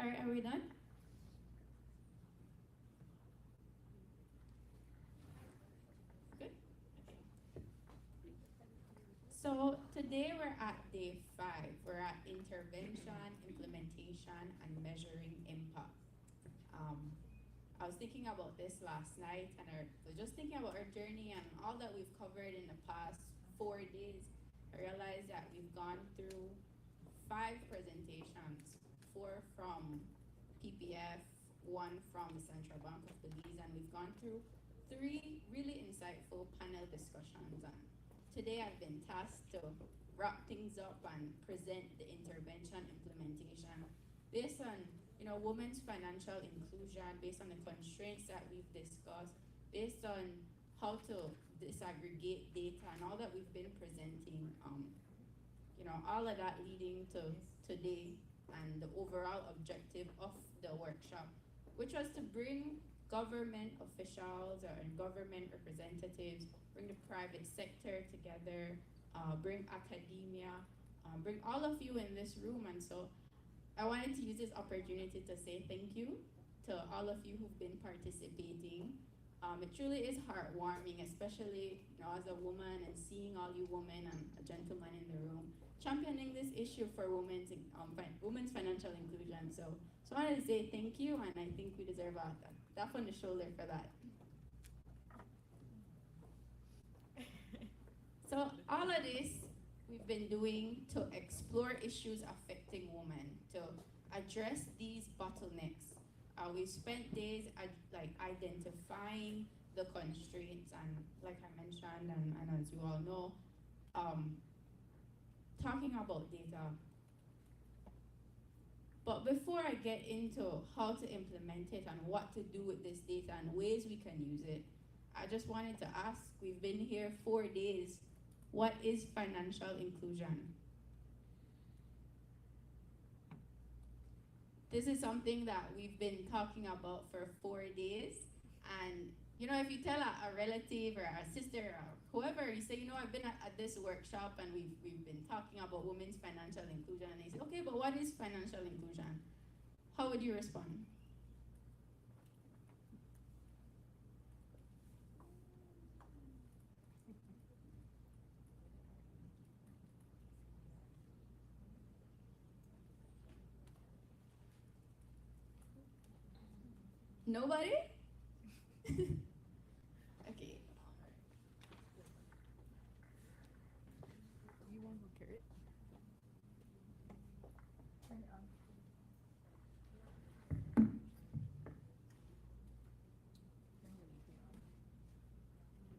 All right, are we done? Good. Okay. So today we're at day 5. We're at intervention, implementation, and measuring impact. Um, I was thinking about this last night, and I was just thinking about our journey and all that we've covered in the past 4 days. I realized that we've gone through 5 presentations, 4 from PPF, 1 from the Central Bank of Belize, and we've gone through 3 really insightful panel discussions. And today I've been tasked to wrap things up and present the intervention implementation based on women's financial inclusion, based on the constraints that we've discussed, based on how to disaggregate data and all that we've been presenting. All of that leading to today and the overall objective of the workshop, which was to bring government officials and government representatives, bring the private sector together, bring academia, bring all of you in this room. And so I wanted to use this opportunity to say thank you to all of you who've been participating. It truly is heartwarming, especially as a woman and seeing all you women and a gentleman in the room championing this issue for women's financial inclusion. So I wanted to say thank you, and I think we deserve a tap on the shoulder for that. So all of this we've been doing to explore issues affecting women, to address these bottlenecks. We've spent days identifying the constraints, and like I mentioned, and as you all know, talking about data. But But before I get into how to implement it and what to do with this data and ways we can use it, I just wanted to ask, we've been here 4 days, what is financial inclusion? This is something that we've been talking about for 4 days, and if you tell a relative or a sister or whoever, you say, I've been at this workshop and we've been talking about women's financial inclusion, and they say, okay, but what is financial inclusion? How would you respond? Nobody? Okay. You want to carry it? Turn it on.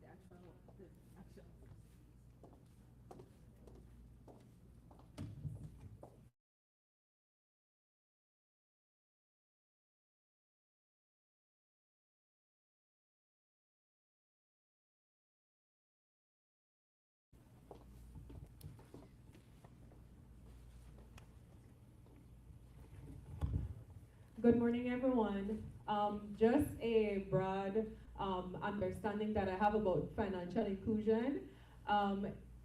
The actual. Good morning, everyone. Just a broad understanding that I have about financial inclusion.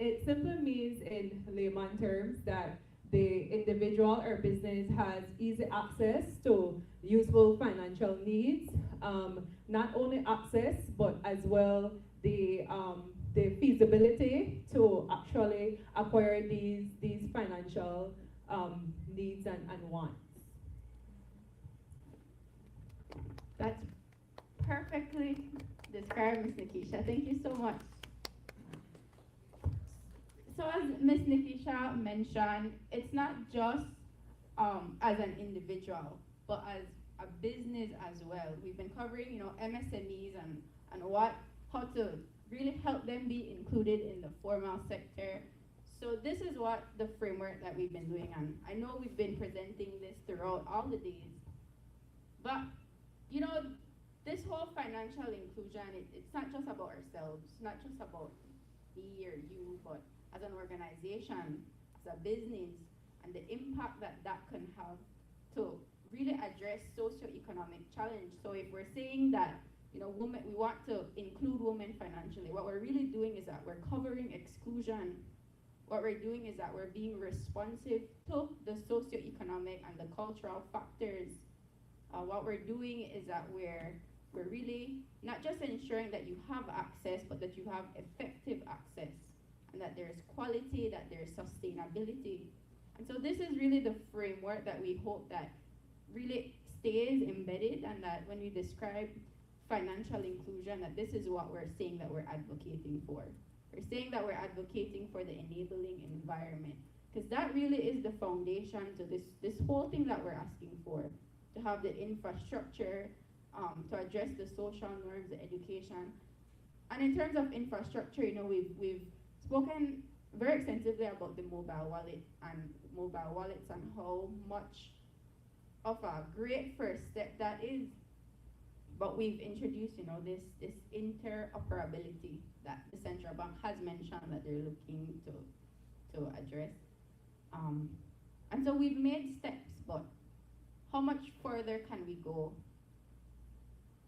It simply means, in layman terms, that the individual or business has easy access to useful financial needs. Not only access, but as well the feasibility to actually acquire these financial needs and wants. That's perfectly described, Ms. Nikisha. Thank you so much. So as Ms. Nikisha mentioned, it's not just as an individual, but as a business as well. We've been covering, MSMEs and how to really help them be included in the formal sector. So this is what the framework that we've been doing, and I know we've been presenting this throughout all the days. But this whole financial inclusion, it's not just about ourselves, not just about me or you, but as an organization, as a business, and the impact that can have to really address socioeconomic challenge. So if we're saying that, women, we want to include women financially, what we're really doing is that we're covering exclusion. What we're doing is that we're being responsive to the socioeconomic and the cultural factors. What we're doing is that we're really not just ensuring that you have access, but that you have effective access, and that there's quality, that there's sustainability. And so this is really the framework that we hope that really stays embedded, and that when we describe financial inclusion, that this is what we're saying that we're advocating for. We're saying that we're advocating for the enabling environment, because that really is the foundation to this whole thing that we're asking for. To have the infrastructure, to address the social norms, the education. And in terms of infrastructure, we've spoken very extensively about the mobile wallet and mobile wallets and how much of a great first step that is. But we've introduced, this interoperability that the central bank has mentioned that they're looking to address. And so we've made steps, but how much further can we go?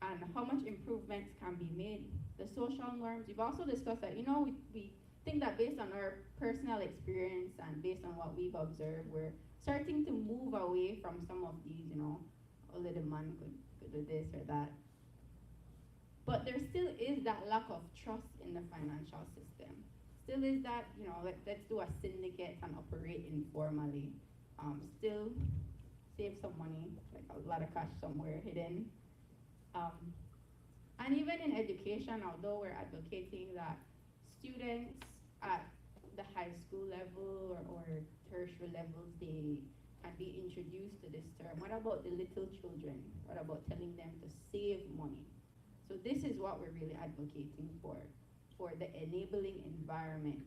And how much improvements can be made? The social norms, we've also discussed that, we think that based on our personal experience and based on what we've observed, we're starting to move away from some of these, only the man could do this or that. But there still is that lack of trust in the financial system. Still is that, let's do a syndicate and operate informally. Still save some money, like a lot of cash somewhere hidden. And even in education, although we're advocating that students at the high school level or tertiary levels, they can be introduced to this term. What about the little children? What about telling them to save money? So this is what we're really advocating for the enabling environment.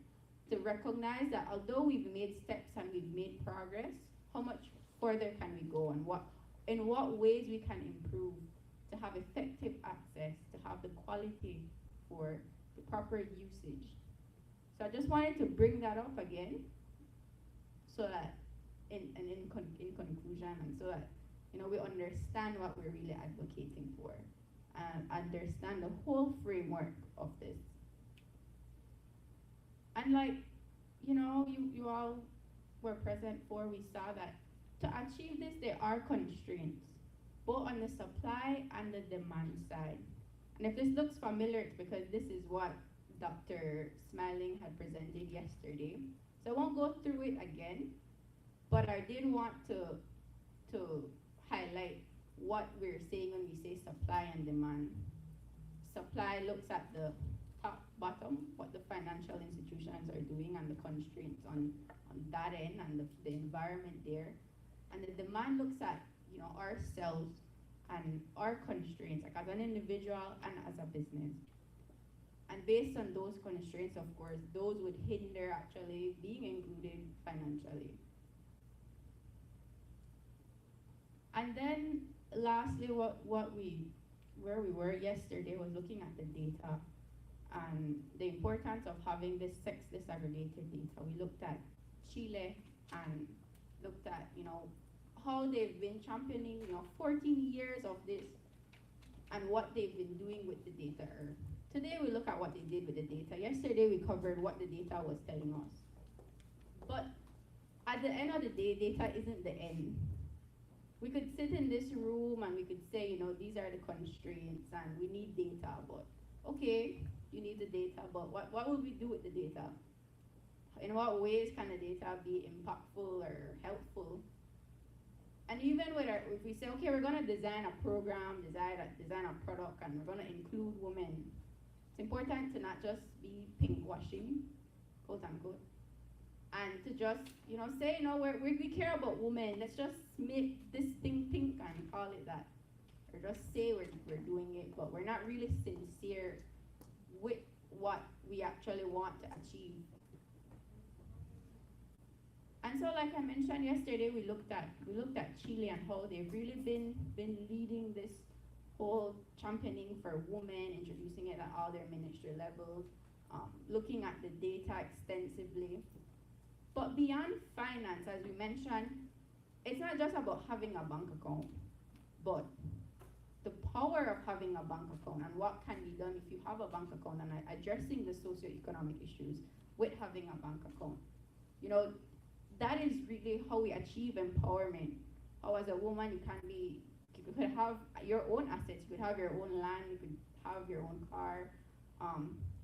To recognize that although we've made steps and we've made progress, how much further can we go, and in what ways we can improve to have effective access, to have the quality for the proper usage. So I just wanted to bring that up again, so that in conclusion, and so that we understand what we're really advocating for, and understand the whole framework of this. And like you all were present for, we saw that to achieve this, there are constraints, both on the supply and the demand side. And if this looks familiar, it's because this is what Dr. Smiling had presented yesterday. So I won't go through it again, but I did want to highlight what we're saying when we say supply and demand. Supply looks at the top, bottom, what the financial institutions are doing and the constraints on that end and the environment there. And the demand looks at ourselves and our constraints, like as an individual and as a business. And based on those constraints, of course, those would hinder actually being included financially. And then lastly, where we were yesterday was looking at the data and the importance of having this sex disaggregated data. We looked at Chile and looked at, how they've been championing, 14 years of this and what they've been doing with the data. Today we look at what they did with the data. Yesterday we covered what the data was telling us. But at the end of the day, data isn't the end. We could sit in this room and we could say, these are the constraints and we need data, but okay, you need the data, but what will we do with the data? In what ways can the data be impactful or helpful? And even if we say, okay, we're going to design a program, design a product, and we're going to include women, it's important to not just be pink washing, quote unquote, and to just, say, we care about women, let's just make this thing pink and call it that. Or just say we're doing it, but we're not really sincere with what we actually want to achieve. And so, like I mentioned yesterday, we looked at Chile and how they've really been leading this whole championing for women, introducing it at all their ministry levels, looking at the data extensively. But beyond finance, as we mentioned, it's not just about having a bank account, but the power of having a bank account and what can be done if you have a bank account, and addressing the socioeconomic issues with having a bank account. That is really how we achieve empowerment. How as a woman you could have your own assets, you could have your own land, you could have your own car,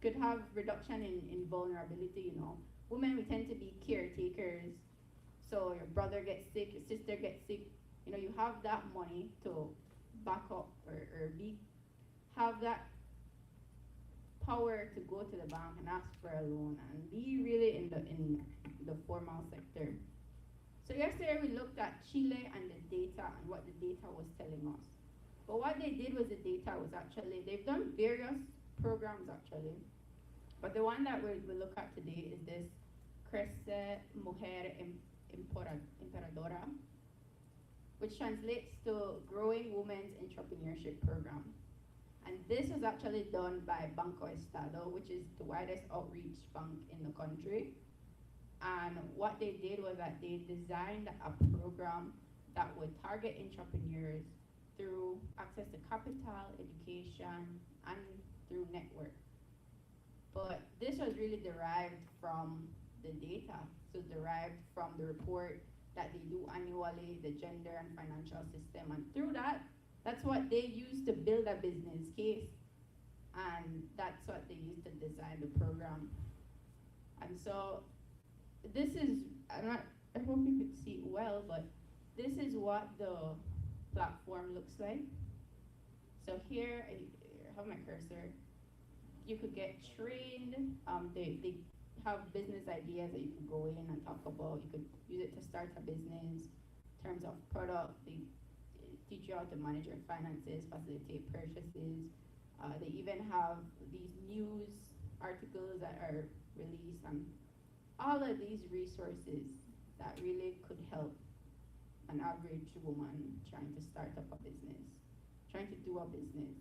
could have reduction in vulnerability. Women, we tend to be caretakers. So your brother gets sick, your sister gets sick, you have that money to back up or have that power to go to the bank and ask for a loan and be really in the formal sector. So yesterday we looked at Chile and the data and what the data was telling us. But what they did with the data was actually, they've done various programs actually, but the one that we'll look at today is this Crece Mujer Emperadora, which translates to Growing Women's Entrepreneurship Program. And this was actually done by Banco Estado, which is the widest outreach bank in the country. And what they did was that they designed a program that would target entrepreneurs through access to capital, education, and through network. But this was really derived from the data. So derived from the report that they do annually, the gender and financial system. And through that, that's what they use to build a business case. And that's what they use to design the program. And so this is, I hope you could see it well, but this is what the platform looks like. So here, I have my cursor. You could get trained. They have business ideas that you could go in and talk about. You could use it to start a business. In terms of product, they teach you how to manage your finances, facilitate purchases. They even have these news articles that are released, and all of these resources that really could help an average woman trying to start up a business, trying to do a business.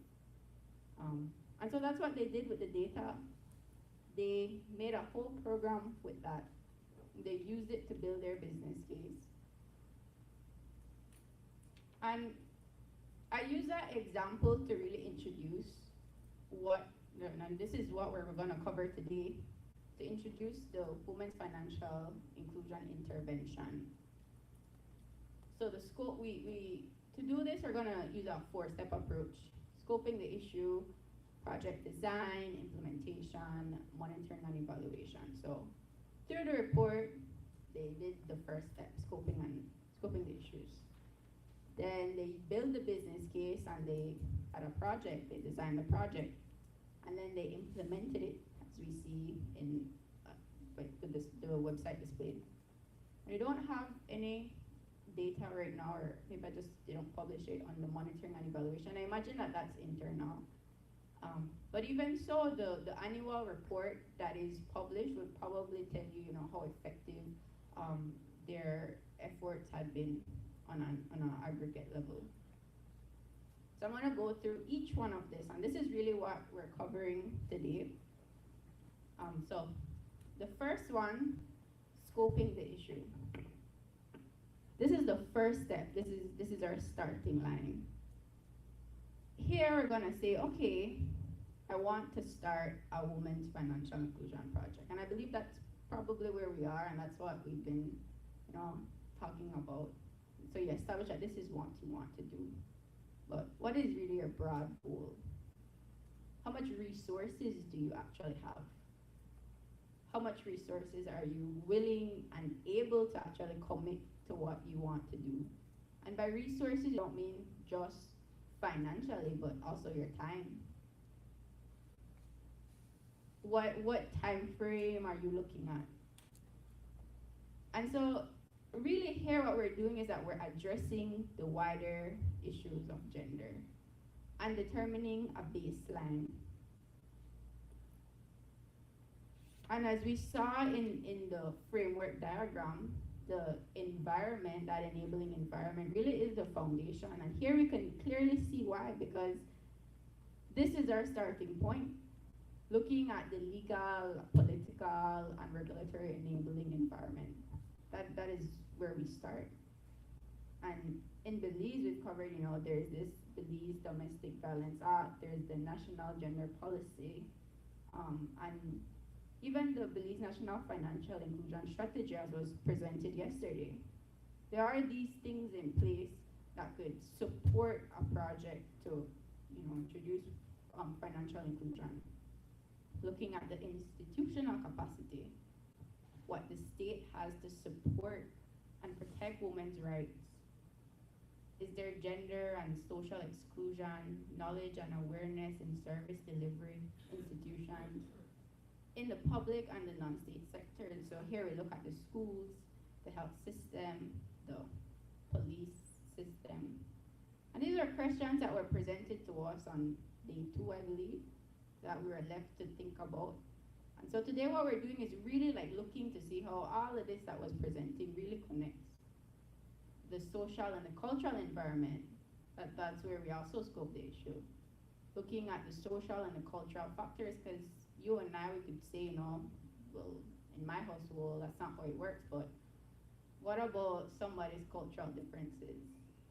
And so that's what they did with the data. They made a whole program with that. They used it to build their business case. And I use that example to really introduce and this is what we're going to cover today, to introduce the Women's Financial Inclusion Intervention. So the scope, to do this, we're going to use a 4-step approach: scoping the issue, project design, implementation, monitoring and evaluation. So through the report, they did the first step, scoping the issues. Then they built the business case and they had a project, they designed the project, and then they implemented it, as we see in the website displayed. We don't have any data right now, or maybe they don't publish it on the monitoring and evaluation. I imagine that that's internal. But even so, the annual report that is published would probably tell you, how effective their efforts had been on an aggregate level. So I'm going to go through each one of this, and this is really what we're covering today. So the first one, scoping the issue. This is the first step. This is our starting line. Here we're going to say, okay, I want to start a women's financial inclusion project. And I believe that's probably where we are, and that's what we've been, talking about. So you establish that this is what you want to do. But what is really your broad goal? How much resources do you actually have? How much resources are you willing and able to actually commit to what you want to do? And by resources, you don't mean just financially, but also your time. What time frame are you looking at? And so really here what we're doing is that we're addressing the wider issues of gender and determining a baseline. And as we saw in the framework diagram, the environment, that enabling environment, really is the foundation. And here we can clearly see why, because this is our starting point. Looking at the legal, political, and regulatory enabling environment. That is where we start. And in Belize, we've covered, there's this Belize Domestic Violence Act, there's the National Gender Policy, and even the Belize National Financial Inclusion Strategy, as was presented yesterday. There are these things in place that could support a project to, introduce financial inclusion. Looking at the institutional capacity, what the state has to support and protect women's rights. Is there gender and social exclusion, knowledge and awareness in service delivery institutions, in the public and the non-state sectors? So here we look at the schools, the health system, the police system. And these are questions that were presented to us on day 2, I believe, that we were left to think about. And so today what we're doing is really looking to see how all of this that was presenting really connects. The social and the cultural environment, that's where we also scope the issue. Looking at the social and the cultural factors, because you and I, we could say, well, in my household, that's not how it works, but what about somebody's cultural differences?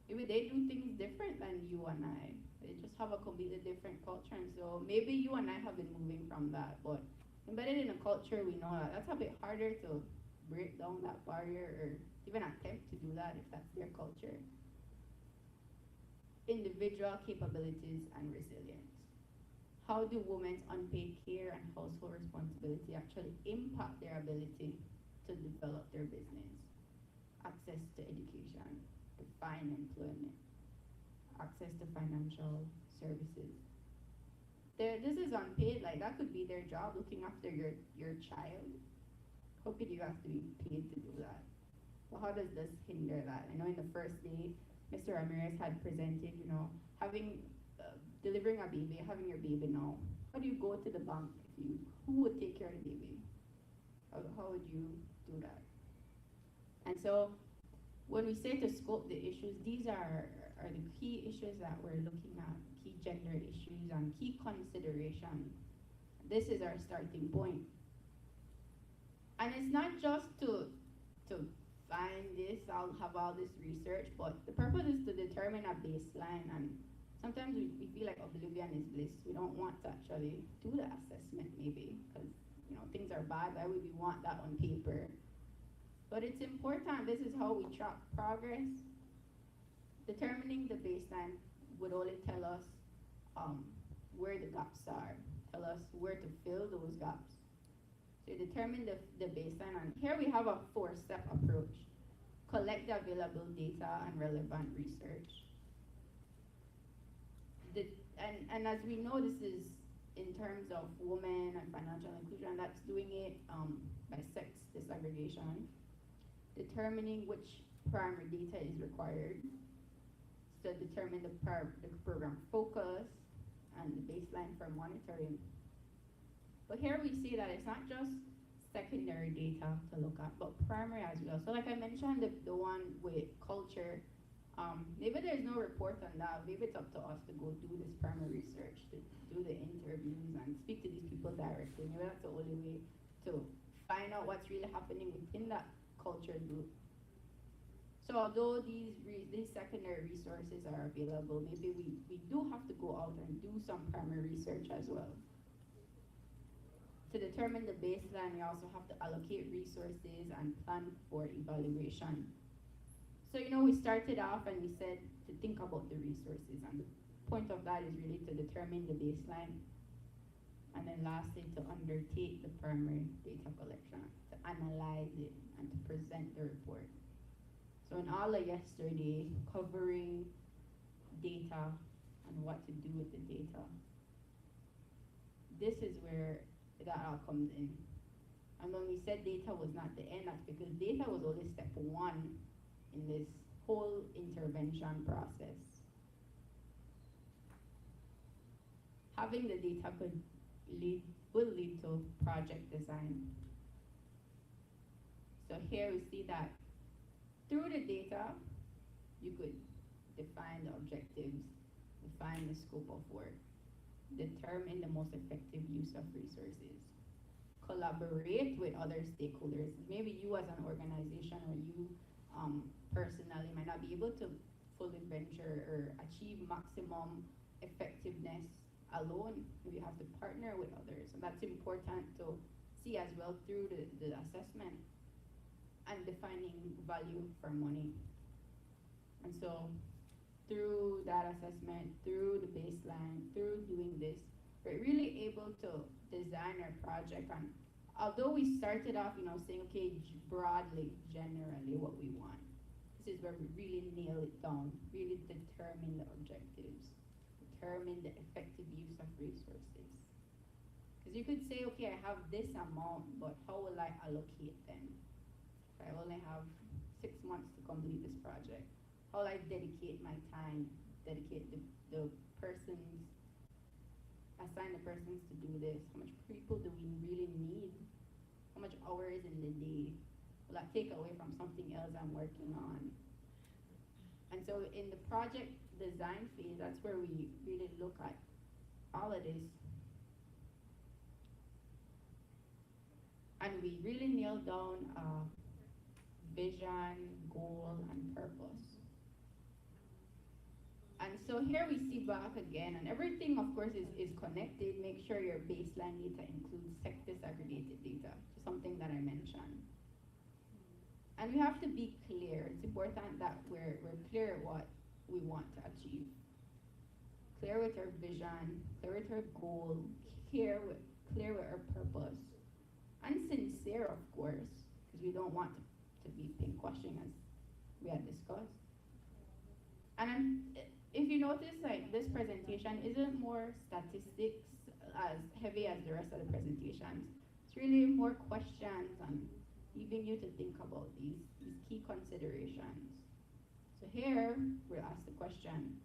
Maybe they do things different than you and I. They just have a completely different culture, and so maybe you and I have been moving from that, but embedded in a culture, we know that that's a bit harder to break down that barrier or even attempt to do that if that's their culture. Individual capabilities and resilience. How do women's unpaid care and household responsibility actually impact their ability to develop their business? Access to education, to find employment, access to financial services. This is unpaid, that could be their job, looking after your child. How could you have to be paid to do that? Well, how does this hinder that? I know in the first day, Mr. Ramirez had presented, delivering a baby, having your baby now. How do you go to the bank? Who would take care of the baby? How would you do that? And so when we say to scope the issues, these are the key issues that we're looking at, key gender issues and key considerations. This is our starting point. And it's not just to find this, I'll have all this research, but the purpose is to determine a baseline. And sometimes we feel like oblivion is bliss. We don't want to actually do the assessment maybe, because things are bad. Why would we want that on paper? But it's important. This is how we track progress. Determining the baseline would only tell us where the gaps are, tell us where to fill those gaps. So you determine the baseline, and here we have a 4-step approach. Collect the available data and relevant research. And as we know, this is in terms of women and financial inclusion, that's doing it by sex disaggregation. Determining which primary data is required. So determine the program focus and the baseline for monitoring. But here we see that it's not just secondary data to look at, but primary as well. So like I mentioned, the one with culture, maybe there's no report on that. Maybe it's up to us to go do this primary research, to do the interviews and speak to these people directly. Maybe that's the only way to find out what's really happening within that culture group. So although these secondary resources are available, maybe we do have to go out and do some primary research as well. To determine the baseline, we also have to allocate resources and plan for evaluation. So we started off and we said to think about the resources, and the point of that is really to determine the baseline, and then lastly to undertake the primary data collection, to analyze it, and to present the report. So in all of yesterday, covering data and what to do with the data, this is where that all comes in. And when we said data was not the end, that's because data was only step 1 in this whole intervention process. Having the data will lead to project design. So here we see that through the data, you could define the objectives, define the scope of work, determine the most effective use of resources, collaborate with other stakeholders. Maybe you as an organization or you personally might not be able to fully venture or achieve maximum effectiveness alone. You have to partner with others, and that's important to see as well through the assessment and defining value for money. And so through that assessment, through the baseline, through doing this, we're really able to design our project. And although we started off, saying, okay, broadly, generally what we want, this is where we really nail it down, really determine the objectives, determine the effective use of resources. Because you could say, okay, I have this amount, but how will I allocate them? If I only have 6 months to complete this project, how will I dedicate my time, dedicate the persons, assign the persons to do this? How much people do we really need? How much hours in the day will that take away from something else I'm working on? And so in the project design phase, that's where we really look at all of this. And we really nail down vision, goal, and purpose. And so here we see back again, and everything, of course, is connected. Make sure your baseline data includes sex-disaggregated data, something that I mentioned. And we have to be clear. It's important that we're clear what we want to achieve. Clear with our vision, clear with our goal, clear with our purpose. And sincere, of course, because we don't want to be pinkwashing, as we had discussed. And if you notice, like, this presentation isn't more statistics as heavy as the rest of the presentations. It's really more questions and leaving you to think about these key considerations. So here, we'll ask the question,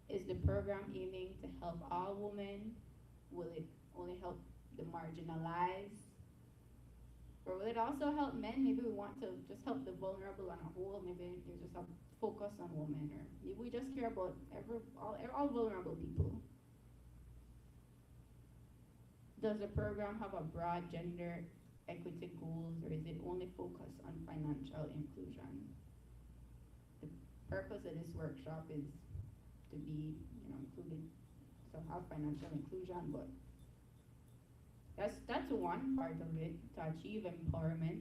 is the program aiming to help all women? Will it only help the marginalized? Or will it also help men? Maybe we want to just help the vulnerable on a whole. Maybe there's just a focus on women, or maybe we just care about all vulnerable people. Does the program have a broad gender equity goals, or is it only focused on financial inclusion? The purpose of this workshop is to be, included, so have financial inclusion, but that's one part of it, to achieve empowerment.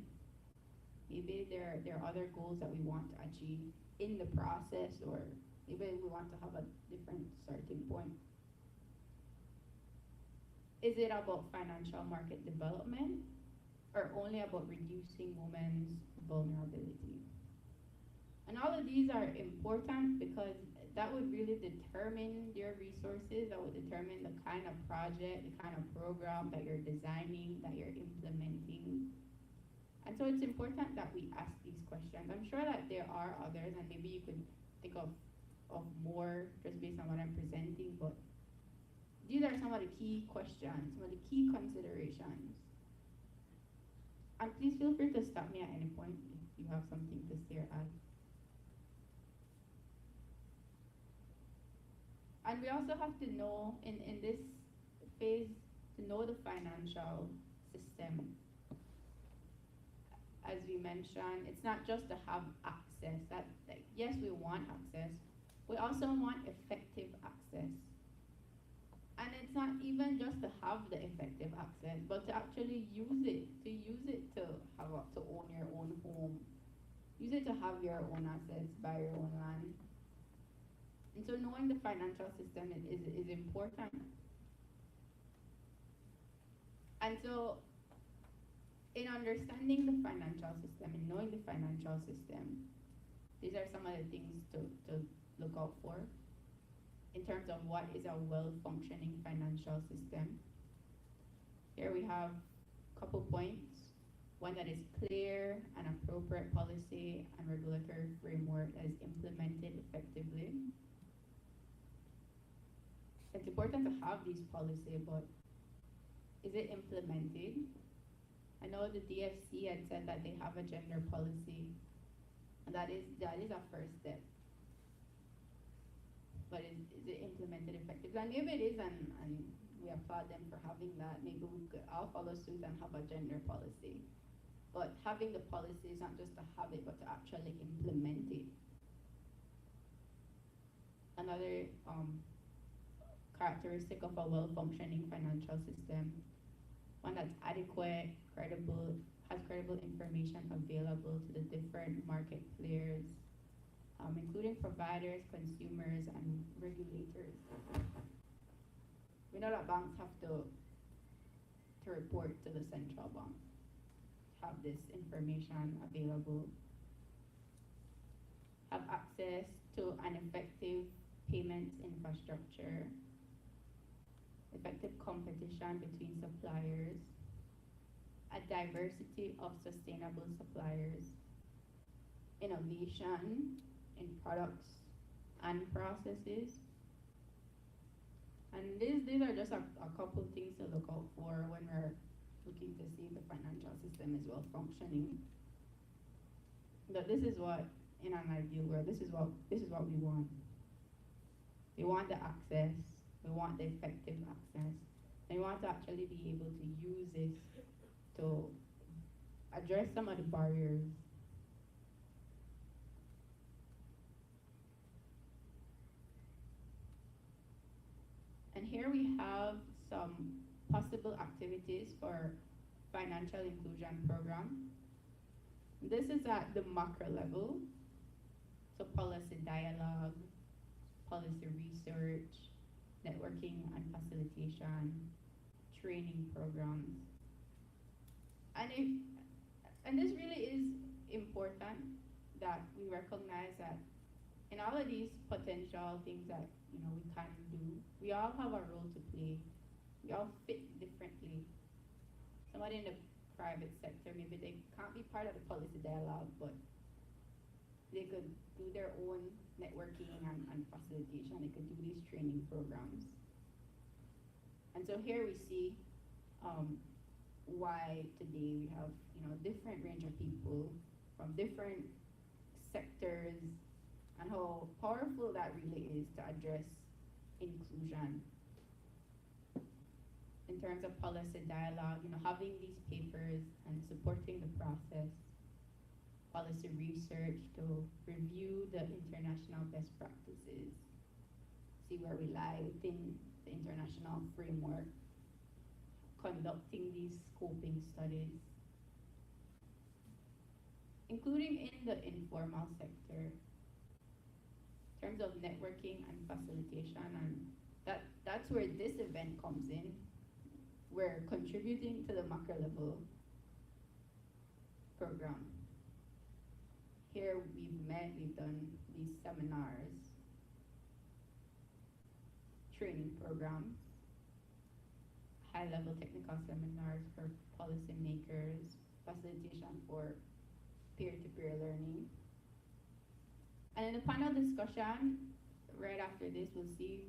Maybe there are other goals that we want to achieve in the process, or maybe we want to have a different starting point. Is it about financial market development, or only about reducing women's vulnerability? And all of these are important because that would really determine your resources, that would determine the kind of project, the kind of program that you're designing, that you're implementing. And so it's important that we ask these questions. I'm sure that there are others, and maybe you could think of more just based on what I'm presenting, but these are some of the key questions, some of the key considerations. And please feel free to stop me at any point if you have something to say or add. And we also have to know, in this phase, to know the financial system. As we mentioned, it's not just to have access. Yes, we want access. We also want effective access. And it's not even just to have the effective access, but to actually use it, to own your own home. Use it to have your own assets, buy your own land. And so knowing the financial system is important. And so in understanding the financial system and knowing the financial system, these are some of the things to look out for in terms of what is a well-functioning financial system. Here we have a couple points. One, that is clear and appropriate policy and regulatory framework that is implemented effectively. It's important to have these policies, but is it implemented? I know the DFC had said that they have a gender policy, and that is a first step. But is it implemented effectively? And if it is, and we applaud them for having that, maybe I'll follow suit and have a gender policy. But having the policy is not just to have it, but to actually implement it. Another characteristic of a well-functioning financial system, one that's adequate, credible, has credible information available to the different market players, including providers, consumers, and regulators. We know that banks have to report to the central bank, have this information available, have access to an effective payments infrastructure, effective competition between suppliers, a diversity of sustainable suppliers, innovation in products and processes. And these are just a couple of things to look out for when we're looking to see if the financial system is well functioning. But this is what, in an ideal world, this is what we want. We want the access, we want the effective access, and we want to actually be able to use this to address some of the barriers. And here we have some possible activities for financial inclusion program. This is at the macro level, so policy dialogue, policy research, networking and facilitation, training programs. And this really is important that we recognize that in all of these potential things that we can do, we all have a role to play. We all fit differently. Somebody in the private sector, maybe they can't be part of the policy dialogue, but they could do their own networking and facilitation. They could do these training programs. And so here we see why today we have, different range of people from different sectors and how powerful that really is to address inclusion. In terms of policy dialogue, having these papers and supporting the process, policy research to review the international best practices, see where we lie within the international framework, conducting these scoping studies, including in the informal sector, in terms of networking and facilitation, and that's where this event comes in. We're contributing to the macro level program. Here we've done these seminars, training programs, high-level technical seminars for policymakers, facilitation for peer-to-peer learning. And in the panel discussion, right after this, we'll see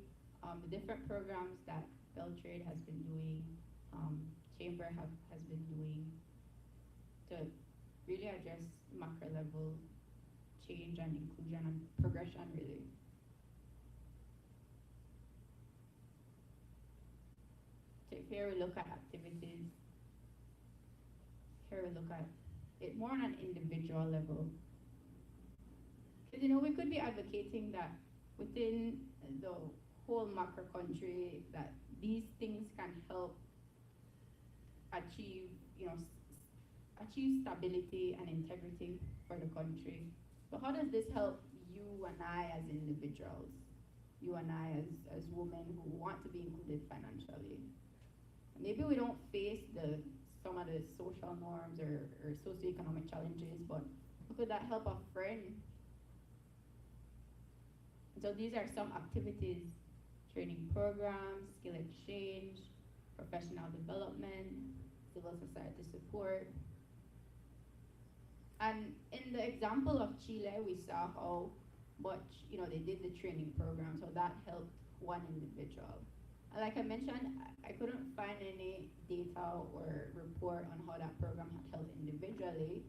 the different programs that Beltrade has been doing, Chamber has been doing to really address macro level change and inclusion and progression, really. So here we look at activities. Here we look at it more on an individual level. Because we could be advocating that within the whole macro country that these things can help achieve, achieve stability and integrity for the country. But how does this help you and I as individuals? You and I as women who want to be included financially? Maybe we don't face some of the social norms or socioeconomic challenges, but how could that help a friend? So these are some activities: training programs, skill exchange, professional development, civil society support. And in the example of Chile, we saw how much, they did the training program, so that helped one individual. And like I mentioned, I couldn't find any data or report on how that program had helped individually,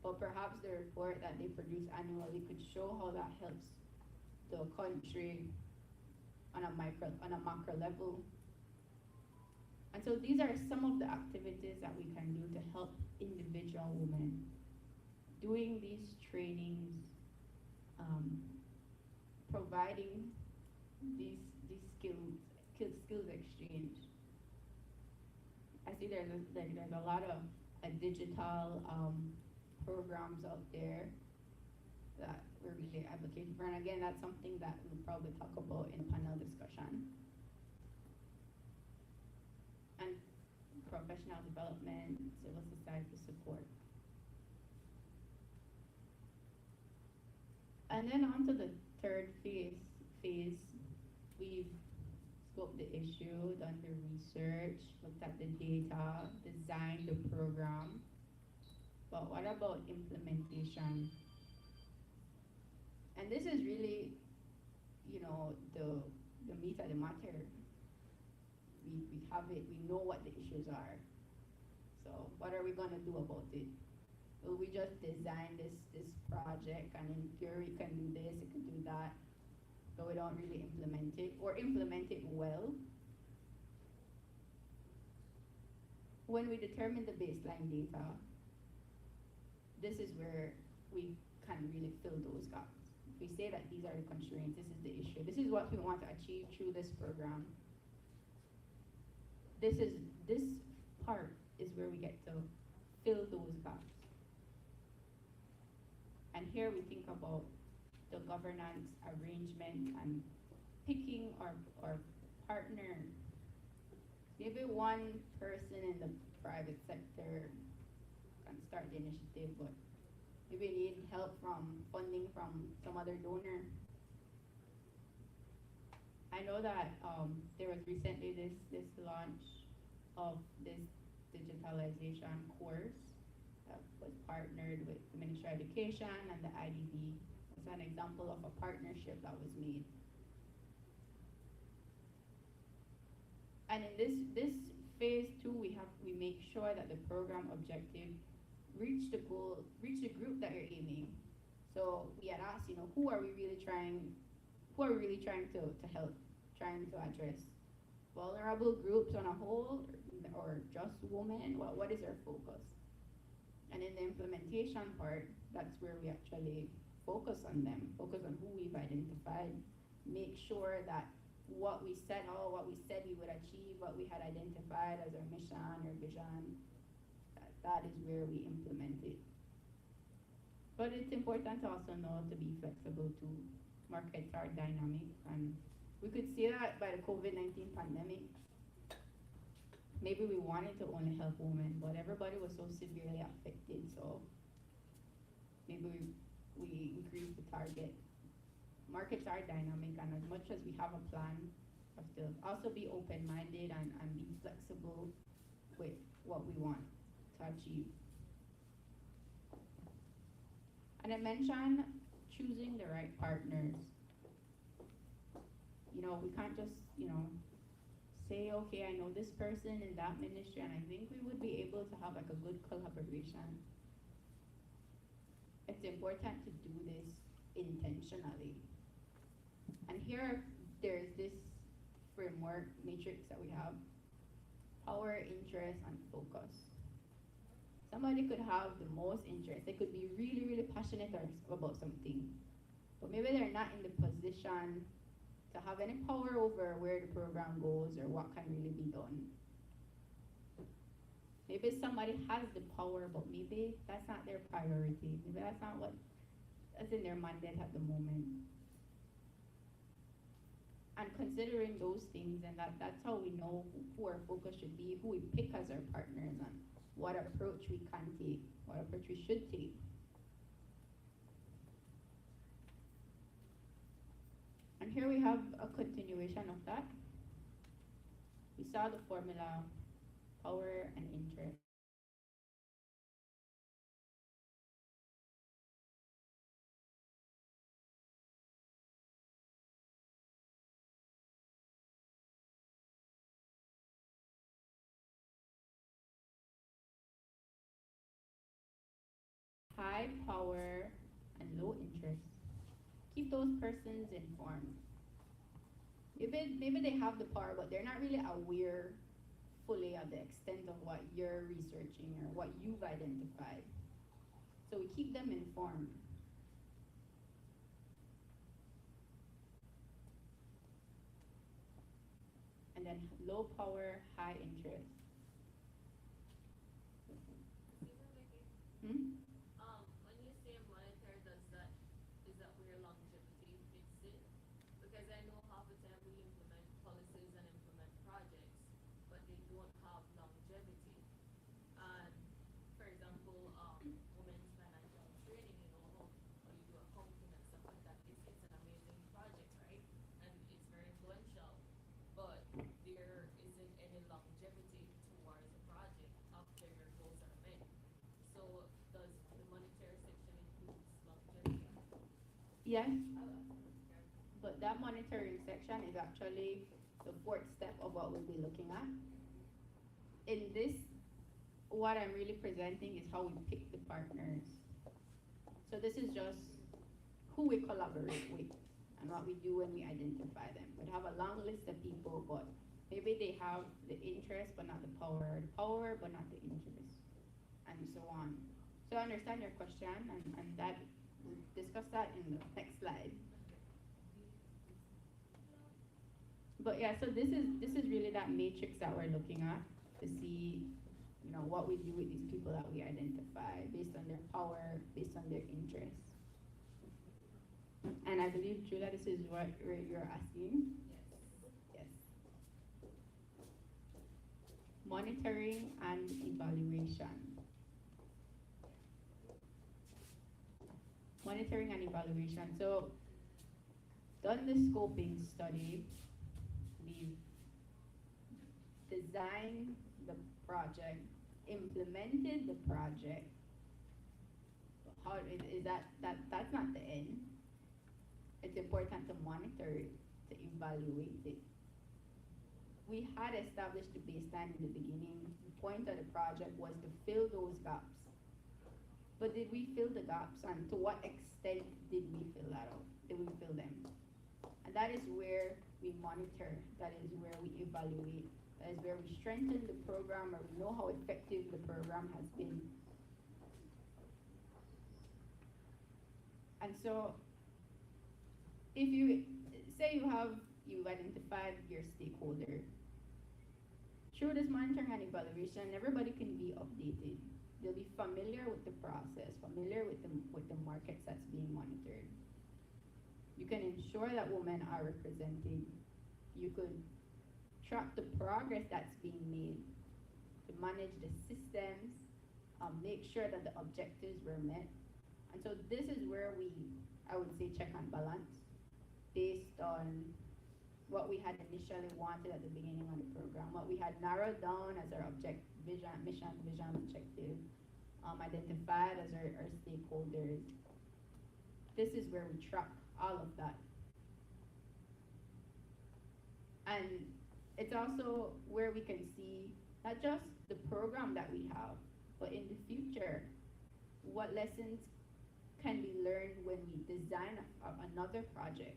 but perhaps the report that they produce annually could show how that helps the country on a macro level. And so these are some of the activities that we can do to help individual women doing these trainings, providing these skills exchange. I see there's a lot of digital programs out there that we're really advocating for, and again, that's something that we'll probably talk about in panel discussion. And professional development, civil society support. And then on to the third phase, we've scoped the issue, done the research, looked at the data, designed the program. But what about implementation? And this is really, the meat of the matter. We have it, we know what the issues are. So what are we gonna do about it? Will we just design this project and in theory it can do this, it can do that, but we don't really implement it or implement it well? When we determine the baseline data, this is where we can really fill those gaps. If we say that these are the constraints, this is the issue, this is what we want to achieve through this program, this part is where we get to fill those gaps. And here we think about the governance arrangement and picking our partner. Maybe one person in the private sector can start the initiative, but maybe we need help from funding from some other donor. I know that there was recently this launch of this digitalization course that was partnered with the Ministry of Education and the IDB. It's an example of a partnership that was made. And in this phase two, we make sure that the program objective reach the goal, reach the group that you're aiming. So we had asked, who are we really trying to help, trying to address? Vulnerable groups on a whole, or just women? What is our focus? And in the implementation part, that's where we actually focus on them, focus on who we've identified, make sure that what we said we would achieve, what we had identified as our mission or vision, that is where we implement it. But it's important to also know to be flexible too. Markets are dynamic, and we could see that by the COVID-19 pandemic. Maybe we wanted to only help women, but everybody was so severely affected, so maybe we increased the target. Markets are dynamic, and as much as we have a plan, we have to also be open-minded and be flexible with what we want to achieve. And I mentioned choosing the right partners. We can't just, say, okay, I know this person in that ministry, and I think we would be able to have like a good collaboration. It's important to do this intentionally. And here, there's this framework matrix that we have: power, interest, and focus. Somebody could have the most interest. They could be really, really passionate about something, but maybe they're not in the position to have any power over where the program goes or what can really be done. Maybe somebody has the power, but maybe that's not their priority. Maybe that's not that's in their mandate at the moment. And considering those things, and that's how we know who our focus should be, who we pick as our partners, and what approach we can take, what approach we should take. And here we have a continuation of that. We saw the formula: power and interest. High power and low interest. Keep those persons informed. Maybe they have the power, but they're not really aware fully of the extent of what you're researching or what you've identified. So we keep them informed. And then low power, high interest. Hmm? When you say monitor, is that where longevity fits in? Because I know half the time we implement policies and implement projects, but they don't have longevity. And for example, women's financial training, how you do accounting and stuff like that, it's an amazing project, right? And it's very influential, but there isn't any longevity towards the project after your goals are met. So does the monetary section include longevity? Yes, but that monitoring section is actually the fourth step of what we'll be looking at. In this, what I'm really presenting is how we pick the partners. So this is just who we collaborate with and what we do when we identify them. We have a long list of people, but maybe they have the interest but not the power but not the interest, and so on. So I understand your question, and that we'll discuss that in the next slide. But yeah, so this is really that matrix that we're looking at to see, what we do with these people that we identify based on their power, based on their interests. And I believe, Julia, this is what you're asking. Yes. Monitoring and evaluation. Monitoring and evaluation. So, done the scoping study. We've designed the project, implemented the project. How is that's not the end. It's important to monitor it, to evaluate it. we had established the baseline in the beginning. The point of the project was to fill those gaps. But did we fill the gaps, and to what extent did we fill that out? Did we fill them? And that is where we monitor, that is where we evaluate, that is where we strengthen the program, or we know how effective the program has been. And so, if you, say you've identified your stakeholder, through this monitoring and evaluation, everybody can be updated. They'll be familiar with the process, familiar with the markets that's being monitored. You can ensure that women are represented. You could track the progress that's being made, to manage the systems, make sure that the objectives were met. And so this is where we, I would say, check and balance based on what we had initially wanted at the beginning of the program, what we had narrowed down as our mission, objective, identified as our stakeholders. This is where we track all of that. And it's also where we can see not just the program that we have, but in the future, what lessons can be learned when we design another project.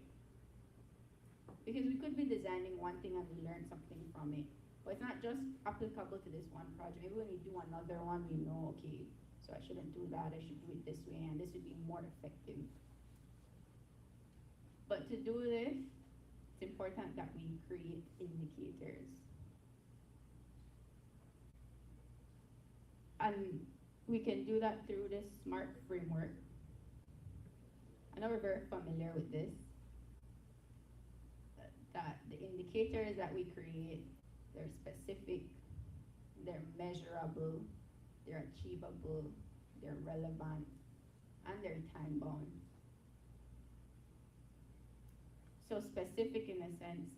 Because we could be designing one thing and we learn something from it, but it's not just applicable to this one project. Maybe when we do another one, we know, okay, so I shouldn't do that, I should do it this way, and this would be more effective. But to do this, it's important that we create indicators. And we can do that through this SMART framework. I know we're very familiar with this, that the indicators that we create, they're specific, they're measurable, they're achievable, they're relevant, and they're time bound. So specific in a sense,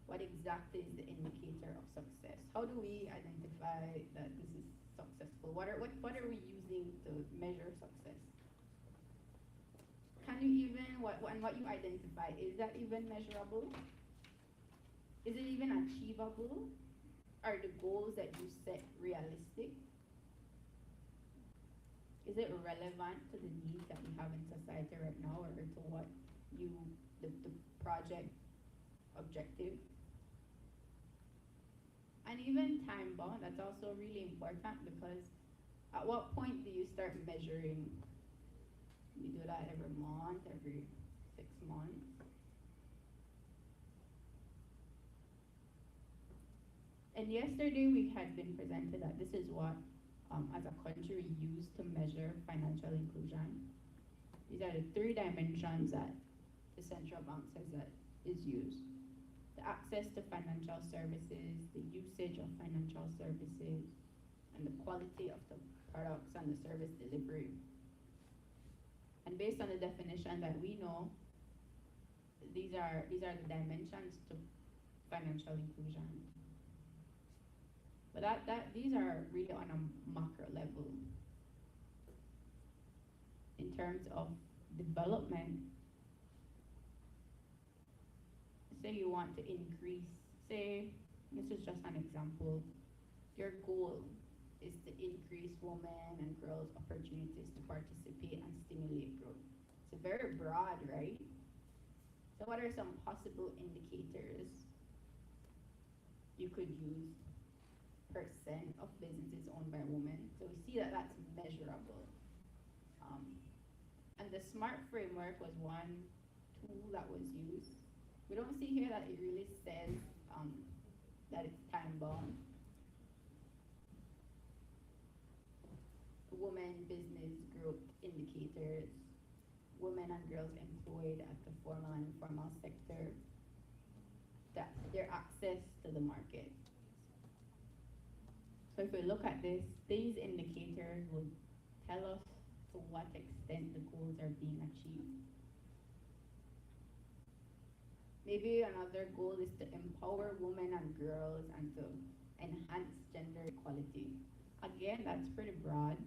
what exactly is the indicator of success? How do we identify that this is successful? What are we using to measure success? Can you even, what you identify, is that even measurable? Is it even achievable? Are the goals that you set realistic? Is it relevant to the needs that we have in society right now, or to what the project objective? And even time bound, that's also really important, because at what point do you start measuring? You do that every month, every 6 months. And yesterday we had been presented that this is what, as a country, we use to measure financial inclusion. These are the 3 dimensions that the central bank says that is used. The access to financial services, the usage of financial services, and the quality of the products and the service delivery. And based on the definition that we know, these are the dimensions to financial inclusion. But these are really on a macro level. In terms of development, say you want to increase, say, this is just an example, your goal is to increase women and girls' opportunities to participate and stimulate growth. It's very broad, right? So what are some possible indicators you could use? Percent of businesses owned by women. So we see that that's measurable. And the SMART framework was one tool that was used. We don't see here that it really says that it's time bound. Women business growth indicators, women and girls employed at the formal and informal sector, that their access to the market. So if we look at this, these indicators would tell us to what extent the goals are being achieved. Maybe another goal is to empower women and girls and to enhance gender equality. Again, that's pretty broad.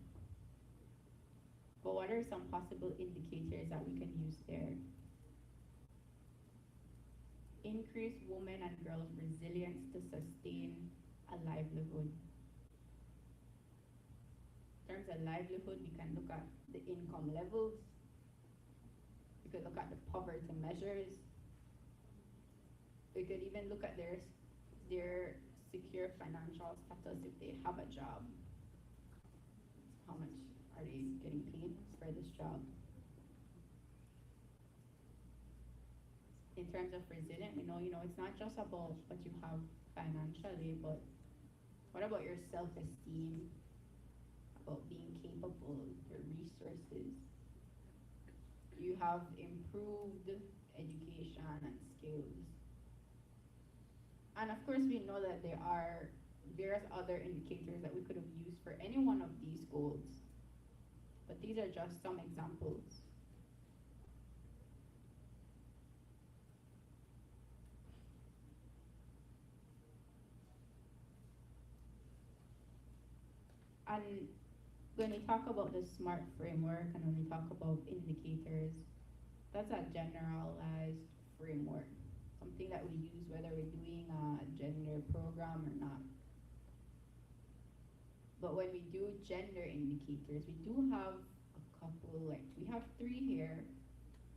But what are some possible indicators that we can use there? In increase women and girls' resilience to sustain a livelihood. In terms of livelihood, we can look at the income levels. We could look at the poverty measures. We could even look at their secure financial status if they have a job. How much are they getting paid for this job? In terms of resilient, we know, it's not just about what you have financially, but what about your self-esteem, about being capable, your resources? You have improved education and skills. And of course, we know that there are various other indicators that we could have used for any one of these goals. But these are just some examples. And when we talk about the SMART framework and when we talk about indicators, that's a generalized framework, something that we use whether we're doing a gender program or not. But when we do gender indicators, we do have a couple, we have 3 here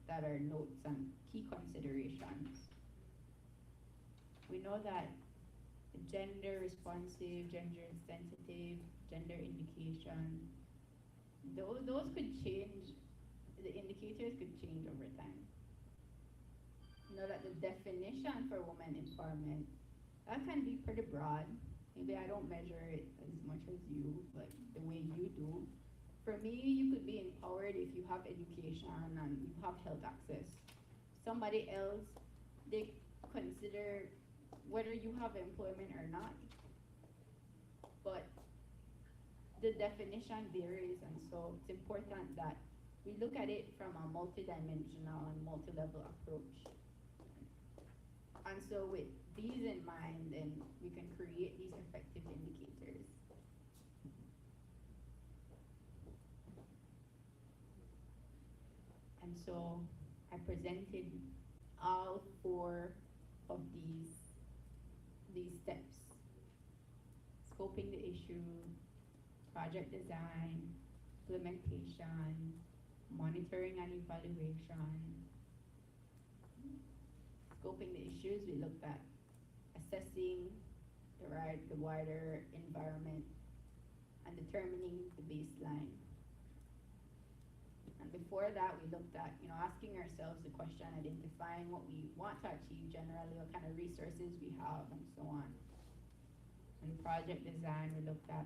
that are notes and key considerations. We know that gender responsive, gender sensitive, gender indication, those could change, the indicators could change over time. You know that the definition for women empowerment, that can be pretty broad. Maybe I don't measure it as much as you, but the way you do. For me, you could be empowered if you have education and you have health access. Somebody else, they consider whether you have employment or not. But the definition varies, and so it's important that we look at it from a multidimensional and multi-level approach. And so with these in mind, then we can create these effective indicators. And so I presented all 4 of these steps: scoping the issue, project design, implementation, monitoring and evaluation. Scoping the issues, we looked at assessing the wider environment and determining the baseline. And before that, we looked at, asking ourselves the question, identifying what we want to achieve generally, what kind of resources we have, and so on. And project design, we looked at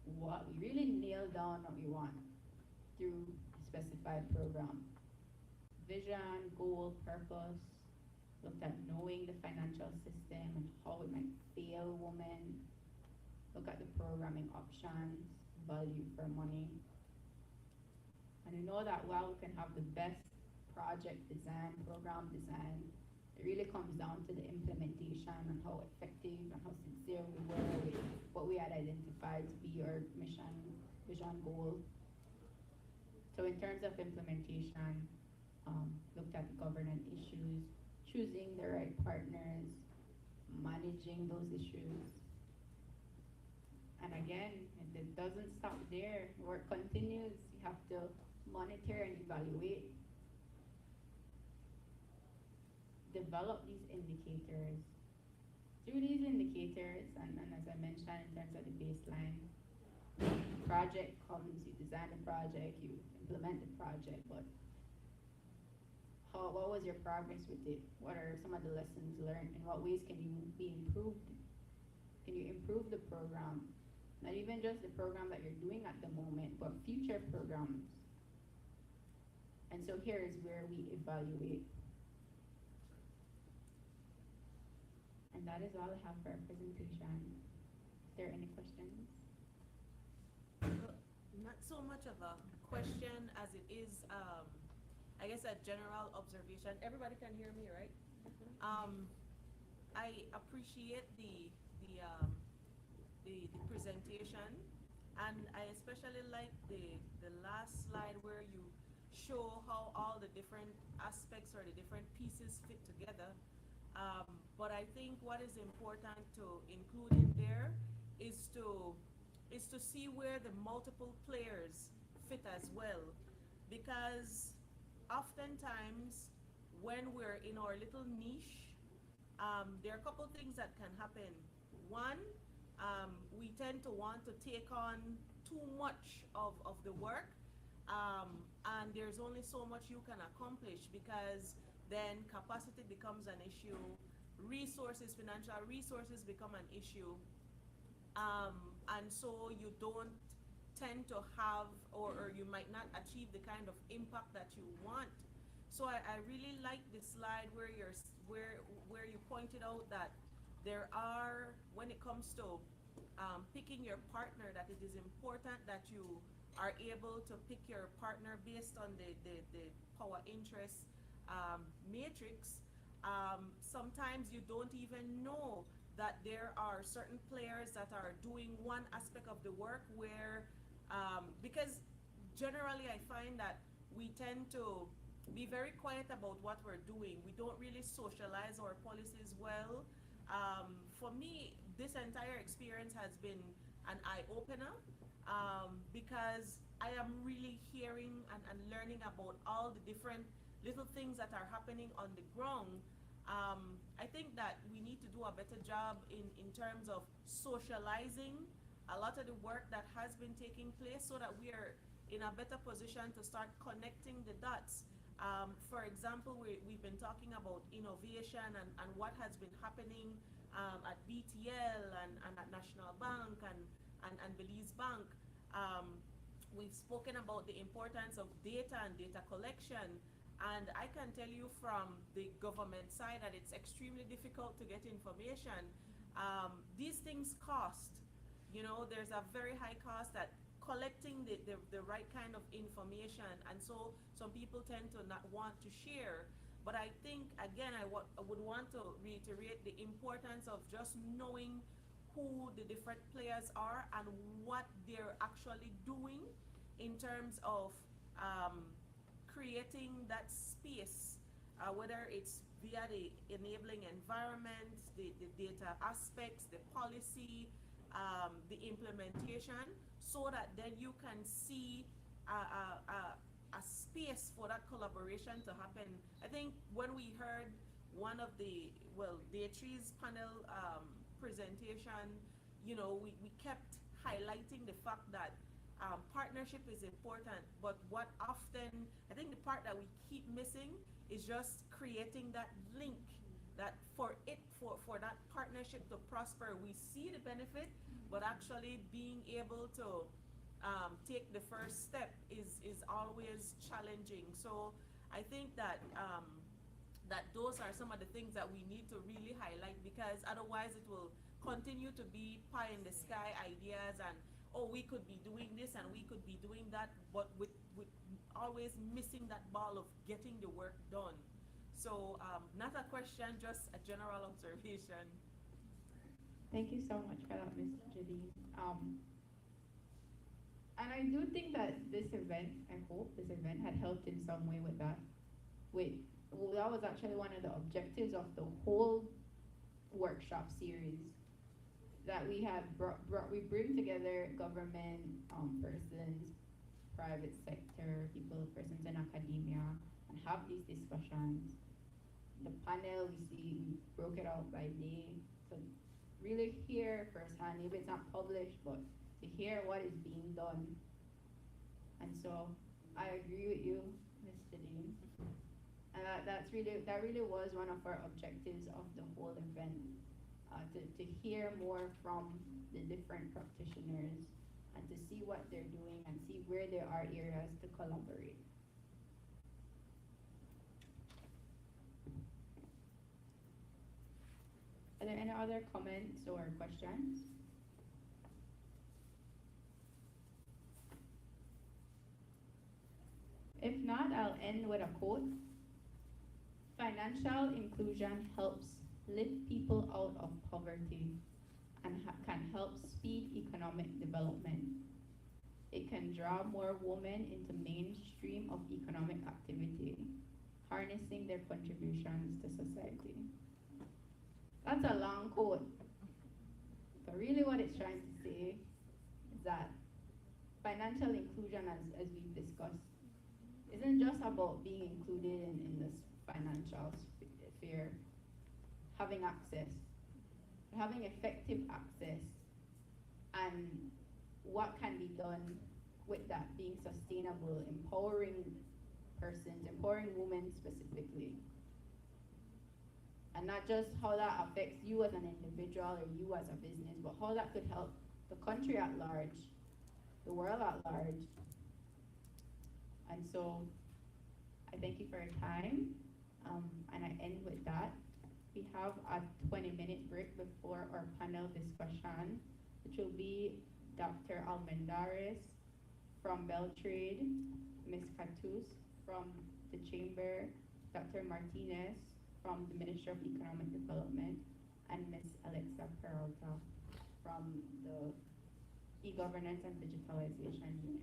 what we really nailed down what we want through a specified program. Vision, goal, purpose, looked at knowing the financial system and how it might fail women, look at the programming options, value for money. And we know that while we can have the best project design, program design, it really comes down to the implementation and how effective and how sincere we were with what we had identified to be our mission, vision, goal. So in terms of implementation, looked at the governance issues, choosing the right partners, managing those issues. And again, it doesn't stop there. Work continues. You have to monitor and evaluate. Develop these indicators. Through these indicators, and as I mentioned in terms of the baseline, project comes, you design the project, you implement the project, but what was your progress with it? What are some of the lessons learned? In what ways can you be improved? Can you improve the program? Not even just the program that you're doing at the moment, but future programs. And so here is where we evaluate. And that is all I have for our presentation. Is there any questions? Not so much of a question as it is, I guess, a general observation. Everybody can hear me, right? I appreciate the presentation, and I especially like the last slide where you show how all the different aspects or the different pieces fit together. But I think what is important to include in there is to see where the multiple players fit as well, because oftentimes when we're in our little niche, there are a couple things that can happen. One, we tend to want to take on too much of the work, and there's only so much you can accomplish, because then capacity becomes an issue, resources, financial resources become an issue, and so you don't tend to have, or you might not achieve the kind of impact that you want. So I really like this slide where where you pointed out that there are, when it comes to picking your partner, that it is important that you are able to pick your partner based on the power interest matrix. Sometimes you don't even know that there are certain players that are doing one aspect of the work where, because generally I find that we tend to be very quiet about what we're doing. We don't really socialize our policies well. For me, this entire experience has been an eye-opener, because I am really hearing and learning about all the different little things that are happening on the ground. I think that we need to do a better job in terms of socializing a lot of the work that has been taking place, so that we are in a better position to start connecting the dots. For example, we've been talking about innovation and what has been happening at BTL and at National Bank and Belize Bank. We've spoken about the importance of data and data collection, and I can tell you from the government side that it's extremely difficult to get information. These things cost. You know, there's a very high cost at collecting the right kind of information, and so some people tend to not want to share. But I think, again, I would want to reiterate the importance of just knowing who the different players are and what they're actually doing in terms of creating that space, whether it's via the enabling environment, the data aspects, the policy, the implementation, so that then you can see a space for that collaboration to happen. I think when we heard one of the Deirdre's panel presentation, you know, we kept highlighting the fact that partnership is important, but what often, I think the part that we keep missing is just creating that link, that for that partnership to prosper, we see the benefit, but actually being able to take the first step is always challenging. So I think that that those are some of the things that we need to really highlight, because otherwise it will continue to be pie in the sky ideas and, oh, we could be doing this and we could be doing that, but with always missing that ball of getting the work done. So not a question, just a general observation. Thank you so much for that, Ms. Judy. And I do think that this event, I hope this event had helped in some way with that. That was actually one of the objectives of the whole workshop series, that we have we bring together government persons, private sector people, persons in academia, and have these discussions. The panel, we broke it out by day to really hear firsthand, if it's not published, but to hear what is being done. And so I agree with you, Mr. Dean. That really was one of our objectives of the whole event, to hear more from the different practitioners and to see what they're doing and see where there are areas to collaborate. Are there any other comments or questions? If not, I'll end with a quote. Financial inclusion helps lift people out of poverty and can help speed economic development. It can draw more women into mainstream of economic activity, harnessing their contributions to society. That's a long quote. But really what it's trying to say is that financial inclusion, as we've discussed, isn't just about being included in this financial sphere, having access, having effective access, and what can be done with that being sustainable, empowering persons, empowering women specifically. And not just how that affects you as an individual or you as a business, but how that could help the country at large, the world at large. And so I thank you for your time, and I end with that. We have a 20-minute break before our panel discussion, which will be Dr. Almendares from Beltrade, Ms. Catus from the Chamber, Dr. Martinez from the Ministry of Economic Development, and Ms. Alexa Peralta from the E-Governance and Digitalization Unit.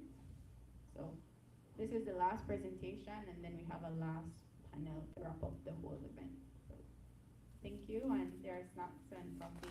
So this is the last presentation, and then we have a last panel to wrap up the whole event. So thank you, and there are snacks and coffee.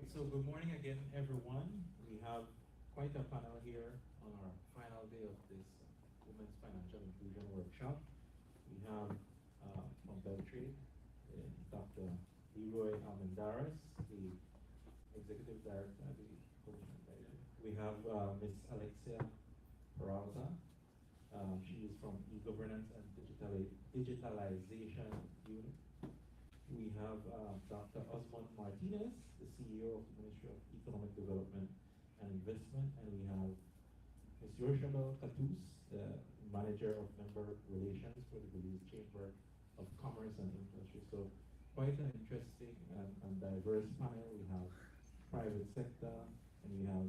So good morning again, everyone. We have quite a panel here on our final day of this Women's Financial Inclusion Workshop. We have from Beltrade, Dr. Leroy Almendares, the Executive Director. We have Ms. Alexia Peralta. She is from e-Governance and Digitalization Unit. We have Dr. Osmond Martinez, the CEO of the Ministry of Economic Development and Investment, and we have Ms. Yorshabel Katus, the Manager of Member Relations for the Belize Chamber of Commerce and Industry. So quite an interesting and diverse panel. We have private sector, and we have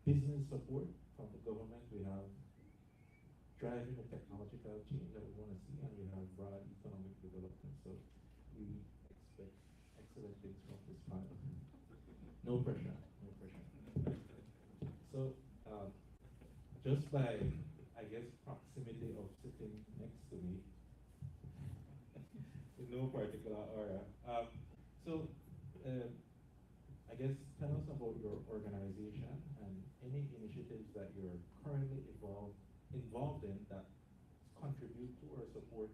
business support from the government. We have driving the technological change that we want to see, and we have broad economic development. So we expect excellent things from this panel. No pressure, no pressure. So just by, I guess, proximity of sitting next to me, in no particular order. I guess tell us about your organization and any initiatives that you're currently involved in that contribute to or support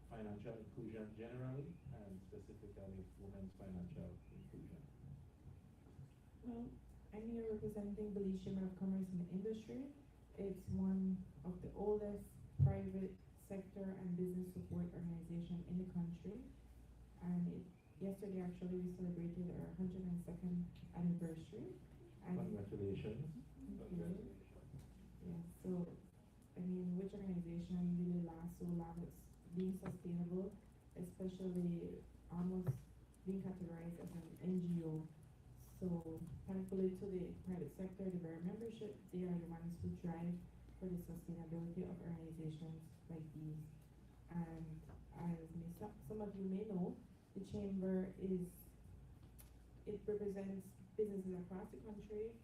financial inclusion generally and specifically women's financial inclusion. Well, I'm here representing Belize Chamber of Commerce and Industry. It's one of the oldest private sector and business support organization in the country. And yesterday actually we celebrated our 102nd anniversary. And Congratulations. thank you. Yeah, so I mean, which organization really lasts so long? It's being sustainable, especially almost being categorized as an NGO. So thankfully to the private sector, the very membership, they are the ones who drive for the sustainability of organizations like these. And as some of you may know, the chamber it represents businesses across the country.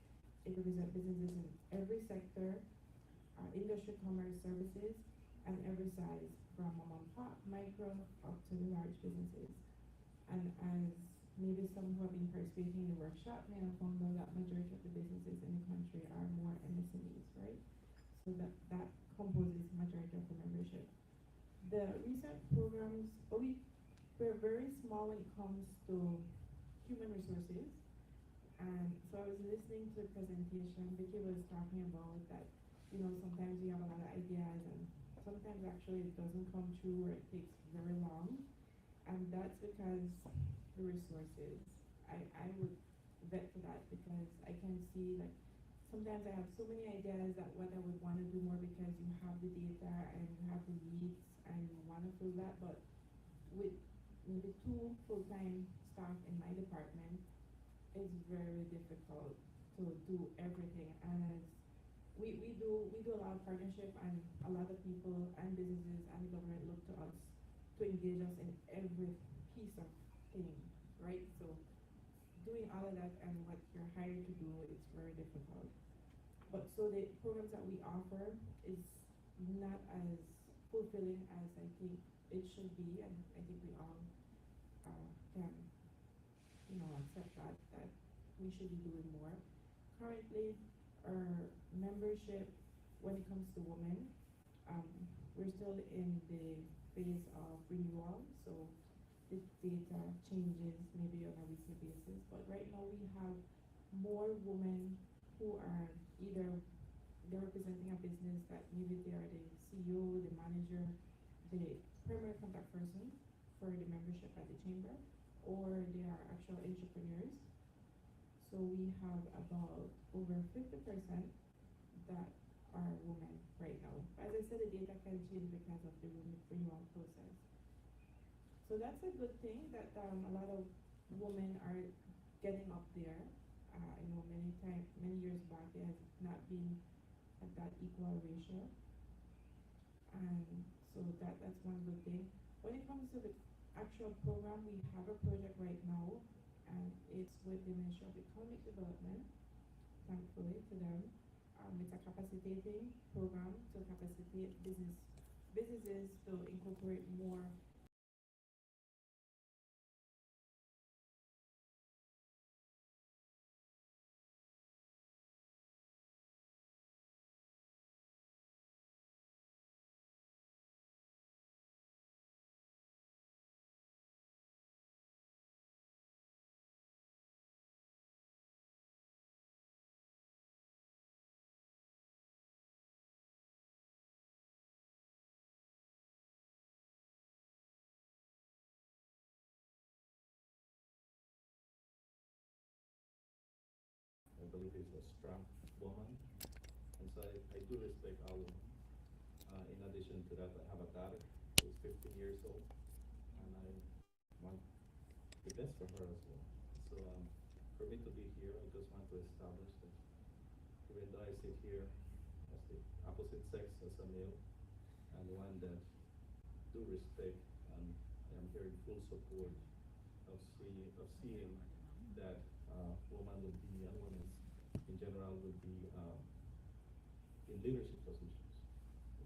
It represents businesses in every sector, industry, commerce, services, and every size, from mom and pop, micro, up to the large businesses. And as maybe some who have been participating in the workshop may have found out that majority of the businesses in the country are more MSMEs, right? So that composes majority of the membership. The recent programs, we're very small when it comes to human resources. And so I was listening to the presentation. Vicky was talking about that, you know, sometimes we have a lot of ideas and sometimes actually it doesn't come true, or it takes very long. And that's because the resources. I would vet for that, because I can see, like, sometimes I have so many ideas that what I would want to do more, because you have the data and you have the needs and you want to fill that, but with maybe 2 full-time staff in my department, it's very difficult to do everything. And we do a lot of partnership, and a lot of people and businesses and the government look to us to engage us in every piece of thing, right? So doing all of that and what you're hired to do, it's very difficult. But so the programs that we offer is not as fulfilling as I think it should be, and I think we all can, you know, accept that we should be doing more. Currently, our membership, when it comes to women, we're still in the phase of renewal, so this data changes maybe on a weekly basis. But right now we have more women who are either they're representing a business that maybe they are the CEO, the manager, the primary contact person for the membership at the chamber, or they are actual entrepreneurs. So we have about over 50% that are women right now. As I said, the data can change because of the renewal process. So that's a good thing that a lot of women are getting up there. I know many years back it has not been at that equal ratio. And so that's one good thing. When it comes to the actual program, we have a project right now, and it's with the Ministry of Economic Development, thankfully to them. It's a capacitating program to capacitate businesses to incorporate more believe is a strong woman. And so I do respect our women. In addition to that, I have a daughter who's 15 years old, and I want the best for her as well. So for me to be here, I just want to establish that even though I sit here as the opposite sex, as a male, and one that do respect, and I am here in full support of seeing that women will be, and women in general will be in leadership positions.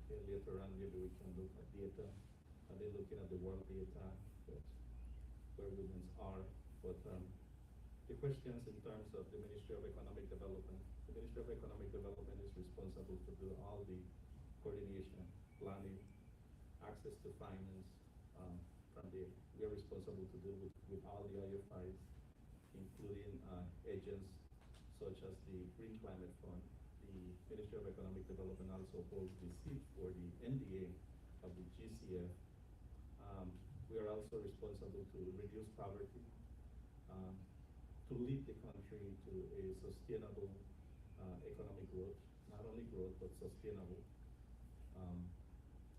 Okay, later on maybe we can look at data, and then looking at the world data that where women are. But the questions in terms of the Ministry of Economic Development, the Ministry of Economic Development is responsible to do all the coordination, planning, access to finance. We are responsible to do with all the IFIs, including agents such as the Green Climate Fund. The Ministry of Economic Development also holds the seat for the NDA of the GCF. We are also responsible to reduce poverty, to lead the country to a sustainable economic growth, not only growth, but sustainable.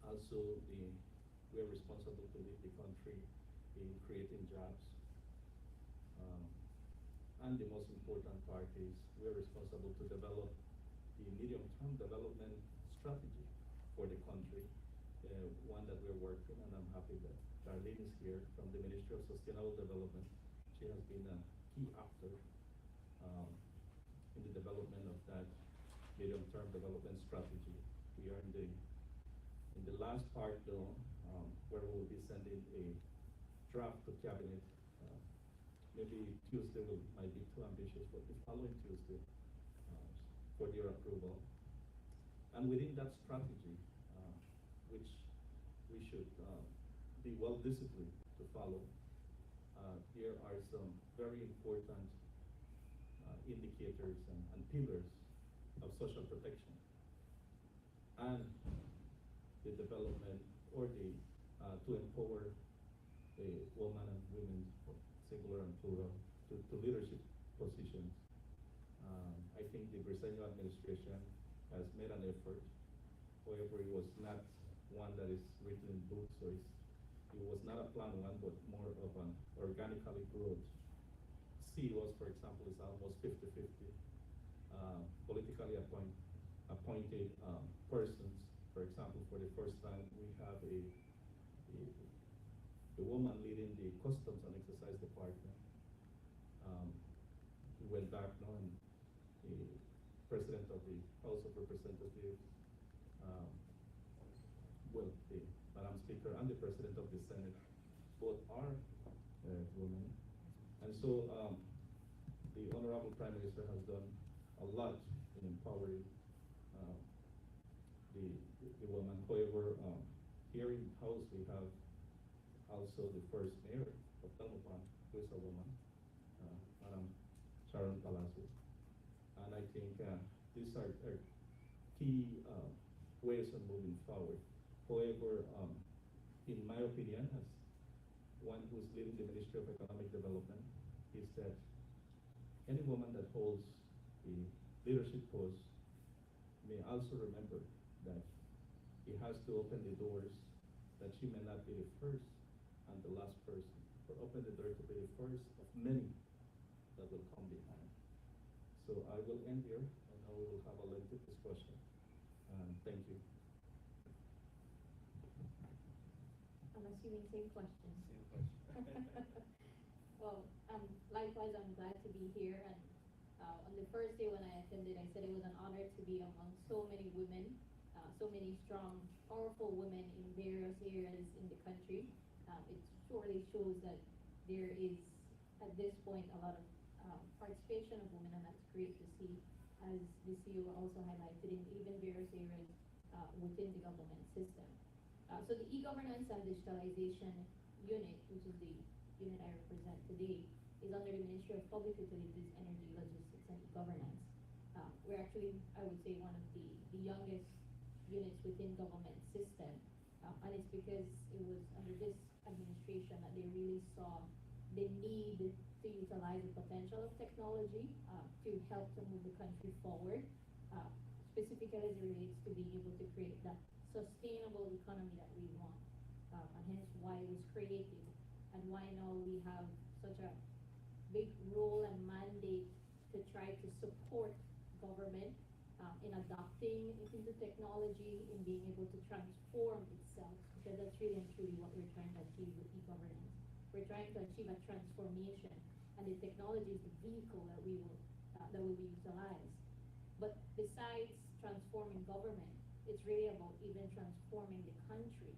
Also, we are responsible to lead the country in creating jobs. And the most important part is we are responsible to develop the medium-term development strategy for the country, one that we're working, and I'm happy that Darlene is here from the Ministry of Sustainable Development. She has been a key actor in the development of that medium-term development strategy. We are in the last part though, where we will be sending a draft to cabinet. Maybe Tuesday might be too ambitious, but the following Tuesday for their approval. And within that strategy, which we should be well disciplined to follow, there are some very important indicators and pillars of social protection and the development or the to empower the women and women, singular and plural, to leadership positions. I think the Briceño administration has made an effort. However, it was not one that is written in books, or it was not a planned one, but more of an organically growth. CEOs, for example, is almost 50-50. Politically appointed persons, for example, for the first time, we have a woman leading the Customs and Excise Department. We went back now, and the President of the House of Representatives, the Madam Speaker, and the President of the Senate, both are women. And so the Honorable Prime Minister has done a lot in empowering the woman. However, here in the House we have also the first mayor of Belmopan, who is a woman, Madam Sharon Palacio. And I think these are key ways of moving forward. However, in my opinion, as one who's leading the Ministry of Economic Development, is that any woman that holds a leadership post may also remember that he has to open the doors, that she may not be the first and the last person, but open the door to be the first of many that will come behind. So I will end here. I know we will have a lengthy discussion. Thank you. I'm assuming same question. Same question. Well, likewise, I'm glad to be here. And on the first day when I attended, I said it was an honor to be among so many women, so many strong, powerful women in various areas in the country. It surely shows that there is, at this point, a lot of participation of women, and that's great to see, as the CEO also highlighted, in even various areas within the government system. So the e-governance and digitalization unit, which is the unit I represent today, is under the Ministry of Public Utilities, Energy, Logistics, and E-Governance. We're actually, I would say, one of the youngest units within government system, and it's because it was under this administration that they really saw the need to utilize the potential of technology to to help to move the country forward, specifically as it relates to being able to create that sustainable economy that we want, and hence why it was created, and why now we have such a big role and mandate to try to support government in adopting it into technology, in being able to transform itself, because that's really and truly what we're trying to achieve with e-governance. We're trying to achieve a transformation, and the technology is the vehicle that will be utilized. But besides transforming government, it's really about even transforming the country,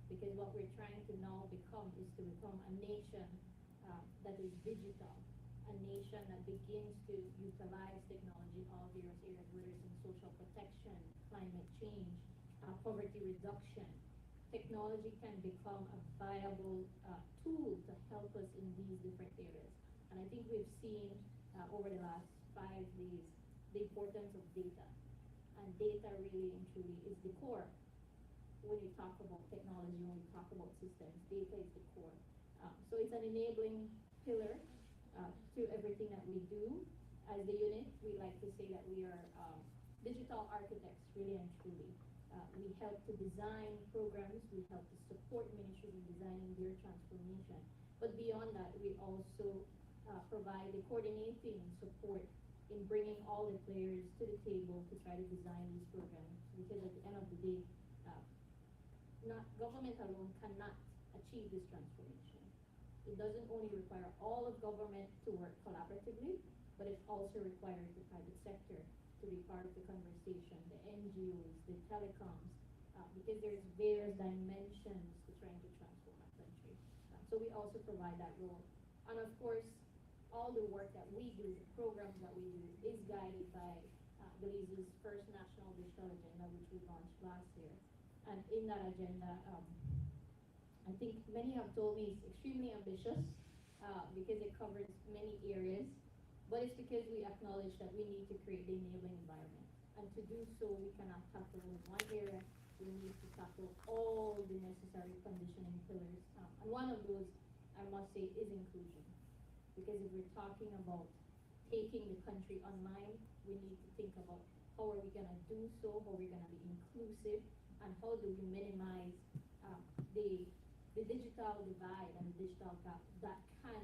because what we're trying to now become is to become a nation that is digital, a nation that begins to utilize technology in all various areas, whether it's in social protection, climate change, poverty reduction. Technology can become a viable tool to help us in these different areas. And I think we've seen over the last 5 days the importance of data. And data really and truly is the core. When you talk about technology, when you talk about systems, data is the core. So it's an enabling pillar to everything that we do. As the unit, we like to say that we are digital architects, really and truly. We help to design programs, we help to support ministries in designing their transformation. But beyond that, we also provide the coordinating support in bringing all the players to the table to try to design these programs. Because at the end of the day, not government alone cannot achieve this transformation. It doesn't only require all of government to work collaboratively, but it also requires the private sector to be part of the conversation, the NGOs, the telecoms, because there's various dimensions to trying to transform our country. So we also provide that role. And of course, all the work that we do, the programs that we do, is guided by Belize's first national digital agenda, which we launched last year. And in that agenda, I think many have told me it's extremely ambitious because it covers many areas, but it's because we acknowledge that we need to create the enabling environment. And to do so, we cannot tackle one area, we need to tackle all the necessary conditioning pillars. And one of those, I must say, is inclusion. Because if we're talking about taking the country online, we need to think about how are we going to do so, how are we going to be inclusive, and how do we minimize the digital divide and the digital gap that can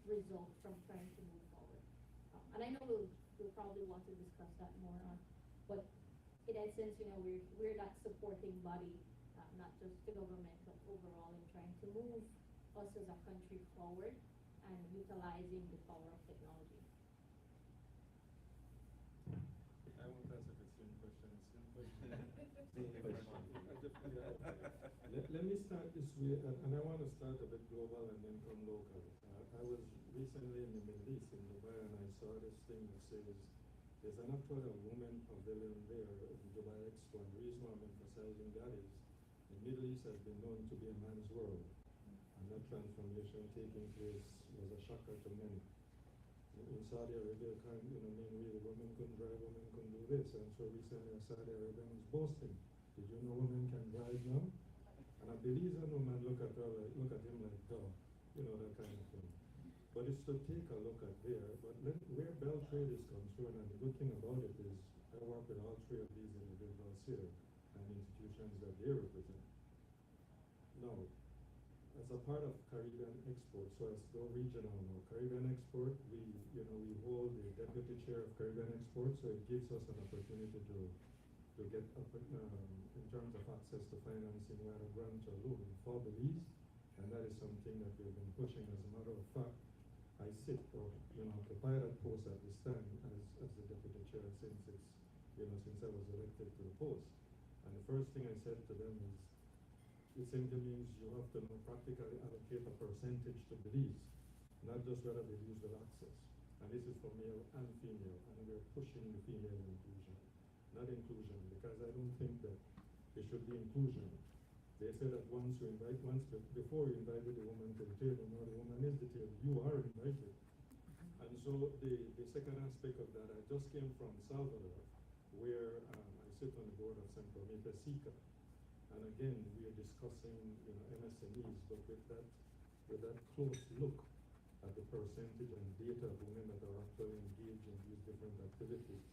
result from trying to move forward. And I know we'll probably want to discuss that more on, but in essence, we're that supporting body, not just the government, but overall in trying to move us as a country forward and utilizing the power of technology. I won't answer the same question. Let me start this way, and I want to start a bit global and then come local. I was recently in the Middle East, in Dubai, and I saw this thing that says there's an actual woman pavilion there in Dubai Expo, and the reason why I'm emphasizing that is the Middle East has been known to be a man's world, and that transformation taking place was a shocker to many. In Saudi Arabia, mainly women couldn't drive, women couldn't do this, and so recently Saudi Arabia was boasting. Did you know women can drive now? And a Belizean woman look at him like, oh, that kind of thing. But it's to take a look at there. But where Bell Trade is concerned, and the good thing about it is I work with all three of these individuals here and institutions that they represent. Now, as a part of Caribbean Export, so as go regional now, Caribbean Export, we hold the deputy chair of Caribbean Export, so it gives us an opportunity to get up in terms of access to financing, whether grant or loan for Belize, and that is something that we've been pushing. As a matter of fact, I occupy that post at this time as the deputy chair since I was elected to the post. And the first thing I said to them is, it simply means you have to practically allocate a percentage to Belize, not just whether Belize will access. And this is for male and female, and we're pushing the female inclusion, not inclusion, because I don't think that it should be inclusion. They say that before you invited the woman to the table, now the woman is the table, you are invited. And so the second aspect of that, I just came from Salvador, where I sit on the board of San Promete SICA. And again, we are discussing MSMEs, but with that close look at the percentage and data of women that are actually engaged in these different activities.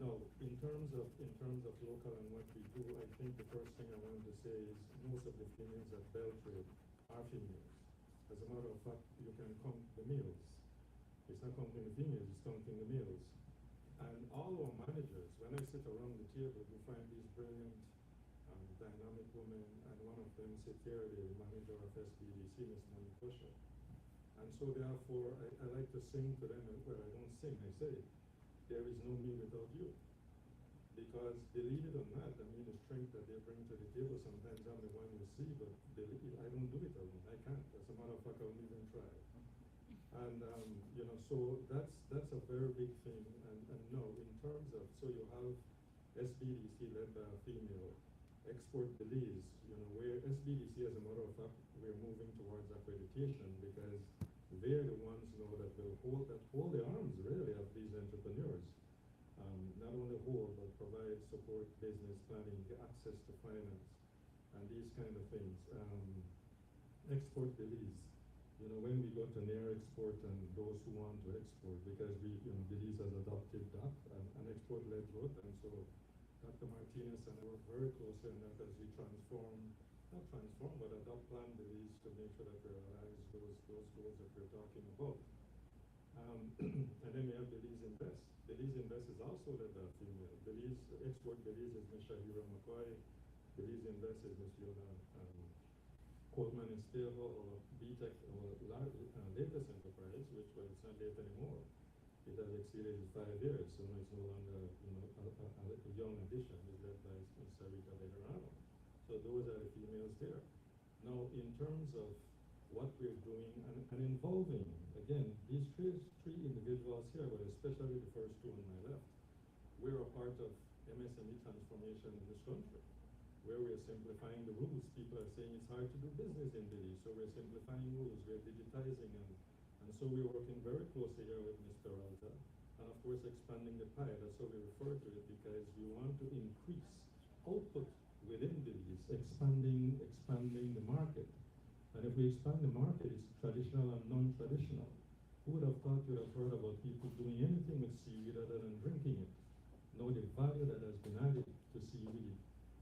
Now, in terms of local and what we do, I think the first thing I want to say is most of the females at Beltrade are females. As a matter of fact, you can count the males. It's not counting the females, it's counting the males. And all our managers, when I sit around the table, you find these brilliant, dynamic women, and one of them sits here, the manager of SBDC, Ms. Monique Busher. And so therefore, I like to sing to them, well, I don't sing, I say, there is no me without you. Because believe it or not, I mean, the strength that they bring to the table, sometimes I'm the one you see, but I don't do it alone, I can't. As a matter of fact, I won't even try. And, you know, so that's a very big thing. And no, in terms of, so you have SBDC led by a female, Export Belize, you know, where SBDC, as a matter of fact, we're moving towards accreditation because they're the ones, you know, that will hold the arms, really, of these entrepreneurs. Not only hold, but provide support, business planning, access to finance, and these kind of things. Export Belize, you know, when we go to near export and those who want to export, because we, you know, Belize has adopted that, an export-led growth, and so Dr. Martinez and I work very closely on that as we but adopt plan Belize to make sure that we realize those goals that we're talking about. And then we have Belize Invest. Belize Invest is also led by a female. Belize Export Belize is Ms. Shahira McCoy. Belize Invest is Ms. Fiona Coleman and Stable, or BTEC, or latest enterprise, which, well, it's not late anymore. It has exceeded 5 years, so it's no longer, you know, a young addition. It's led by Ms. Sarita Bejarano. So those are the females there. Now, in terms of what we're doing and involving, again, these three individuals here, but especially the first two on my left, we're a part of MSME transformation in this country, where we're simplifying the rules. People are saying it's hard to do business in Belize, so we're simplifying rules, we're digitizing, and so we're working very closely here with Ms. Peralta, and of course expanding the pie. That's how we refer to it, because we want to increase output within Belize, expanding the market. And if we expand the market, it's traditional and non-traditional. Who would have thought you would have heard about people doing anything with seaweed other than drinking it? Know the value that has been added to seaweed.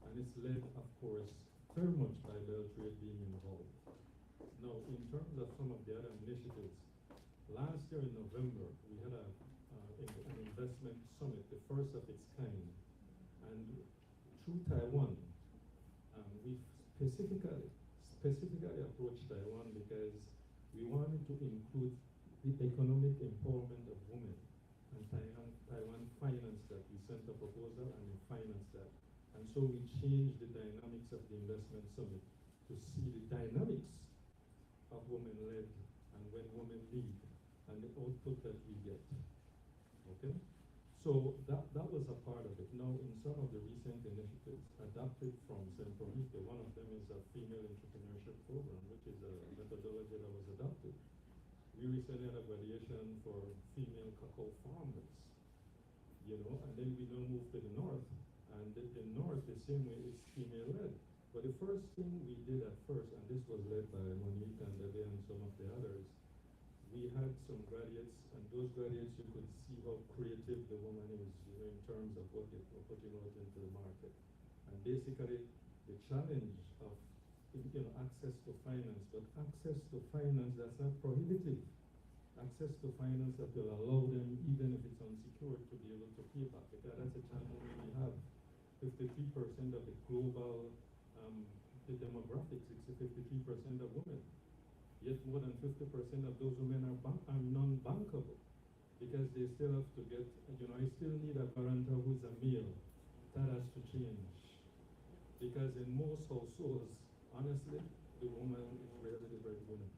And it's led, of course, very much by Beltrade being involved. Now, in terms of some of the other initiatives, last year in November, we had an investment summit, the first of its kind. And through Taiwan, we specifically approached Taiwan because we wanted to include the economic empowerment of women. And Taiwan financed that. We sent a proposal and we financed that. And so we changed the dynamics of the investment summit to see the dynamics of women-led and when women lead and the output that we get. Okay? So that was a part of it. Now, in some of the recent initiatives adapted from Sempronique, one of them is a female entrepreneurship program, which is a methodology that was adopted. We recently had a valuation for female cacao farmers, you know, and then we now move to the north, and the north, the same way, is female-led. But the first thing we did at first, and this was led by Monique and Dede and some of the others, we had some graduates, and those graduates, you could see how creative the woman is, you know, in terms of what they're putting out into the market. And basically, the challenge of, you know, access to finance, but access to finance that's not prohibitive. Access to finance that will allow them, even if it's unsecured, to be able to pay back. Because that's a challenge we have. 53% of the global the demographics, it's 53% of women. Yet more than 50% of those women are non-bankable because they still have to get, you know, I still need a guarantor who's a male. That has to change. Because in most households, honestly, the woman is rarely the breadwinner.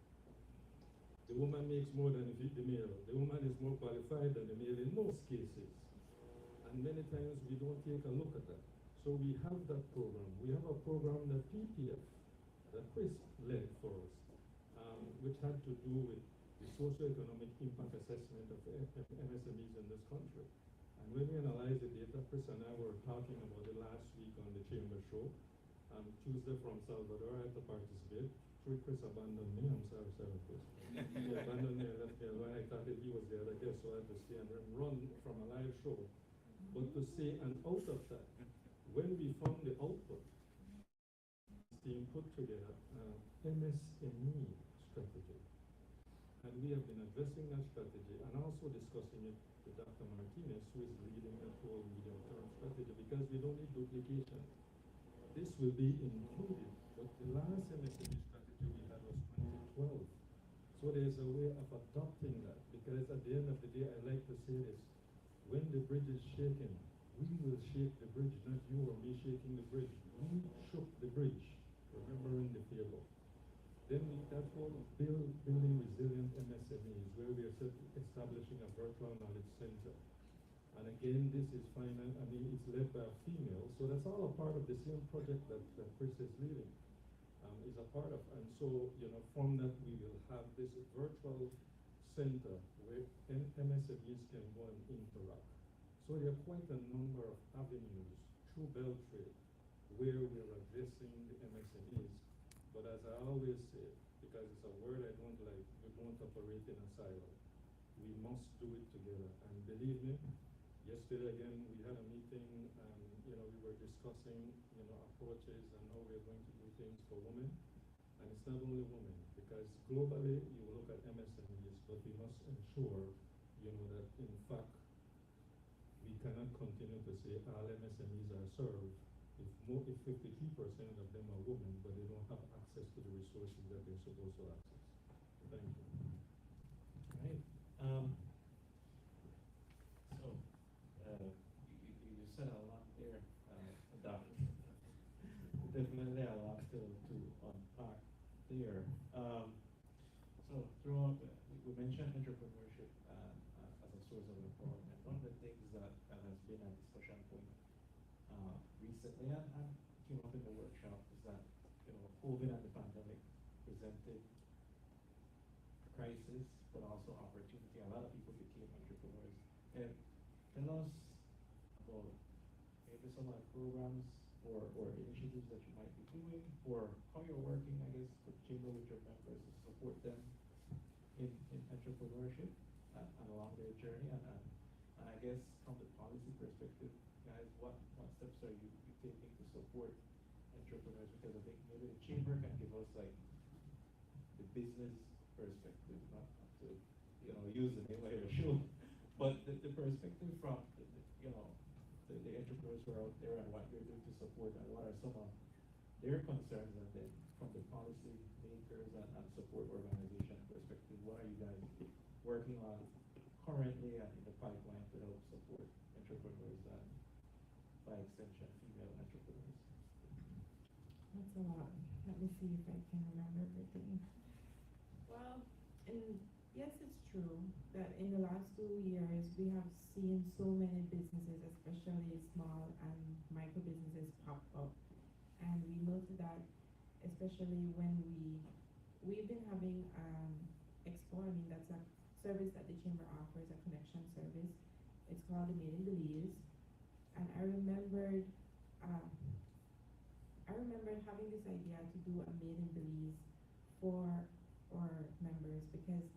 The woman makes more than the male. The woman is more qualified than the male in most cases. And many times we don't take a look at that. So we have that program. We have a program that PPF, that Chris led for us, which had to do with the socioeconomic impact assessment of MSMEs in this country. And when we analyze the data, Chris and I were talking about it last week on the Chamber Show. Tuesday from Salvador, I had to participate. Chris abandoned me, I'm sorry, Chris. He abandoned me and left me alone. I thought that he was the other guest, so I had to stay and run from a live show. But to say, and out of that, when we found the output, team put together MSME strategy. And we have been addressing that strategy and also discussing it with Dr. Martinez, who is leading that whole medium-term strategy, because we don't need duplication. This will be included, but the last MSME strategy we had was 2012. So there's a way of adopting that, because at the end of the day, I like to say this, when the bridge is shaking, we will shake the bridge, not you or me shaking the bridge. We shook the bridge, remembering the fable. Then that whole building resilient MSMEs, where we are establishing a virtual knowledge center. And again, this is it's led by a female, so that's all a part of the same project that Chris is leading. Is a part of, and so, from that we will have this virtual center where MSMEs can go and interact. So there are quite a number of avenues through Beltrade where we are addressing the MSMEs. But as I always say, because it's a word I don't like, we won't operate in a silo. We must do it together. And believe me, yesterday again, we had a meeting and, we were discussing, approaches and how we're going to do things for women. And it's not only women, because globally you look at MSMEs, but we must ensure, that in fact, we cannot continue to say all MSMEs are served if 53% of them are women, but they don't have access to the resources that they're supposed to access. Thank you. All right. You said a lot there, Doc. Definitely a lot to unpack there. So throughout, we mentioned entrepreneurship as a source of empowerment. One of the things that has been a discussion point recently and came up in the workshop is that COVID and the pandemic presented crisis, but also opportunity. A lot of people became entrepreneurs. And tell us about maybe some of the programs or initiatives that you might be doing, or how you're working, I guess, with Chamber with your members to support them in entrepreneurship and along their journey. And I guess from the policy perspective, guys, what steps are you taking to support entrepreneurs? Because I think maybe the Chamber can give us like the business perspective, not to use the name of your show, but the perspective from the entrepreneurs who are out there and what you're doing to support and what are some of their concerns, and then from the policy makers and support organization perspective, what are you guys working on currently and in the pipeline to help support entrepreneurs and by extension female entrepreneurs? That's a lot. Let me see if I can remember everything. Well, yes, it's true that in the last 2 years we have seen so many businesses, especially small and micro businesses, pop up. And we noted that especially when we've been having exploring, that's a service that the Chamber offers, a connection service. It's called the Made in Belize. And I remembered having this idea to do a Made in Belize for our members, because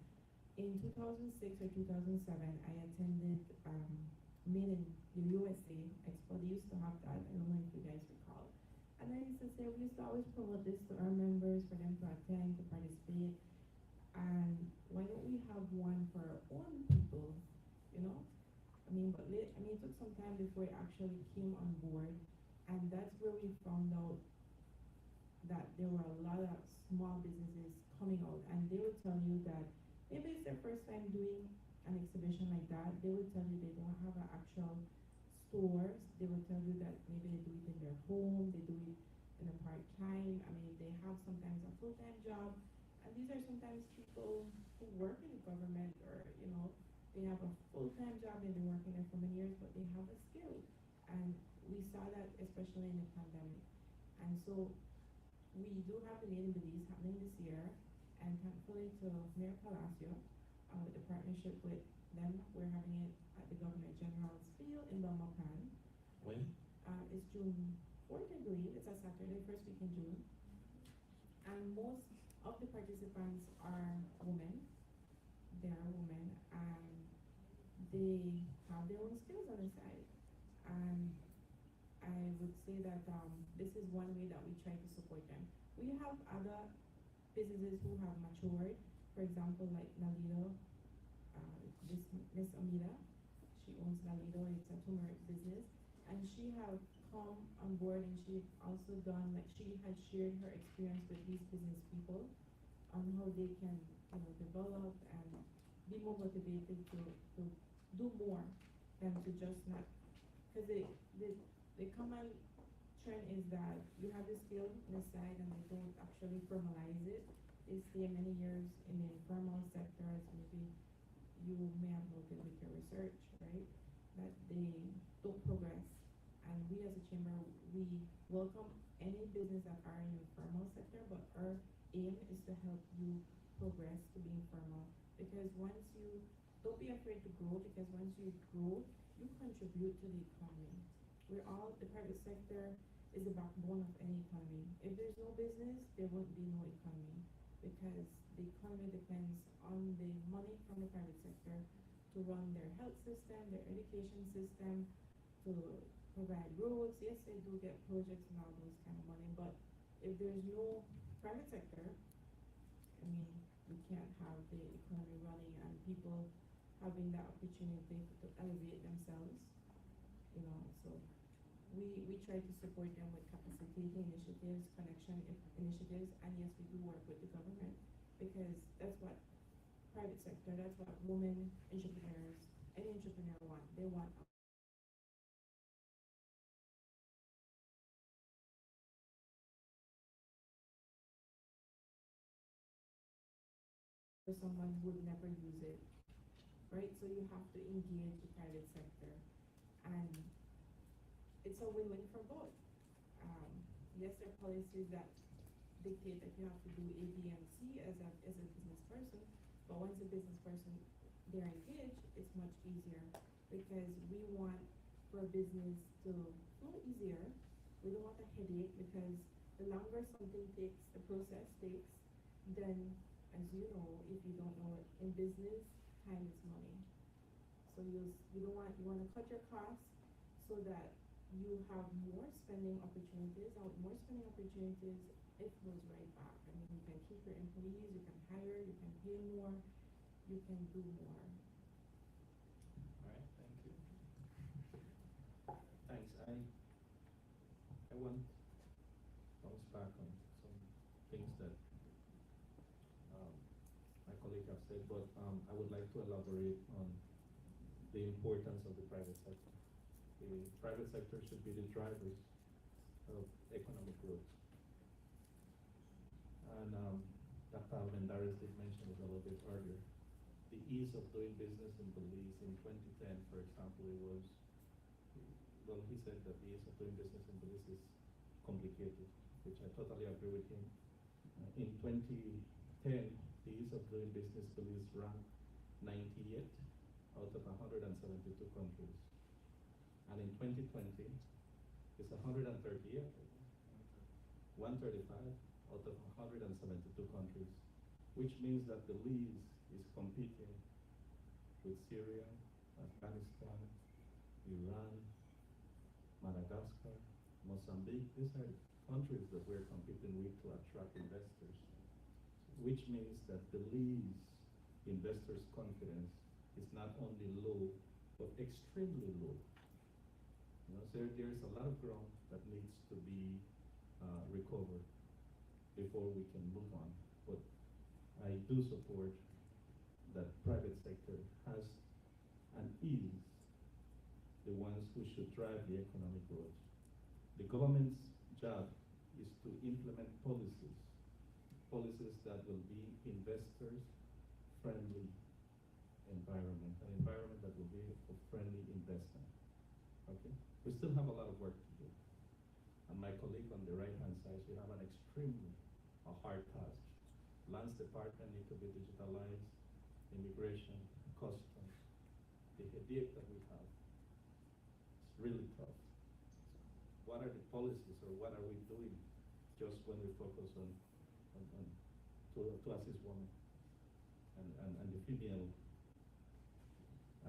in 2006 or 2007, I attended Made in the USA Expo. They used to have that. I don't know if you guys recall. And I used to say, we used to always promote this to our members for them to attend, to participate. And why don't we have one for our own people, it took some time before it actually came on board. And that's where we found out that there were a lot of small businesses coming out, and they would tell you that maybe it's their first time doing an exhibition like that. They would tell you they don't have an actual stores. They would tell you that maybe they do it in their home, they do it in a part-time. They have sometimes a full-time job, and these are sometimes people who work in the government, or they have a full-time job and they're working there for many years, but they have a skill. And we saw that especially in the pandemic. And so we do have the Made in Belize happening this year, and thankfully to Mayor Palacio, with the partnership with them, we're having it at the Governor General's Field in Belmopan. When? It's June 4th, I believe. It's a Saturday, first week in June. And most of the participants are women. They are women, and they have their own skills on the side. And I would say that this is one way that we try to support them. We have other businesses who have matured. For example, like Nalido, this Miss Amida, she owns Nalido. It's a turmeric business, and she have come on board, and she also done, like, she has shared her experience with these business people on how they can, develop and be more motivated to do more than to just not, because the common trend is that you have the skill on the side and they don't actually formalize it. They stay many years in the informal sector, as maybe you may have noted with your research, right? That they don't progress. And we as a chamber, we welcome any business that are in the informal sector, but our aim is to help you progress to being formal. Because once you, don't be afraid to grow, because once you grow, you contribute to the economy. The private sector is the backbone of any economy. If there's no business, there won't be no economy, because the economy depends on the money from the private sector to run their health system, their education system, to provide roads. Yes, they do get projects and all those kind of money, but if there's no private sector, I mean, we can't have the economy running and people having that opportunity to elevate themselves, so we try to support them with capacitating initiatives, connection initiatives, and yes, we do work with the government, because that's what private sector, that's what women entrepreneurs, any entrepreneur want. They want someone who would never use it, right? So you have to engage the private sector, and it's a win-win for both. Yes, there are policies that dictate that you have to do A, B, and C as a business person, but once a business person, they're engaged, it's much easier, because we want for a business to flow easier. We don't want a headache, because the longer something takes, the process takes, then, as you know, if you don't know it, in business, time is money. So you want to cut your costs so that you have more spending opportunities. And with more spending opportunities, it flows right back. I mean, you can keep your employees, you can hire, you can pay more, you can do more. All right, thank you. Thanks. I want to bounce back on some things that my colleague have said, but I would like to elaborate on the importance of the private sector. The private sector should be the drivers of economic growth. And Dr. Almendarez did mention it a little bit earlier. The ease of doing business in Belize in 2010, for example, he said that the ease of doing business in Belize is complicated, which I totally agree with him. In 2010, the ease of doing business Belize ranked 98 out of 172 countries. And in 2020, it's 135 out of 172 countries, which means that Belize is competing with Syria, Afghanistan, Iran, Madagascar, Mozambique. These are countries that we're competing with to attract investors, which means that Belize investors' confidence is not only low, but extremely low. So there's a lot of ground that needs to be recovered before we can move on. But I do support that private sector has and is the ones who should drive the economic growth. The government's job is to implement policies that will be investors-friendly environment, an environment that will be a friendly investment. Okay? We still have a lot of work to do. And my colleague on the right-hand side, we have an extremely hard task. Lands department need to be digitalized, immigration, customs, the headache that we have. It's really tough. What are the policies, or what are we doing just when we focus on to assist women and the female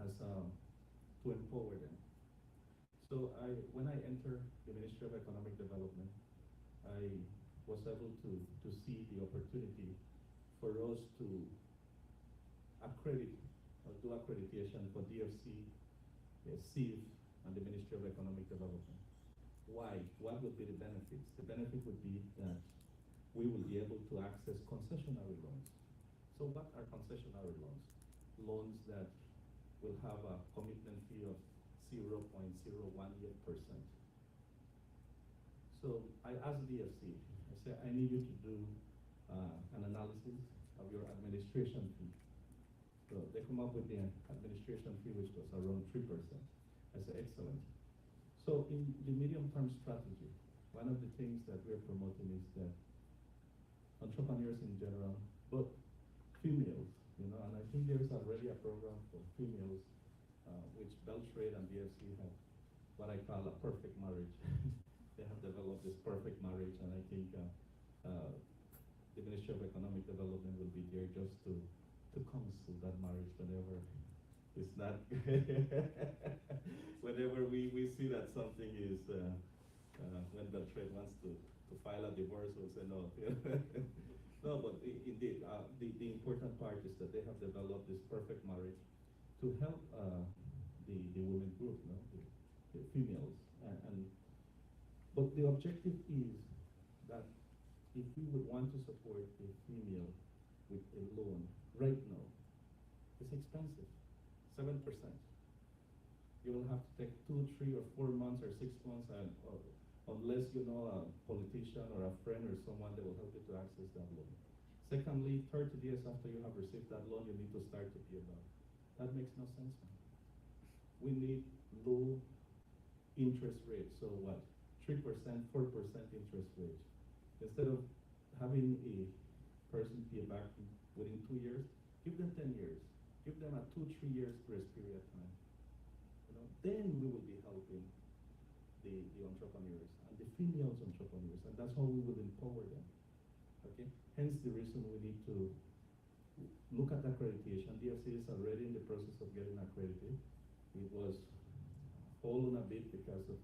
as to empower them. So when I entered the Ministry of Economic Development, I was able to see the opportunity for us to accredit or do accreditation for DFC, CIF, and the Ministry of Economic Development. Why? What would be the benefits? The benefit would be that we will be able to access concessionary loans. So what are concessionary loans? Loans that will have a commitment fee of 0.018%. So I asked DFC, I said, I need you to do an analysis of your administration fee. So they come up with the administration fee, which was around 3%. I said, excellent. So in the medium-term strategy, one of the things that we're promoting is that entrepreneurs in general, but females, and I think there's already a program for females, which Beltrade and DFC have what I call a perfect marriage. They have developed this perfect marriage, and I think the Ministry of Economic Development will be there just to counsel that marriage whenever it's not, whenever we see that something is, when Beltrade wants to file a divorce, we'll say no. No, but indeed, the important part is that they have developed this perfect marriage to help the women group, the females. But the objective is that if we would want to support a female with a loan right now, it's expensive, 7%. You will have to take 2, 3, or 4 months or 6 months, and unless you know a politician or a friend or someone that will help you to access that loan. Secondly, 30 days after you have received that loan, you need to start to pay back. That makes no sense, man. We need low interest rates. So what? 3%, 4% interest rate. Instead of having a person pay back within 2 years, give them 10 years. Give them a 2, 3 years grace period time. Then we will be helping the entrepreneurs and the females entrepreneurs, and that's how we will empower them. Okay? Hence the reason we need to look at accreditation. DFC is already in the process of getting accredited. It was fallen a bit because of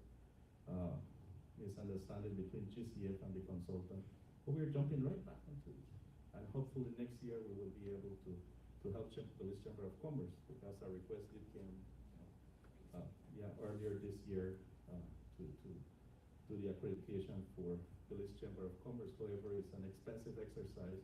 misunderstanding between GCF and the consultant, but we're jumping right back into it. And hopefully next year we will be able to help Police Chamber of Commerce, because our request did came earlier this year to do the accreditation for Police Chamber of Commerce. However, it's an expensive exercise.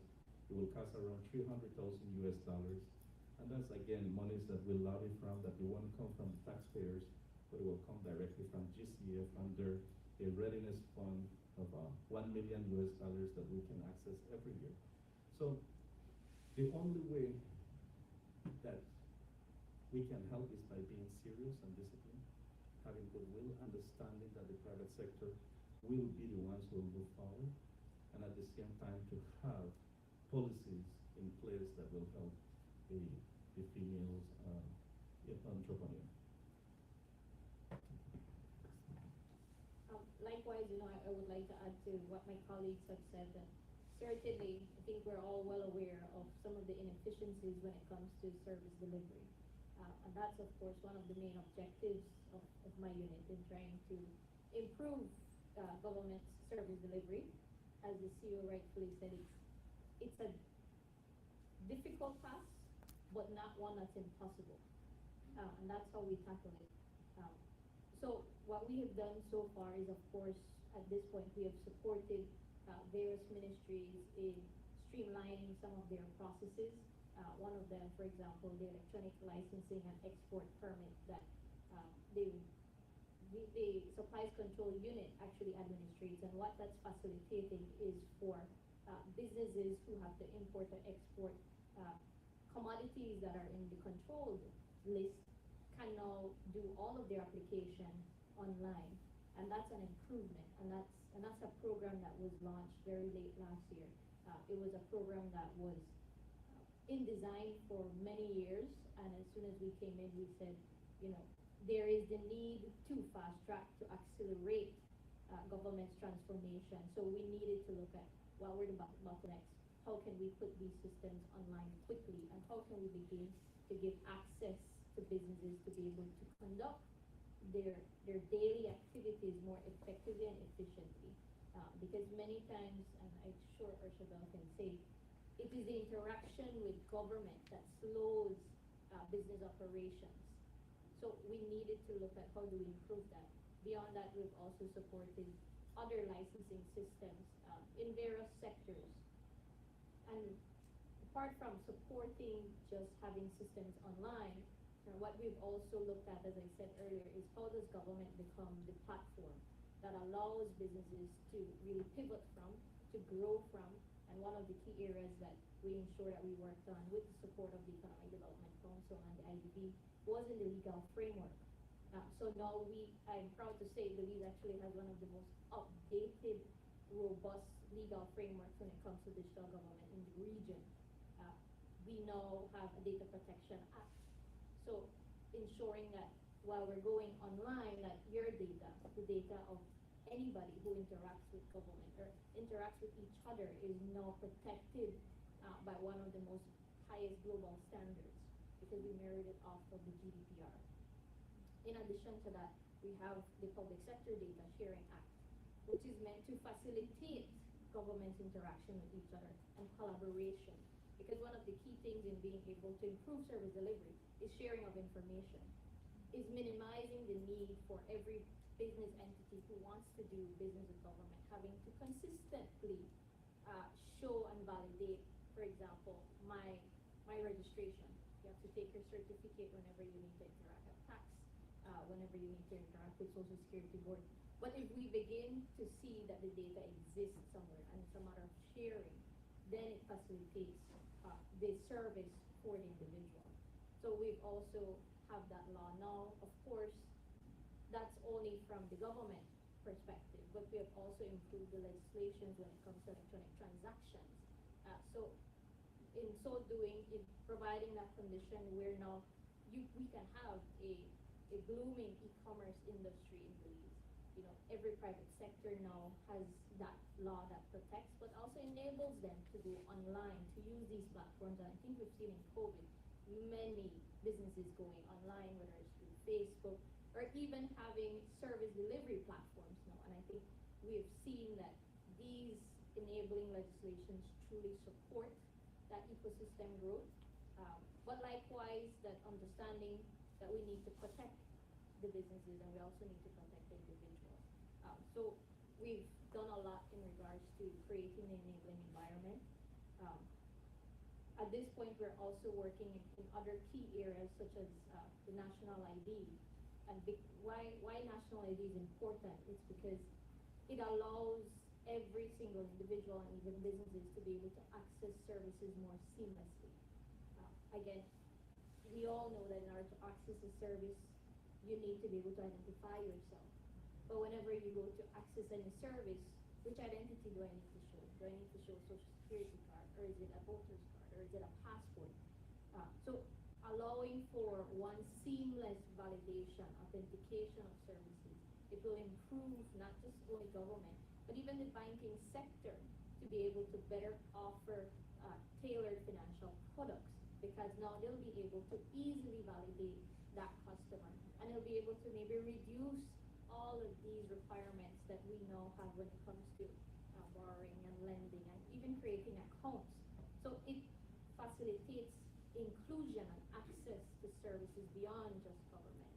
It will cost around $300,000 US, and that's again monies that we'll lobby from, that will won't come from the taxpayers, but it will come directly from GCF under a readiness fund of $1 million US that we can access every year. So the only way that we can help is by being serious and disciplined, having goodwill, understanding that the private sector will be the ones who will move forward, and at the same time to have policies in place that will help the females entrepreneur. Likewise, I would like to add to what my colleagues have said, that certainly I think we're all well aware of some of the inefficiencies when it comes to service delivery. And that's, of course, one of the main objectives of my unit in trying to improve government service delivery. As the CEO rightfully said, it's a difficult task, but not one that's impossible. And that's how we tackle it. So what we have done so far is, of course, at this point, we have supported various ministries in streamlining some of their processes. One of them, for example, the electronic licensing and export permit that the supplies control unit actually administrates, and what that's facilitating is for businesses who have to import or export commodities that are in the controlled list can now do all of their application online, and that's an improvement, and that's a program that was launched very late last year. It was a program that was in design for many years, and as soon as we came in, we said, there is the need to fast track, to accelerate government's transformation. So we needed to look at what were the bottlenecks. how can we put these systems online quickly, and how can we begin to give access to businesses to be able to conduct their daily activities more effectively and efficiently. Because many times, and I'm sure Urshabel can say, it is the interaction with government that slows business operations. So we needed to look at how do we improve that. Beyond that, we've also supported other licensing systems in various sectors. And apart from supporting just having systems online, what we've also looked at, as I said earlier, is how does government become the platform that allows businesses to really pivot from, to grow from, and one of the key areas that we ensure that we worked on with the support of the Economic Development Council and the IDB was in the legal framework. So now I'm proud to say Belize actually has one of the most updated, robust legal frameworks when it comes to digital government in the region. We now have a Data Protection Act. So ensuring that while we're going online, that your data, the data of anybody who interacts with government or interacts with each other, is now protected by one of the most highest global standards, because we married it off of the GDPR. In addition to that, we have the Public Sector Data Sharing Act, which is meant to facilitate government interaction with each other and collaboration. Because one of the key things in being able to improve service delivery is sharing of information, is minimizing the need for every business entity who wants to do business with government having to consistently show and validate, for example, my registration. You have to take your certificate whenever you need to interact with tax, whenever you need to interact with Social Security Board. But if we begin to see that the data exists somewhere and it's a matter of sharing, then it facilitates the service for the individual. So we've also have that law now. Of course, that's only from the government perspective, but we have also improved the legislation when it comes to electronic transactions. So in so doing, in providing that condition where now we can have a blooming e-commerce industry in Belize. You know, every private sector now has that law that protects, but also enables them to go online, to use these platforms. And I think we've seen in COVID, many businesses going online, whether it's through Facebook, or even having service delivery platforms now. And I think we have seen that these enabling legislations truly support that ecosystem growth. But likewise, that understanding that we need to protect the businesses and we also need to protect the individuals. So we've done a lot in regards to creating an enabling environment. At this point, we're also working in other key areas such as the national ID. And why national ID is important is because it allows every single individual and even businesses to be able to access services more seamlessly. Again, we all know that in order to access a service, you need to be able to identify yourself. But whenever you go to access any service, which identity do I need to show? Do I need to show a Social Security card, or is it a voter's card, or is it a passport? So allowing for one seamless validation, authentication of services, it will improve not just only government, but even the banking sector to be able to better offer tailored financial products, because now they'll be able to easily validate that customer, and they'll be able to maybe reduce all of these requirements that we now have when it comes to borrowing and lending and even creating accounts. So it facilitates inclusion and access to services beyond just government.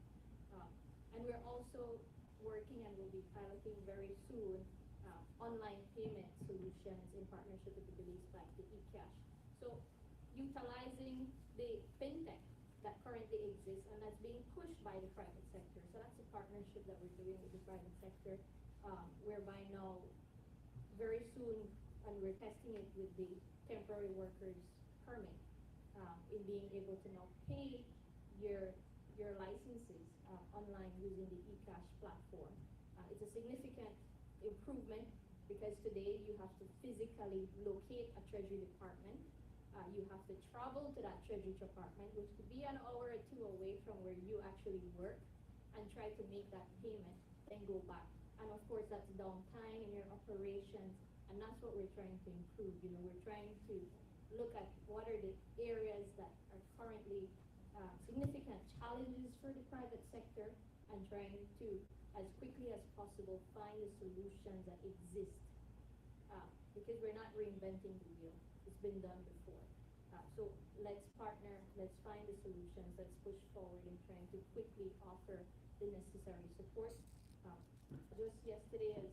And we're also working and will be piloting very soon online payment solutions in partnership with the Belize Bank, the eCash. So utilizing the fintech that currently exists and that's being pushed by the private sector. So that's a partnership that we're doing with the private sector, whereby now very soon, and we're testing it with the temporary workers permit, in being able to now pay your licenses online using the eCash platform. It's a significant improvement because today you have to physically locate a Treasury Department. You have to travel to that Treasury Department, which could be an hour or two away from where you actually work, and try to make that payment, then go back. And of course, that's downtime in your operations, And that's what we're trying to improve. You know, we're trying to look at what are the areas that are currently significant challenges for the private sector and trying to, as quickly as possible, find the solutions that exist. Because we're not reinventing the wheel. It's been done before. So let's partner, let's find the solutions, let's push forward in trying to quickly offer the necessary support. Just yesterday, as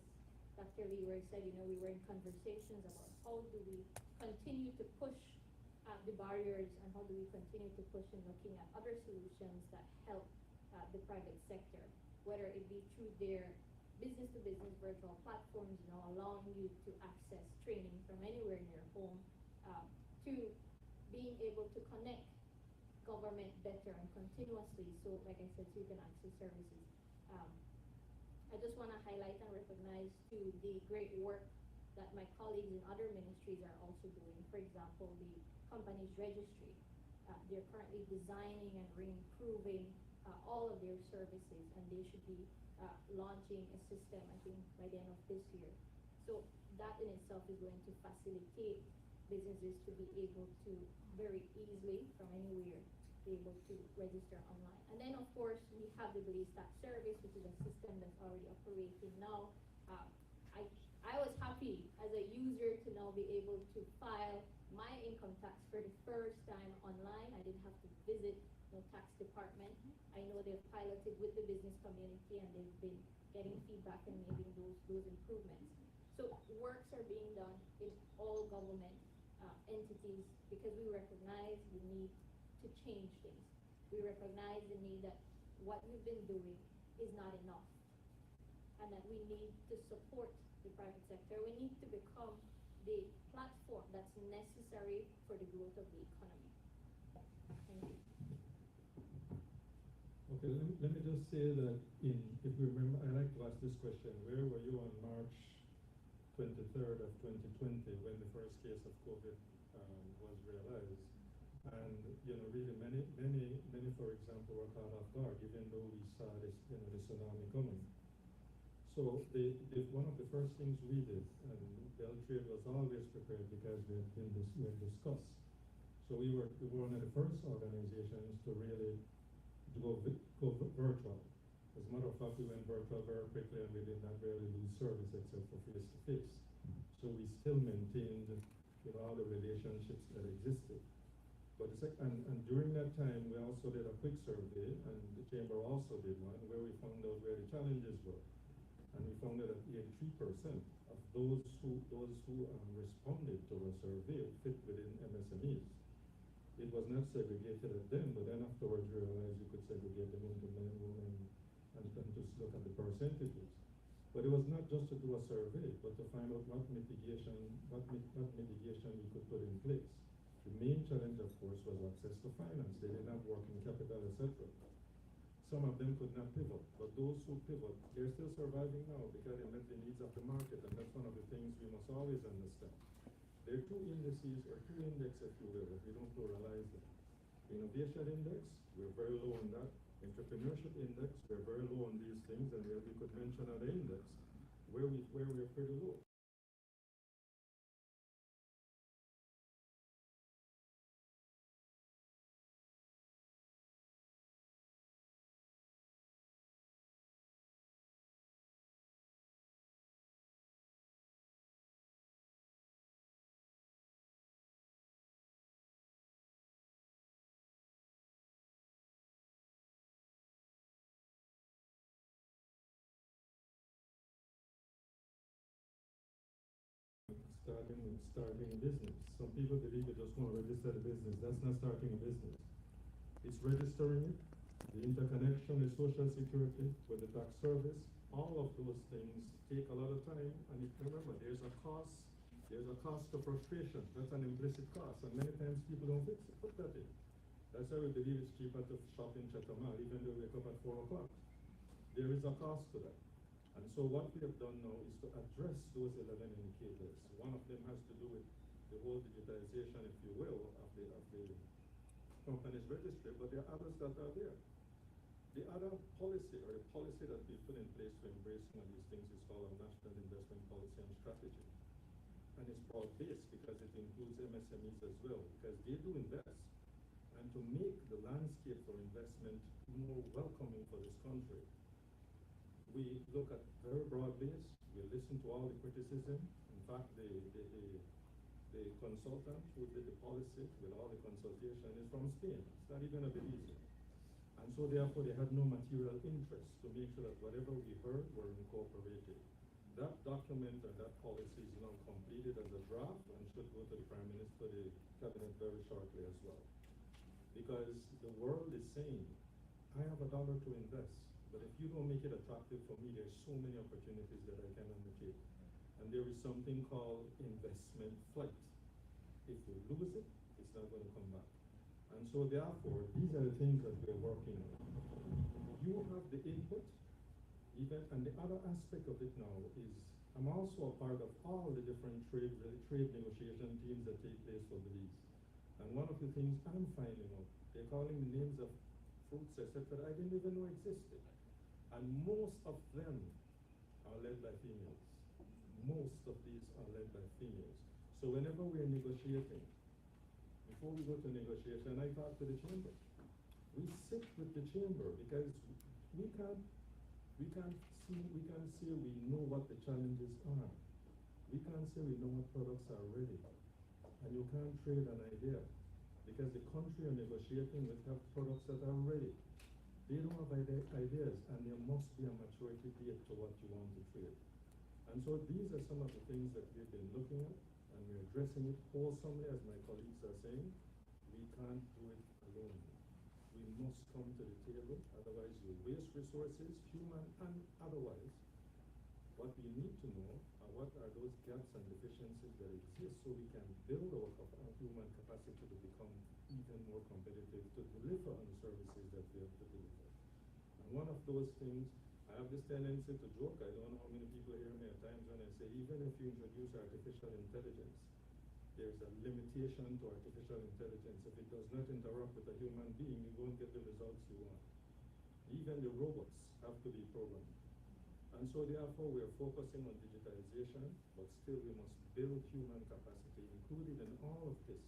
Dr. Leroy said, you know, we were in conversations about how do we continue to push the barriers and how do we continue to push in looking at other solutions that help the private sector, whether it be through their business-to-business virtual platforms, you know, allowing you to access training from anywhere in your home, to being able to connect government better and continuously, so like I said, so you can access services. I just want to highlight and recognize too the great work that my colleagues in other ministries are also doing. For example, the company's registry. They're currently designing and re-improving all of their services, and they should be launching a system, I think, by the end of this year. So that in itself is going to facilitate businesses to be able to very easily, from anywhere, be able to register online. And then, of course, we have the Belize Tax Service, which is a system that's already operating now. I was happy as a user to now be able to file my income tax for the first time online. I didn't have to visit the tax department. I know they've piloted with the business community and they've been getting feedback and making those improvements. So works are being done in all government entities because we recognize the need to change things. We recognize the need that what we've been doing is not enough and that we need to support the private sector. We need to become the platform that's necessary for the growth of the economy. Thank you. Okay, let me just say that if you remember, I like to ask this question, where were you on March 23rd of 2020 when the first case of COVID was realized? And, you know, really many, for example, were caught off guard, even though we saw this, you know, the tsunami coming. So one of the first things we did, and Beltrade was always prepared because we had discussed. So we were one of the first organizations to really go virtual. As a matter of fact, we went virtual very quickly and we did not really lose service except for face-to-face. So we still maintained, you know, all the relationships that existed. But and during that time, we also did a quick survey, and the chamber also did one, where we found out where the challenges were. And we found that 83% of those who responded to a survey fit within MSMEs. It was not segregated at them, but then afterwards we realized you could segregate them into men, women, and just look at the percentages. But it was not just to do a survey, but to find out what mitigation we could put in place. The main challenge, of course, was access to finance. They did not work in capital, etc. Some of them could not pivot, but those who pivot, they're still surviving now because they met the needs of the market, and that's one of the things we must always understand. There are two indices, or two indexes, if you will, if we don't pluralize them. Innovation index, we're very low on that. Entrepreneurship index, we're very low on these things, and we could mention another index where we're pretty low. Starting a business. Some people believe you just want to register the business. That's not starting a business. It's registering it, the interconnection, the social security with the tax service. All of those things take a lot of time, and remember, there's a cost to frustration. That's an implicit cost, and many times people don't put that in. That's why we believe it's cheaper to shop in Chatamal, even though we wake up at 4 o'clock. There is a cost to that. And so what we have done now is to address those 11 indicators. One of them has to do with the whole digitization, if you will, of the company's registry, but there are others that are there. The other policy, or the policy that we put in place to embrace some of these things, is called a National Investment Policy and Strategy. and it's broad-based because it includes MSMEs as well, because they do invest. And to make the landscape for investment more welcoming for this country, we look at very broad-based, we listen to all the criticism. In fact, the consultant who did the policy with all the consultation is from Spain. It's not even a Belizean. And so therefore they had no material interest to make sure that whatever we heard were incorporated. That document and that policy is now completed as a draft and should go to the Prime Minister, the Cabinet very shortly as well. Because the world is saying, I have $1 to invest, but if you don't make it attractive for me, there's so many opportunities that I can undertake. And there is something called investment flight. If we lose it, it's not going to come back. And so therefore, these are the things that we're working on. You have the input, even, and the other aspect of it now is, I'm also a part of all the different trade negotiation teams that take place for Belize. And one of the things I'm finding out, they're calling the names of fruits, etc., that I didn't even know existed. And most of them are led by females. Most of these are led by females. So whenever we're negotiating, before we go to negotiation, I talk to the chamber. We sit with the chamber because we can't say we know what the challenges are. We can't say we know what products are ready. And you can't trade an idea because the country you're negotiating with have products that are ready. They don't have ideas, and there must be a maturity date to what you want to trade. And so these are some of the things that we've been looking at, and we're addressing it wholesomely, as my colleagues are saying. We can't do it alone. We must come to the table, otherwise you waste resources, human and otherwise. What we need to know are what are those gaps and deficiencies that exist so we can build our human capacity to become even more competitive, to deliver on the services that we have to deliver. And one of those things, I have this tendency to joke, I don't know how many people hear me at times when I say, even if you introduce artificial intelligence, there's a limitation to artificial intelligence. If it does not interact with a human being, you won't get the results you want. Even the robots have to be programmed. And so therefore we are focusing on digitalization, but still we must build human capacity, included in all of this.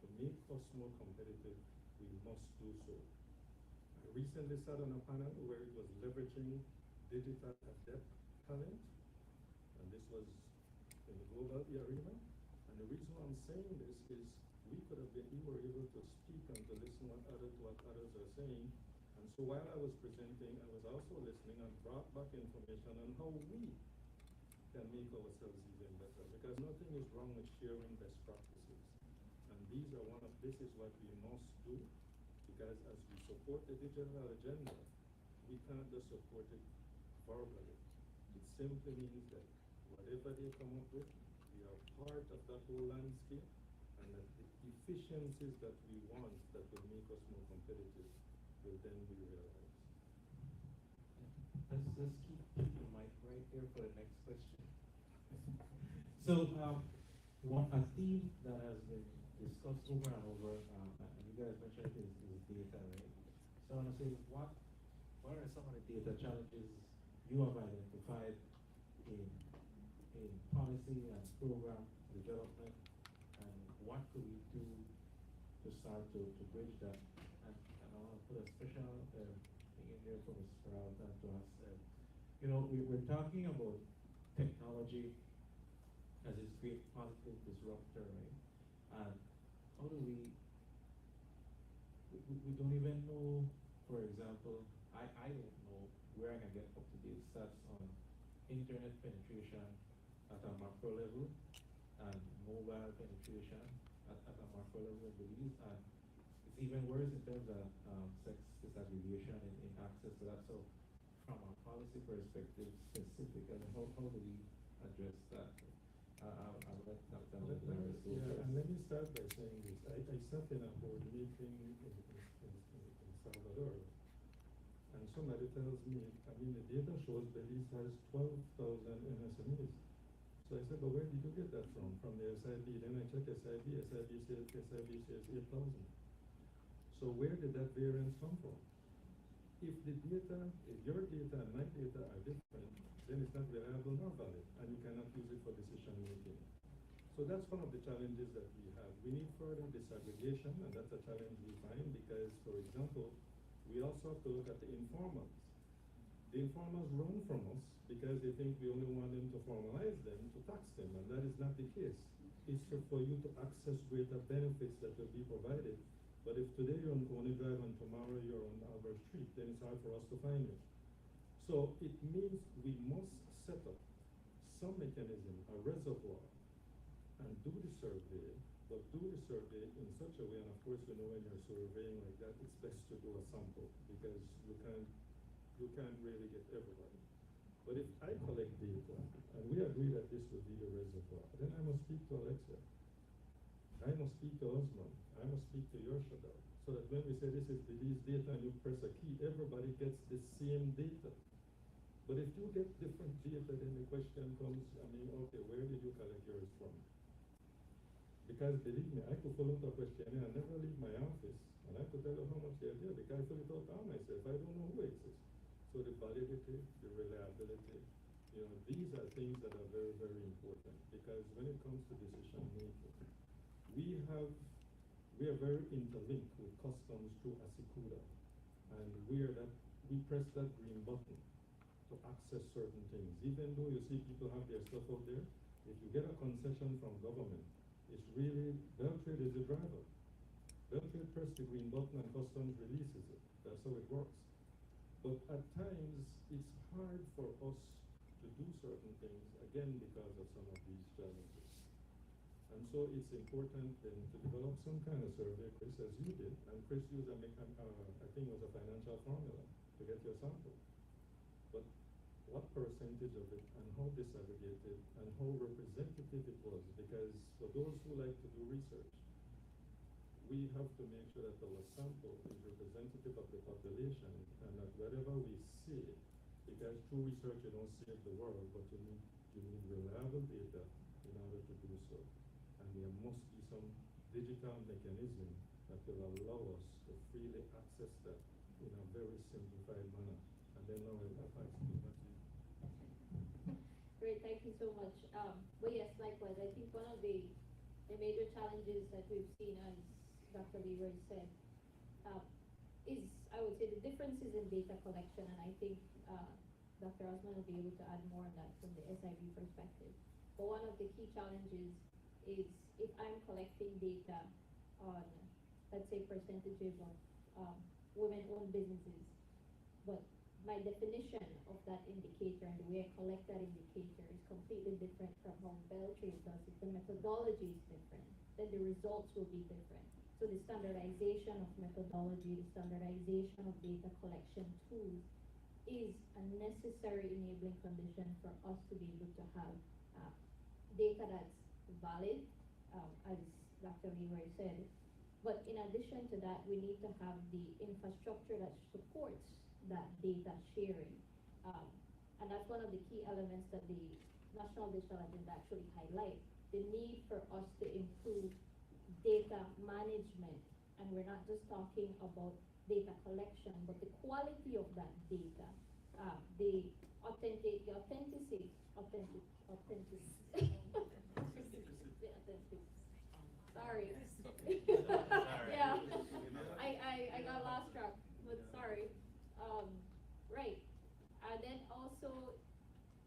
To make us more competitive, we must do so. I recently sat on a panel where it was leveraging digital adept talent, and this was in the global arena. And the reason why I'm saying this is we were able to speak and to listen to what others are saying. And so while I was presenting, I was also listening and brought back information on how we can make ourselves even better. Because nothing is wrong with sharing best practices. And this is what we must do. Because as we support the digital agenda, we can't just support it verbally. It simply means that whatever they come up with, we are part of that whole landscape, and that the efficiencies that we want that will make us more competitive will then be realized. Let's keep the mic right there for the next question. So, a theme that has been discussed over and over, and you guys mentioned is data, right? So I want to say, what are some of the data challenges you have identified in policy and program development, and what could we do to start to bridge that? And I want to put a special thing in there for Ms. Sprout and to us. We're talking about technology as this great positive disruptor, right? And how do we don't even know, for example, I don't know where I can get up-to-date stats on internet penetration at a macro level and mobile penetration at a macro level in Belize, and it's even worse in terms of sex disaggregation in access to that. So from a policy perspective specifically, how do we address that? I'll let Dr. Larry go first. And let me start by saying this. I sat in a board meeting in Salvador, and somebody tells me, the data shows Belize has 12,000 MSMEs. So I said, but where did you get that from? From the SIB. Then I checked SIB says 8,000. So where did that variance come from? If your data and my data are different, then it's not reliable nor valid, and you cannot use it for decision making. So that's one of the challenges that we have. We need further disaggregation, and that's a challenge we find because, for example, we also have to look at the informals. The informals run from us because they think we only want them to formalize them, to tax them, and that is not the case. It's for you to access greater benefits that will be provided. But if today you're on Coney Drive and tomorrow you're on Albert Street, then it's hard for us to find you. So it means we must set up some mechanism, a reservoir, and do the survey, but do the survey in such a way, and of course, you know, when you're surveying like that, it's best to do a sample because you can't really get everybody. But if I collect data, and we agree that this will be the reservoir, then I must speak to Alexa. I must speak to Osman. I must speak to Yoshida. So that when we say this is Belize data and you press a key, everybody gets the same data. But if you get different data, then the question comes, I mean, okay, where did you collect yours from? Because believe me, I could fill out a questionnaire and never leave my office. And I could tell you how much they're there because I fill it out all myself. I don't know who it is. So the validity, the reliability, you know, these are things that are very, very important because when it comes to decision making, we are very interlinked with customs through ASICUDA. And we press that green button to access certain things. Even though you see people have their stuff out there, if you get a concession from government, it's really, Beltrade is the driver. Beltrade press the green button and customs releases it. That's how it works. But at times, it's hard for us to do certain things, again, because of some of these challenges. And so it's important then to develop some kind of survey, Chris, as you did. And Chris used I think it was a financial formula to get your sample. But what percentage of it and how disaggregated and how representative it was? Because for those who like to do research, we have to make sure that our sample is representative of the population and that whatever we see, because through research you don't save the world, but you need reliable data in order to do so. And there must be some digital mechanism that will allow us to freely access that in a very simplified manner. And then now I'll pass it back to you. Great, thank you so much. But yes, likewise, I think one of the major challenges that we've seen, as Dr. Leroy said, is, I would say, the differences in data collection, and I think Dr. Osman will be able to add more on that from the SIV perspective. But one of the key challenges is if I'm collecting data on, let's say, percentages of women-owned businesses, but my definition of that indicator and the way I collect that indicator is completely different from how Beltrade does it. The methodology is different, then the results will be different. So the standardization of methodology, the standardization of data collection tools is a necessary enabling condition for us to be able to have data that's valid, as Dr. Leroy said. But in addition to that, we need to have the infrastructure that supports that data sharing. And that's one of the key elements that the National Digital Agenda actually highlight, the need for us to improve data management. And we're not just talking about data collection, but the quality of that data, the authenticity. Sorry. Yeah, I got lost track, but sorry. Right, and then also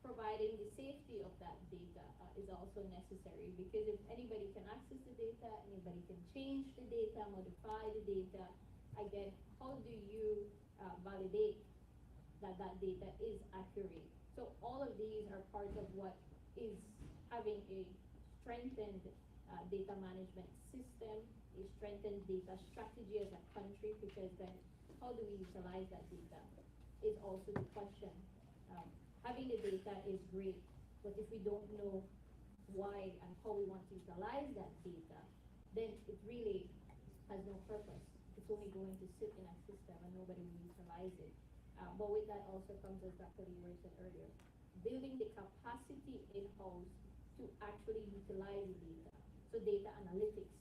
providing the safety of that data is also necessary, because if anybody can access the data, anybody can change the data, modify the data, again, how do you validate that that data is accurate? So all of these are part of what is having a strengthened data management system, a strengthened data strategy as a country, because then how do we utilize that data is also the question. Having the data is great, but if we don't know why and how we want to utilize that data, then it really has no purpose. It's only going to sit in a system and nobody will utilize it. But with that also comes, as Dr. Leroy said earlier, building the capacity in-house to actually utilize the data. So data analytics.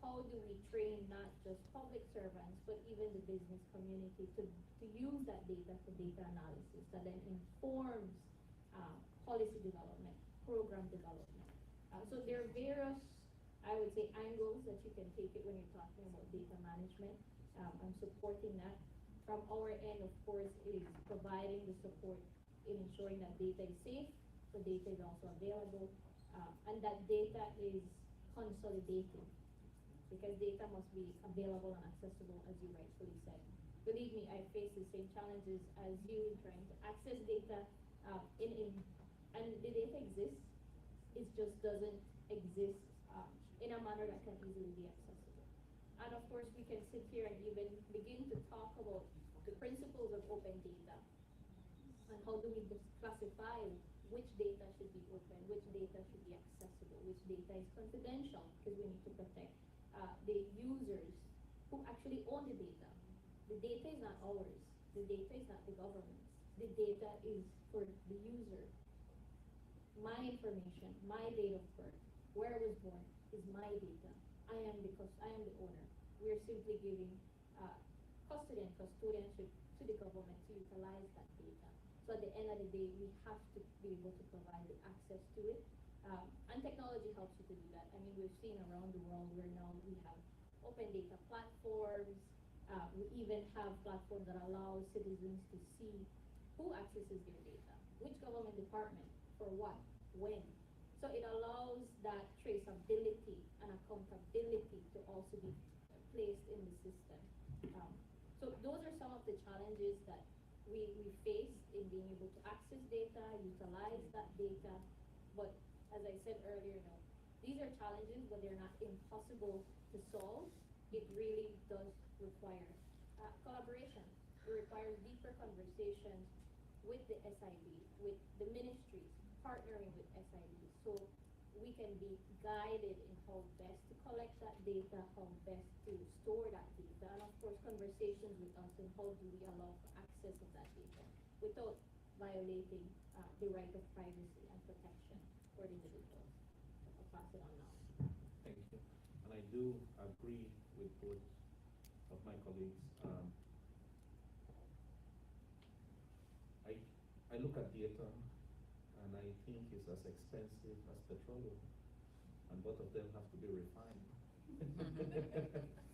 How do we train not just public servants, but even the business community to use that data for data analysis that then informs policy development, program development. So there are various, I would say, angles that you can take it when you're talking about data management. I'm supporting that. From our end, of course, is providing the support in ensuring that data is safe, so data is also available, and that data is consolidated, because data must be available and accessible, as you rightfully said. Believe me, I face the same challenges as you in trying to access data, and the data exists, it just doesn't exist in a manner that can easily be accessible. And of course, we can sit here and even begin to talk about the principles of open data, and how do we classify which data should be open, which data should be accessible, which data is confidential, because we need to protect the users who actually own the data. The data is not ours. The data is not the government's. The data is for the user. My information, my date of birth, where I was born is my data. I am the owner. We're simply giving custody and custodianship to the government to utilize that data. So at the end of the day, we have to be able to provide the access to it. And technology helps you to do that. I mean, we've seen around the world where now we have open data platforms. We even have platforms that allow citizens to see who accesses their data, which government department, for what, when. So it allows that traceability and accountability to also be placed in the system. So those are some of the challenges that we face in being able to access data, utilize that data. But as I said earlier, no, these are challenges, but they're not impossible to solve. It really does require collaboration. It requires deeper conversations with the SIB, with the ministries, partnering with SIB, so we can be guided in how best to collect that data, how best to store that data, and of course conversations with us on how do we allow for access of that data without violating the right of privacy and protection for the individuals. I'll pass it on now. Thank you. And I do agree with both of my colleagues. I look at data and I think it's as expensive as petroleum, and both of them have to be refined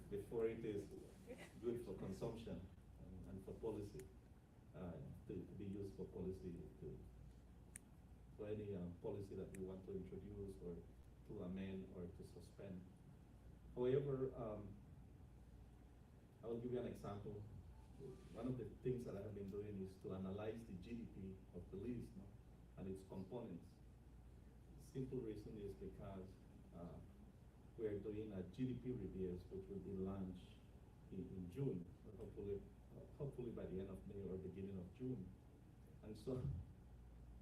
before it is good for consumption and for policy, to be used for policy, for any policy that we want to introduce or to amend or to suspend. However, I will give you an example. One of the things that I have been doing is to analyze the GDP of Belize, no, and its components. The simple reason is because we are doing a GDP reviews, which will be launched in June, hopefully by the end of May or beginning of June. And so,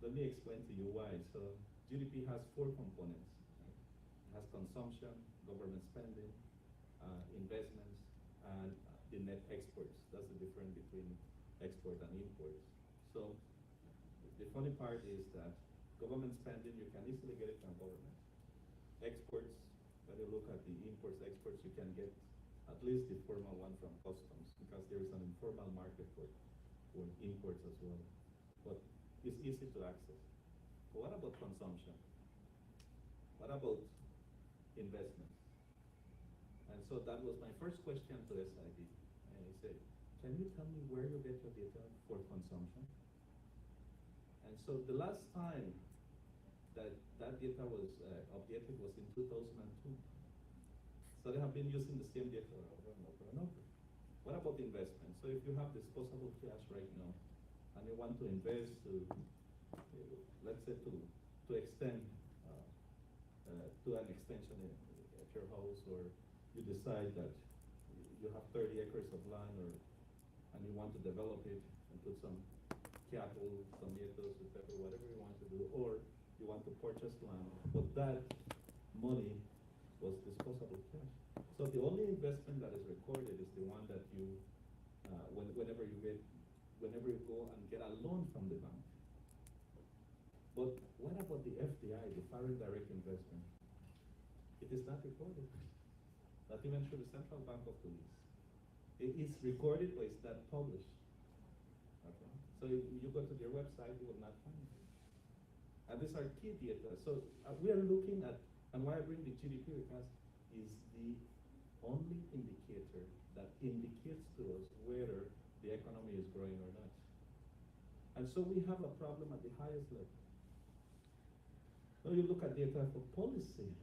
let me explain to you why. So, GDP has 4 components. It has consumption, government spending, investments, and the net exports. That's the difference between export and imports. So the funny part is that government spending, you can easily get it from government. Exports, when you look at the imports, exports, you can get at least the formal one from customs, because there is an informal market for imports as well. But it's easy to access. But what about consumption? What about investment? And so that was my first question to SIB. And I said, can you tell me where you get your data for consumption? And so the last time that data was updated was in 2002. So they have been using the same data over and over and over. What about investment? So if you have disposable cash right now, and you want to invest to, let's say to extend, to an extension at your house, or you decide that you have 30 acres of land, and you want to develop it and put some cattle, tomatoes, pepper, whatever you want to do, or you want to purchase land, but that money was disposable cash. So the only investment that is recorded is the one that you, whenever you go and get a loan from the bank. But what about the FDI, the foreign direct investment? It is not recorded. Not even through the Central Bank of Belize. It is recorded, but it's not published. Okay? So if you go to their website, you will not find it. And these are key data. So we are looking at And why I bring the GDP because it's the only indicator that indicates to us whether the economy is growing or not. And so we have a problem at the highest level. Now you look at data for policy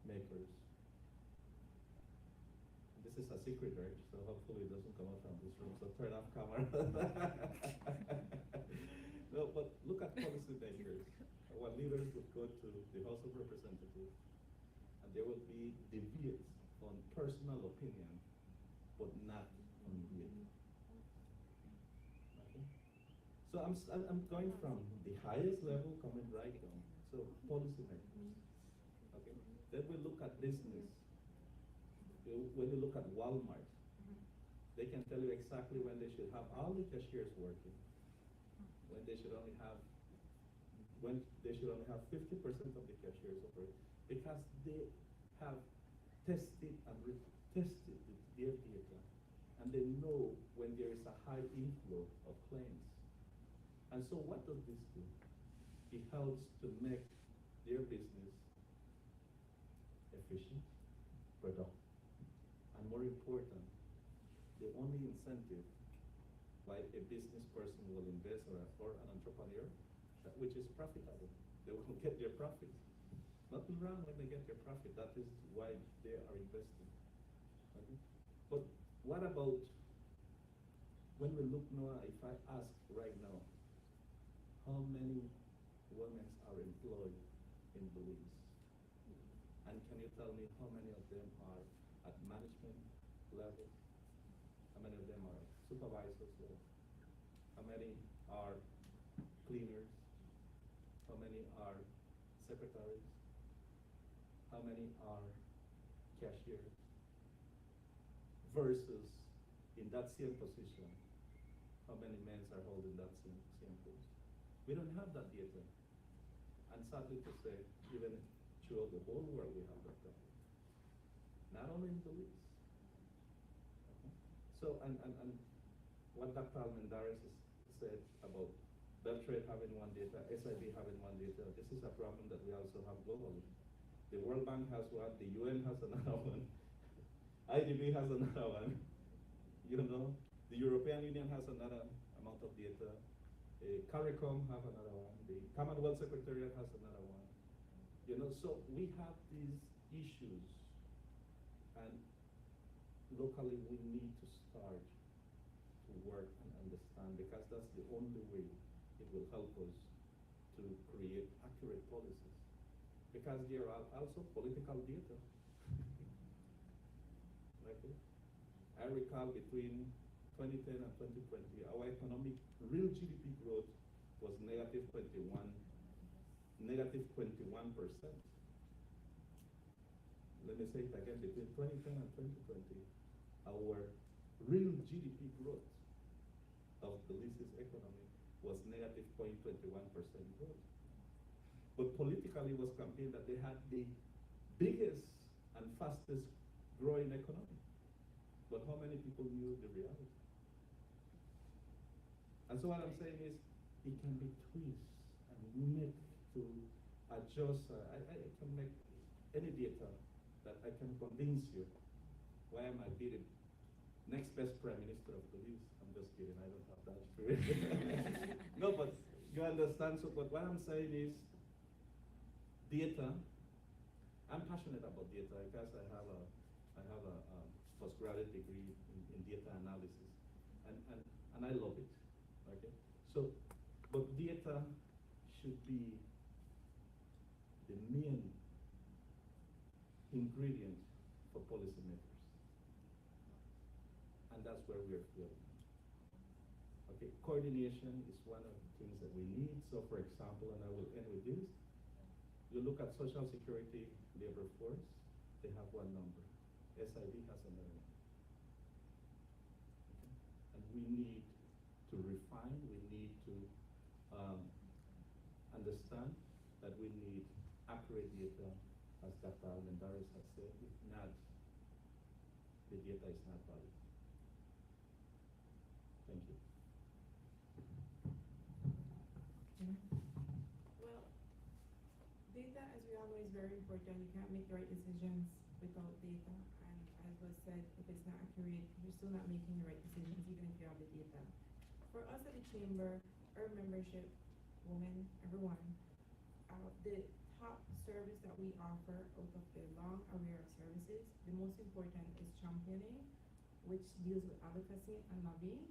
makers. This is a secret, right? So hopefully it doesn't come out from this room, so turn off camera. No, but look at policy makers. Our leaders would go to the House of Representatives, and there would be debates on personal opinion, but not on real. Okay? So I'm going from the highest level coming right down. So policy makers. Okay? Then we look at business. When you look at Walmart, they can tell you exactly when they should have all the cashiers working, when they should only have 50% of the cashiers operating, because they have tested and retested their data, and they know when there is a high inflow of claims. And so what does this do? It helps to make their business efficient, productive, and more important, the only incentive why a business person will invest or an entrepreneur, which is profitable. They will get their profit. Nothing wrong when they get their profit. That is why they are investing. Okay? But what about when we look now, if I ask right now, how many women are employed in Belize? And can you tell me how many of them are at management level? How many of them are supervisors level? How many are cleaners? How many are secretaries? How many are cashiers? Versus in that same position, how many men are holding that same post? We don't have that data. And sadly to say, even throughout the whole world we have that data. Not only in Belize. Okay. So, and what Dr. Almendares said about Beltrade having one data, SIB having one data, this is a problem that we also have globally. The World Bank has one, the UN has another one, IDB has another one, you know, the European Union has another amount of data, CARICOM have another one, the Commonwealth Secretariat has another one. You know, so we have these issues, and locally we need to start to work and understand, because that's the only way it will help us to create accurate policies. Because there are also political data. Okay? I recall between 2010 and 2020, our economic real GDP growth was negative 21%. Let me say it again, between 2010 and 2020, our real GDP growth of Belize's economy was negative 0.21% growth. But politically it was campaigned that they had the biggest and fastest growing economy. But how many people knew the reality? And so what I'm saying is, it can be twisted and made to adjust. I can make any data that I can convince you why I might be the next best prime minister of Belize. I'm just kidding, I don't have that experience. No, but you understand. So, but what I'm saying is, data. I'm passionate about data because I have a postgraduate degree in data analysis, and I love it. Okay, so but data should be the main ingredient for policymakers, and that's where we're failing. Okay, coordination is one of the things that we need. So, for example, and I will end with this. You look at Social Security labor force, they have one number. SID has another one. Okay? And we need to refine, we need to understand that we need accurate data, as Dr. Almendares has said. If not, the data is not valid. Thank you. Well, Data, as we all know, is very important. You can't make the right decisions without data. And as was said, if it's not accurate, you're still not making the right decisions, even if you have the data. For us at the chamber, our membership, women, everyone, the top service that we offer out of the long array of services, the most important is championing, which deals with advocacy and lobbying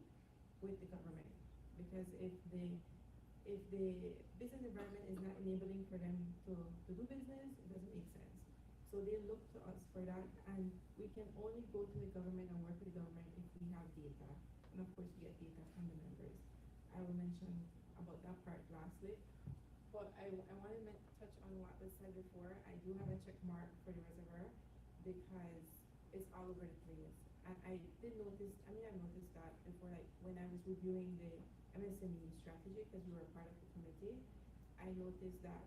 with the government. Because if the business environment is not enabling for them to do business, it doesn't make sense. So they look to us for that, and we can only go to the government and work with the government if we have data. And of course, we get data from the members. I will mention about that part lastly. But I want to touch on what was said before. I do have a check mark for the reservoir because it's all over the place. And I did notice, I noticed that before, like when I was reviewing the MSME strategy, because we were part of the committee, I noticed that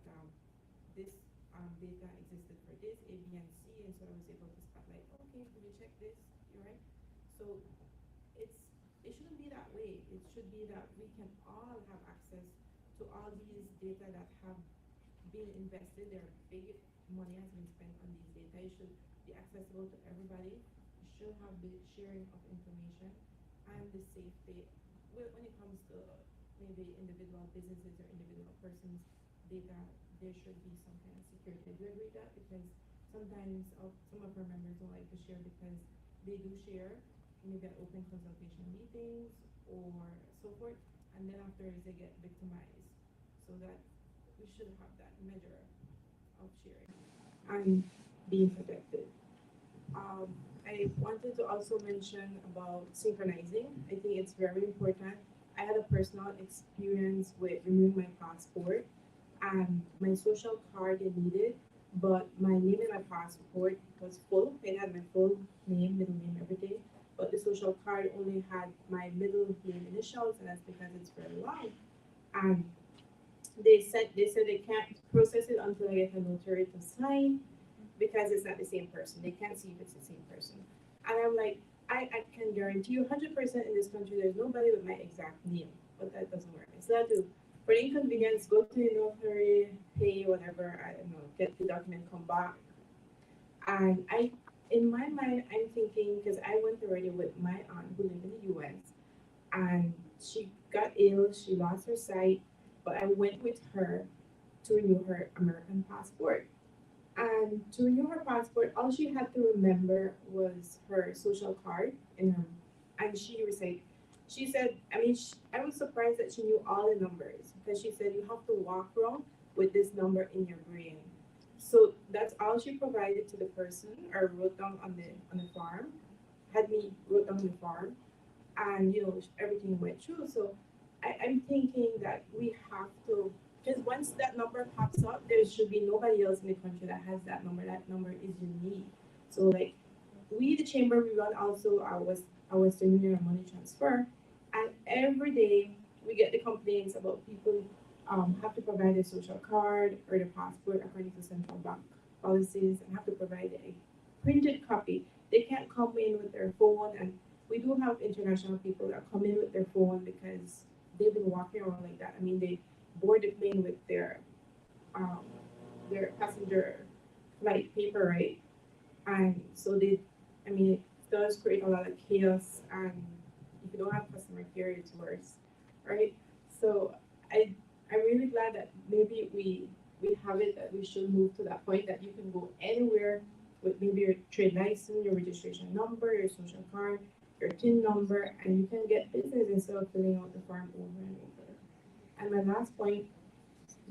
this data existed for this, A, B, and C, and so I was able to spotlight, okay, did you check this? You're right. So it shouldn't be that way. It should be that we can all have access to all these data that have been invested. There are big money has been spent on these data. It should be accessible to everybody. You should have the sharing of information and the safety. Well, when it comes to maybe individual businesses or individual persons' data, there should be some kind of security. Do you agree with that? Because sometimes some of our members don't like to share because they do share maybe at open consultation meetings or so forth, and then afterwards they get victimized. So that we should have that measure of sharing and being protected. I wanted to also mention about synchronizing. I think it's very important. I had a personal experience with renewing my passport, and my social card they needed, but my name in my passport was full. It had my full name, middle name, everything, but the social card only had my middle name initials, and that's because it's very long. And they said they can't process it until I get a notary to sign because it's not the same person. They can't see if it's the same person. And I'm like, I can guarantee you 100% in this country there's nobody with my exact name, but that doesn't work. So I do, for the inconvenience, go to the notary, pay whatever, I don't know, get the document, come back. And in my mind, I'm thinking, because I went already with my aunt who lived in the US, and she got ill, she lost her sight, but I went with her to renew her American passport. And to renew her passport, all she had to remember was her social card in her, and she recited. She said, I was surprised that she knew all the numbers because she said you have to walk around with this number in your brain. So that's all she provided to the person, or wrote down on the form, had me wrote down the form, and everything went through. So I'm thinking that we have to. Because once that number pops up, there should be nobody else in the country that has that number. That number is unique. So like we, the chamber, we run also our Western Union money transfer, and every day we get the complaints about people have to provide a social card or the passport according to central bank policies, and have to provide a printed copy. They can't come in with their phone, and we do have international people that come in with their phone because they've been walking around like that. They board the plane with their passenger flight paper, right? And so it does create a lot of chaos, and if you don't have customer care, it's worse, right? So I'm really glad that maybe we have it, that we should move to that point that you can go anywhere with maybe your trade license, your registration number, your social card, your TIN number, and you can get business instead of filling out the form over and over. And my last point,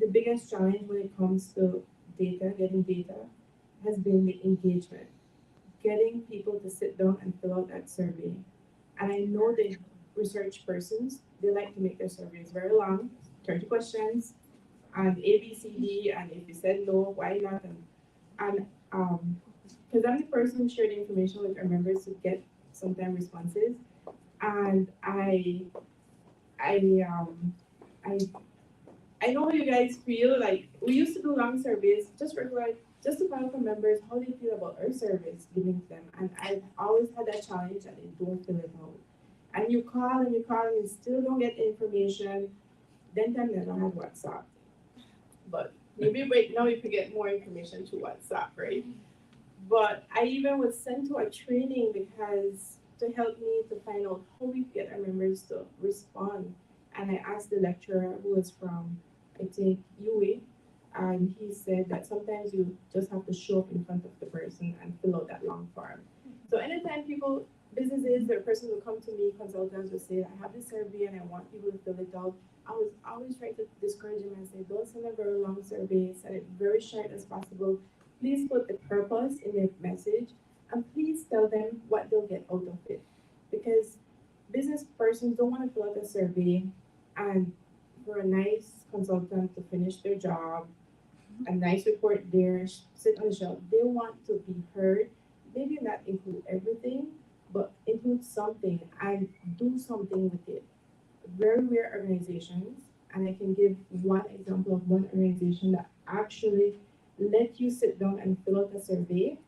the biggest challenge when it comes to getting data, has been the engagement. Getting people to sit down and fill out that survey. And I know the research persons, they like to make their surveys very long, 30 questions, and A, B, C, D, and if you said no, why not? And because I'm the person who shared the information with our members to get sometimes responses, and I know how you guys feel. Like, we used to do long surveys just to find out from members how they feel about our service giving to them. And I've always had that challenge that they don't fill it out. And you call and you still don't get the information. Then I never had WhatsApp. But maybe right now you could get more information to WhatsApp, right? But I even was sent to a training because to help me to find out how we get our members to respond. And I asked the lecturer who was from, I think, UA, and he said that sometimes you just have to show up in front of the person and fill out that long form. So anytime people, businesses or person will come to me, consultants will say, I have this survey and I want people to fill it out. I was always trying to discourage them and say, don't send a very long survey, send it very short as possible. Please put the purpose in the message and please tell them what they'll get out of it. Because business persons don't want to fill out a survey and for a nice consultant to finish their job, a nice report there, sit on the shelf. They want to be heard. Maybe not include everything, but include something and do something with it. Very rare organizations, and I can give one example of one organization that actually let you sit down and fill out a survey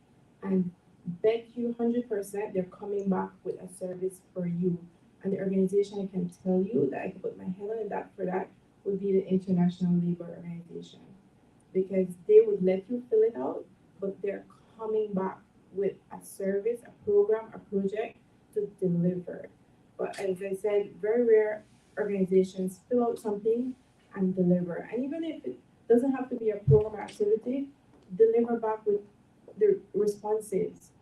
and bet you 100% they're coming back with a service for you. And the organization I can tell you that I can put my head on that for that would be the International Labor Organization. Because they would let you fill it out, but they're coming back with a service, a program, a project to deliver. But as I said, very rare organizations fill out something and deliver. And even if it doesn't have to be a program or activity, deliver back with the responses.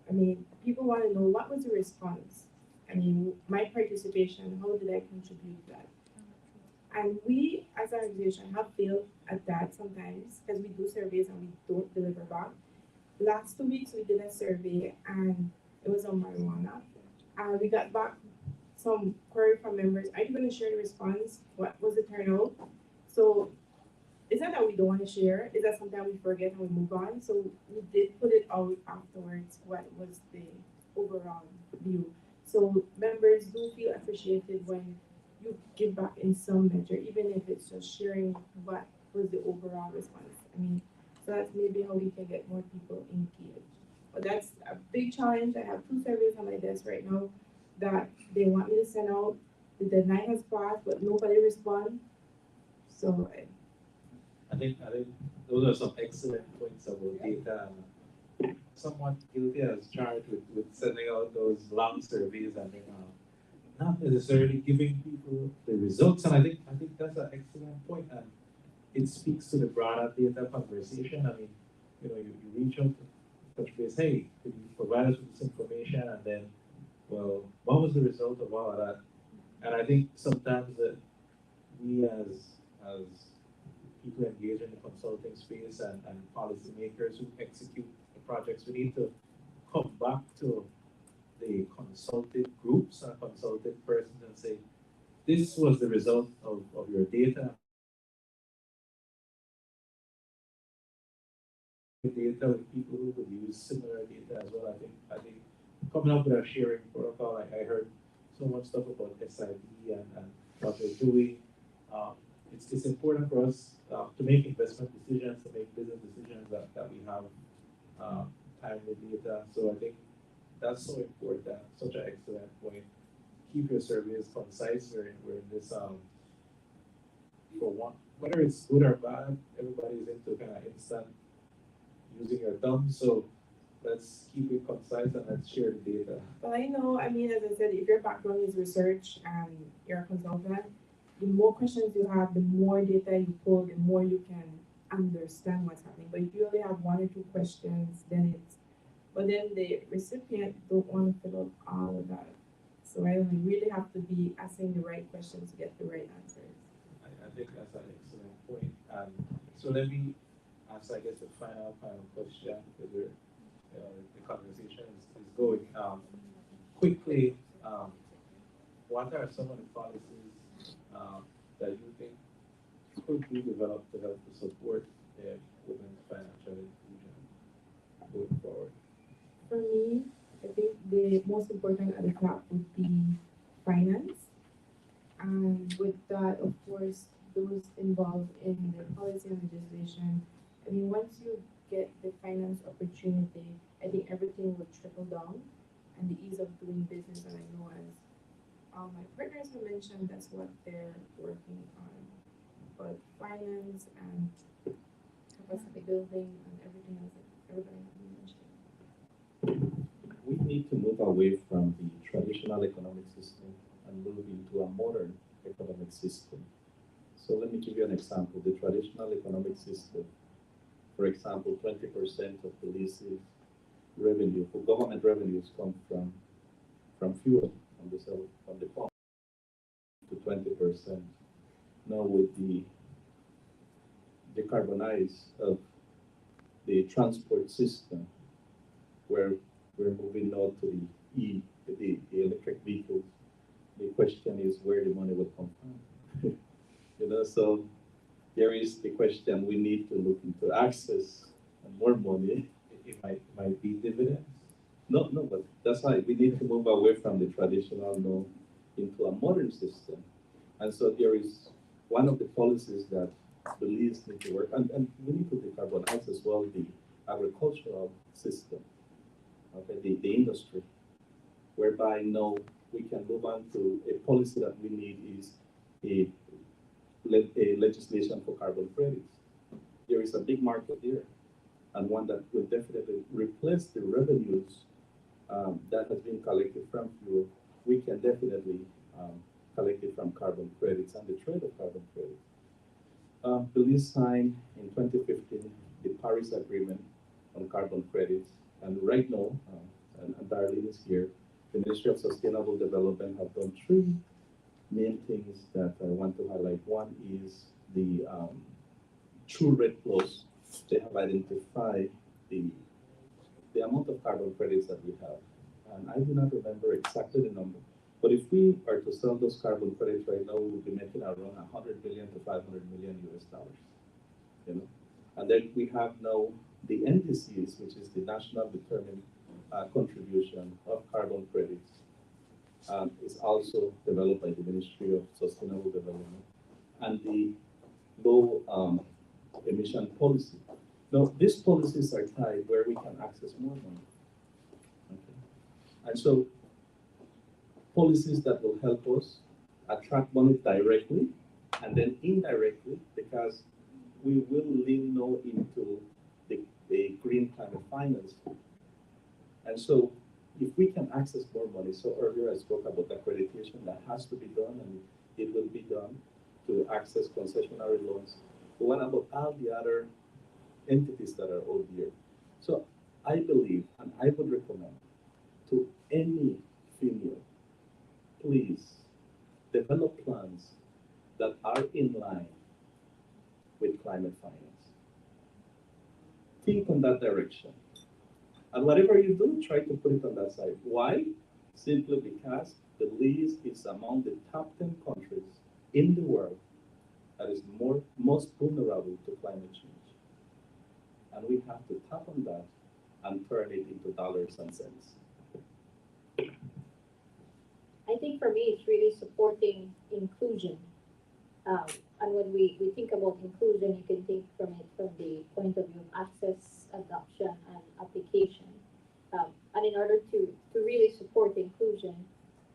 I mean, people want to know what was the response. I mean, my participation, how did I contribute to that? And we, as an organization, have failed at that sometimes because we do surveys and we don't deliver back. Last 2 weeks, we did a survey and it was on marijuana. And we got back some query from members. Are you going to share the response? What was the turnout? So it's not that we don't want to share. It's that sometimes we forget and we move on. So we did put it out afterwards. What was the overall view? So members do feel appreciated when you give back in some measure, even if it's just sharing what was the overall response. I mean, so that's maybe how we can get more people engaged. But that's a big challenge. I have 2 surveys on my desk right now that they want me to send out. The deadline has passed, but nobody responds. So I think those are some excellent points about data. Somewhat guilty as charged with sending out those long surveys and not necessarily giving people the results. And I think that's an excellent point. And it speaks to the broader data conversation. I mean, you reach out to touch base, hey, could you provide us with this information? And then, well, what was the result of all of that? And I think sometimes that we as people engaged in the consulting space and policymakers who execute the projects, we need to come back to the consulted groups and consulted persons and say, this was the result of your data. Data with people who would use similar data as well. I think coming up with a sharing protocol, I heard so much stuff about SID and what they're doing. It's important for us to make investment decisions, to make business decisions that we have timely data. So I think that's so important, such an excellent point. Keep your surveys concise. We're in this, for one, whether it's good or bad, everybody's into kind of instant using your thumb. So let's keep it concise and let's share the data. Well, I know, I mean, as I said, if your background is research and you're a consultant, the more questions you have, the more data you pull, the more you can understand what's happening. But if you only have 1 or 2 questions, then but then the recipient don't want to fill out all of that. So I really have to be asking the right questions to get the right answers. I think that's an excellent point. So let me ask, I guess, the final question, because the conversation is going. Quickly, what are some of the policies that you think could be developed to help to support women's financial inclusion going forward? For me, I think the most important at the top would be finance. And with that, of course, those involved in the policy and legislation. I mean, once you get the finance opportunity, I think everything will trickle down and the ease of doing business. And I know as all my partners have mentioned, that's what they're working on. But finance and building and everything else that everybody has been mentioning? We need to move away from the traditional economic system and move into a modern economic system. So let me give you an example. The traditional economic system, for example, 20% of the leases revenue, for government revenues come from fuel, from the pump, to 20%. Now with the decarbonize of the transport system, where we're moving now to the electric vehicles, the question is where the money will come from. So there is the question we need to look into access and more money. It might be dividends. No, but that's right. We need to move away from the traditional into a modern system. And so there is one of the policies that the leads need to work, and we need to decarbonize as well the agricultural system, okay, the industry, whereby now we can move on to a policy that we need is a legislation for carbon credits. There is a big market there, and one that will definitely replace the revenues that has been collected from fuel. We can definitely collect it from carbon credits and the trade of carbon credits. Belize signed in 2015 the Paris Agreement on carbon credits, and right now, and Darlene is here, the Ministry of Sustainable Development have done three main things that I want to highlight. One is the through Red Plus, they have identified the amount of carbon credits that we have. And I do not remember exactly the number, but if we are to sell those carbon credits right now, we will be making around 100 billion to 500 million US dollars. And then we have now the NDCs, which is the National Determined Contribution of Carbon Credits. Is also developed by the Ministry of Sustainable Development, and the low emission policy. Now, these policies are tied where we can access more money. Okay. And so, policies that will help us attract money directly and then indirectly, because we will lean now into the green climate finance. And so, if we can access more money, so earlier I spoke about accreditation that has to be done, and it will be done to access concessionary loans. But what about all the other entities that are out here? So I believe, and I would recommend to any female, please develop plans that are in line with climate finance. Think on that direction. And whatever you do, try to put it on that side. Why? Simply because Belize is among the top 10 countries in the world that is most vulnerable to climate change. And we have to tap on that and turn it into dollars and cents. I think for me, it's really supporting inclusion. And when we think about inclusion, you can think from it from the point of view of access, adoption, and application. And in order to really support inclusion,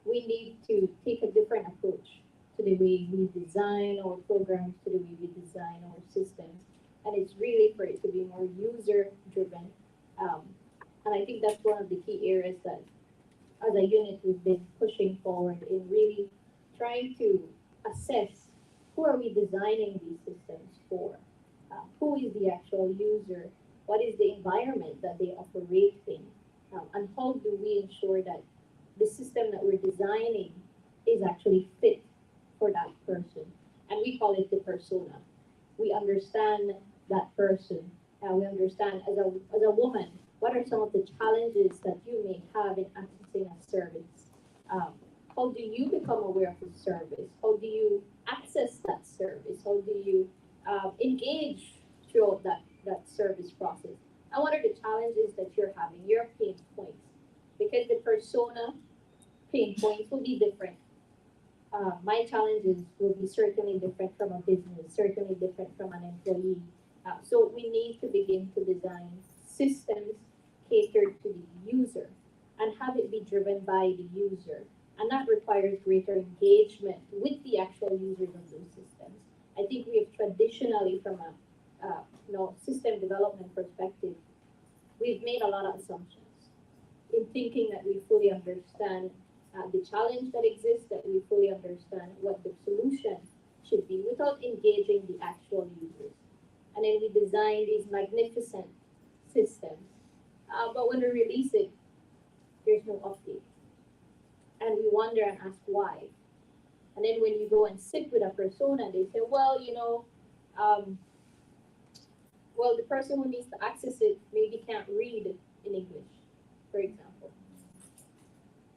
we need to take a different approach to the way we design our programs, to the way we design our systems. And it's really for it to be more user-driven. And I think that's one of the key areas that, as a unit, we've been pushing forward in really trying to assess who are we designing these systems for? Who is the actual user? What is the environment that they operate in? And how do we ensure that the system that we're designing is actually fit for that person? And we call it the persona. We understand that person. We understand as a woman, what are some of the challenges that you may have in accessing a service? How do you become aware of the service? How do you access that service? How do you engage throughout that service process? And what are the challenges that you're having, your pain points? Because the persona pain points will be different. My challenges will be certainly different from a business, certainly different from an employee. So we need to begin to design systems catered to the user and have it be driven by the user. And that requires greater engagement with the actual users of those systems. I think we have traditionally, from a system development perspective, we've made a lot of assumptions in thinking that we fully understand the challenge that exists, that we fully understand what the solution should be without engaging the actual users. And then we design these magnificent systems. But when we release it, there's no update. And we wonder and ask why. And then when you go and sit with a persona, they say, well, well, the person who needs to access it maybe can't read in English, for example.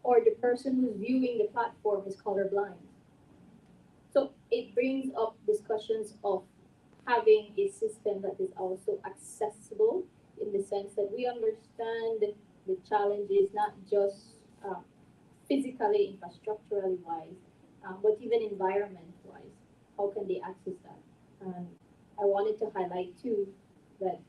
Or the person who's viewing the platform is colorblind. So it brings up discussions of having a system that is also accessible in the sense that we understand the challenges, not just physically, infrastructurally wise, but even environment wise. How can they access that? And I wanted to highlight too that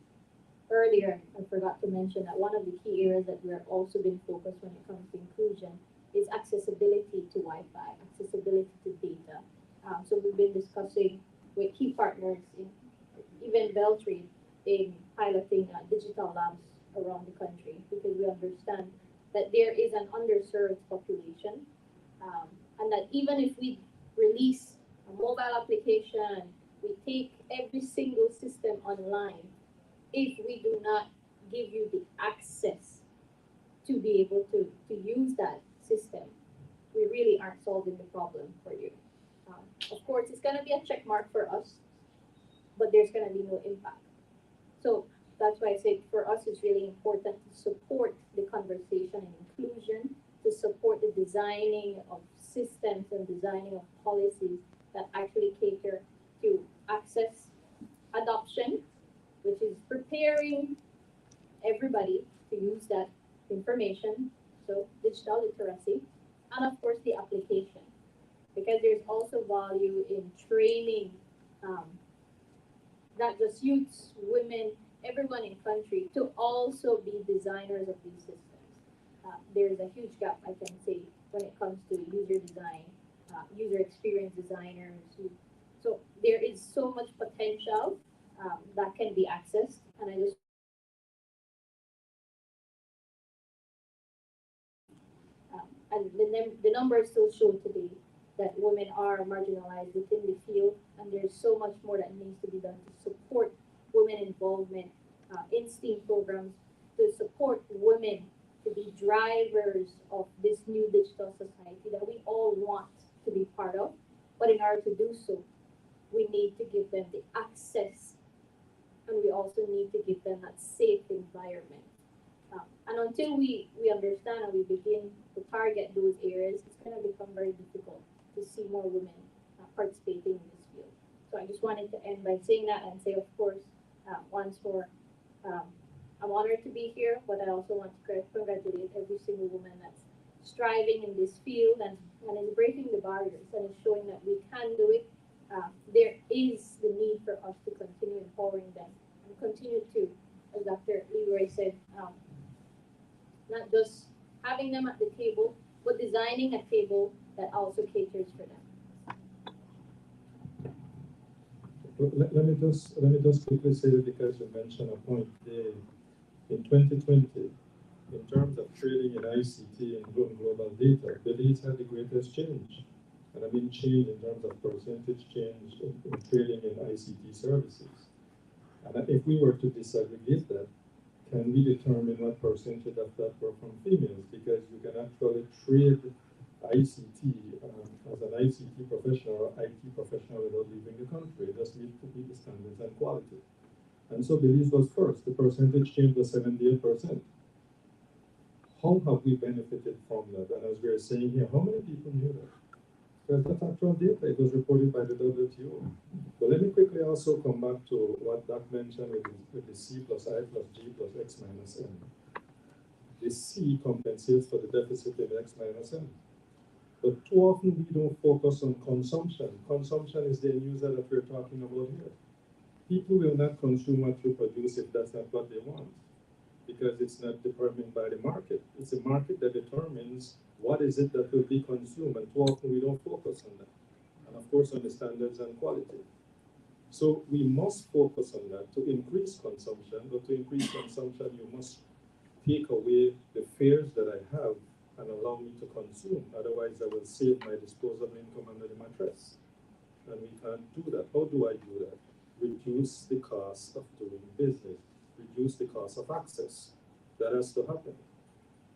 earlier I forgot to mention that one of the key areas that we're also been focused when it comes to inclusion is accessibility to Wi-Fi, accessibility to data. So we've been discussing with key partners, even Beltrade, in piloting digital labs around the country because we understand that there is an underserved population, and that even if we release a mobile application, we take every single system online, if we do not give you the access to be able to use that system, we really aren't solving the problem for you. Of course, it's going to be a check mark for us, but there's going to be no impact. So that's why I say for us it's really important to support the conversation and inclusion, to support the designing of systems and designing of policies that actually cater to access, adoption, which is preparing everybody to use that information, so digital literacy, and of course the application. Because there's also value in training not just youths, women, everyone in country to also be designers of these systems. There's a huge gap, I can say, when it comes to user design, user experience designers. So there is so much potential that can be accessed, and I just and the numbers still show today that women are marginalized within the field, and there's so much more that needs to be done to support women involvement in STEAM programs, to support women to be drivers of this new digital society that we all want to be part of. But in order to do so, we need to give them the access, and we also need to give them that safe environment. And until we understand and we begin to target those areas, it's going to become very difficult to see more women participating in this field. So I just wanted to end by saying that and say, of course, once more, I'm honored to be here, but I also want to congratulate every single woman that's striving in this field and is breaking the barriers and is showing that we can do it. There is the need for us to continue empowering them and continue to, as Dr. Leroy said, not just having them at the table, but designing a table that also caters for them. Let me just quickly say that because you mentioned a point there. In 2020, in terms of trading in ICT and global data, Belize had the greatest change. And I mean change in terms of percentage change in trading in ICT services. And if we were to disaggregate that, can we determine what percentage of that were from females? Because you can actually trade ICT as an ICT professional or IT professional without leaving the country. It just needs to meet the standards and quality. And so Belize was first. The percentage change was 78%. How have we benefited from that? And as we are saying here, how many people knew that? Because that's actual data. It was reported by the WTO. But let me quickly also come back to what Doc mentioned with the C plus I plus G plus X minus N. The C compensates for the deficit in X minus N. But too often we don't focus on consumption. Consumption is the end user that we're talking about here. People will not consume what you produce if that's not what they want, because it's not determined by the market. It's a market that determines what is it that will be consumed, and too often we don't focus on that. And of course on the standards and quality. So we must focus on that to increase consumption, but to increase consumption, you must take away the fears that I have and allow me to consume. Otherwise, I will save my disposable income under the mattress. And we can't do that. How do I do that? Reduce the cost of doing business, reduce the cost of access. That has to happen.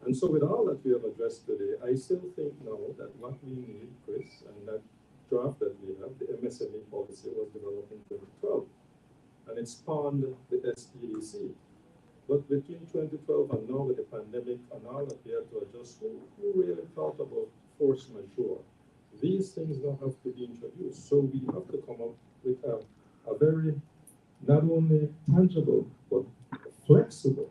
And so with all that we have addressed today, I still think now that what we need, Chris, and that draft that we have, the MSME policy was developed in 2012, and it spawned the SPDC. But between 2012 and now with the pandemic and all that we had to adjust, who really thought about force majeure? These things now have to be introduced. So we have to come up with a very, not only tangible, but flexible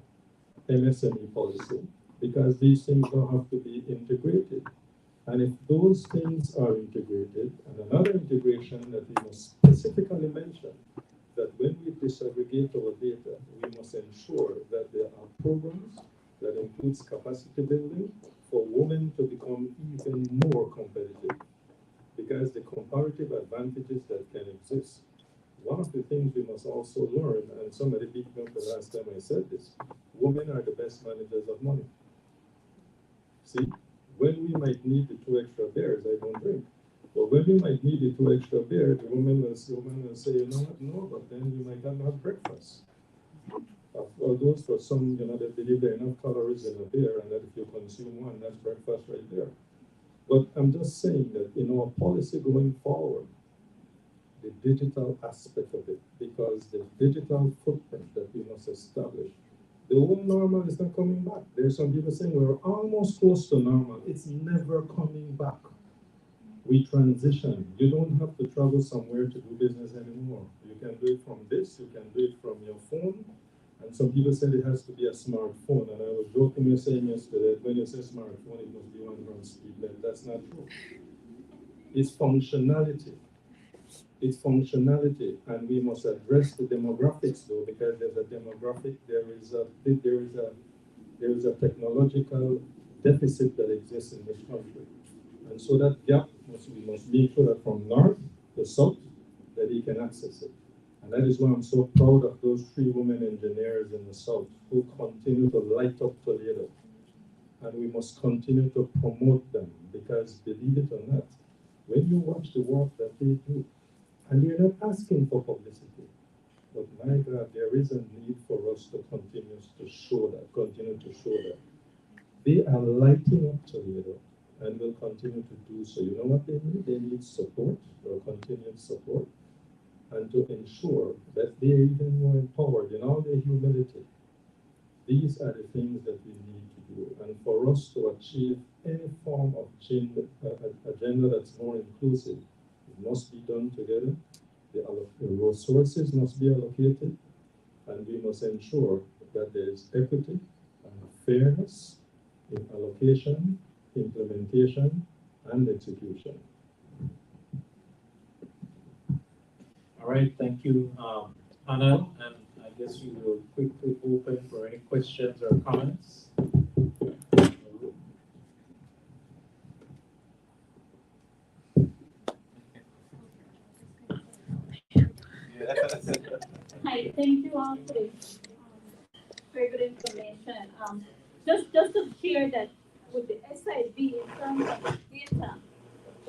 MSME policy, because these things now have to be integrated. And if those things are integrated, and another integration that we must specifically mention, that when we disaggregate our data, we must ensure that there are programs that includes capacity building for women to become even more competitive. Because the comparative advantages that can exist, one of the things we must also learn, and somebody beat me up the last time I said this, women are the best managers of money. See, when we might need the 2 extra beers, I don't drink. But when we might need the 2 extra beers, the woman will say, you know what, no, but then you might not have breakfast. Although for some, they believe there are enough calories in a beer, and that if you consume one, that's breakfast right there. But I'm just saying that in our policy going forward, the digital aspect of it, because the digital footprint that we must establish, the old normal is not coming back. There's some people saying we're almost close to normal. It's never coming back. We transition. You don't have to travel somewhere to do business anymore. You can do it from this, you can do it from your phone. And some people said it has to be a smartphone. And I was jokingly saying yesterday, when you say smartphone, it must be one from speed limit. That's not true. It's functionality. It's functionality, and we must address the demographics though, because there's a demographic, there is a technological deficit that exists in this country. And so that gap we must make sure that from north to south, that he can access it. And that is why I'm so proud of those 3 women engineers in the south who continue to light up Toledo. And we must continue to promote them, because believe it or not, when you watch the work that they do, and we're not asking for publicity, but my God, there is a need for us to continue to show that. They are lighting up Toledo and will continue to do so. You know what they need? They need support, or continued support, and to ensure that they are even more empowered in all their humility. These are the things that we need to do. And for us to achieve any form of agenda that's more inclusive, must be done together. The resources must be allocated, and we must ensure that there is equity and fairness in allocation, implementation, and execution. All right, thank you, Anna, and I guess we will quickly open for any questions or comments. Hi, thank you all for this very good information. Just to share that with the SIB in terms of data,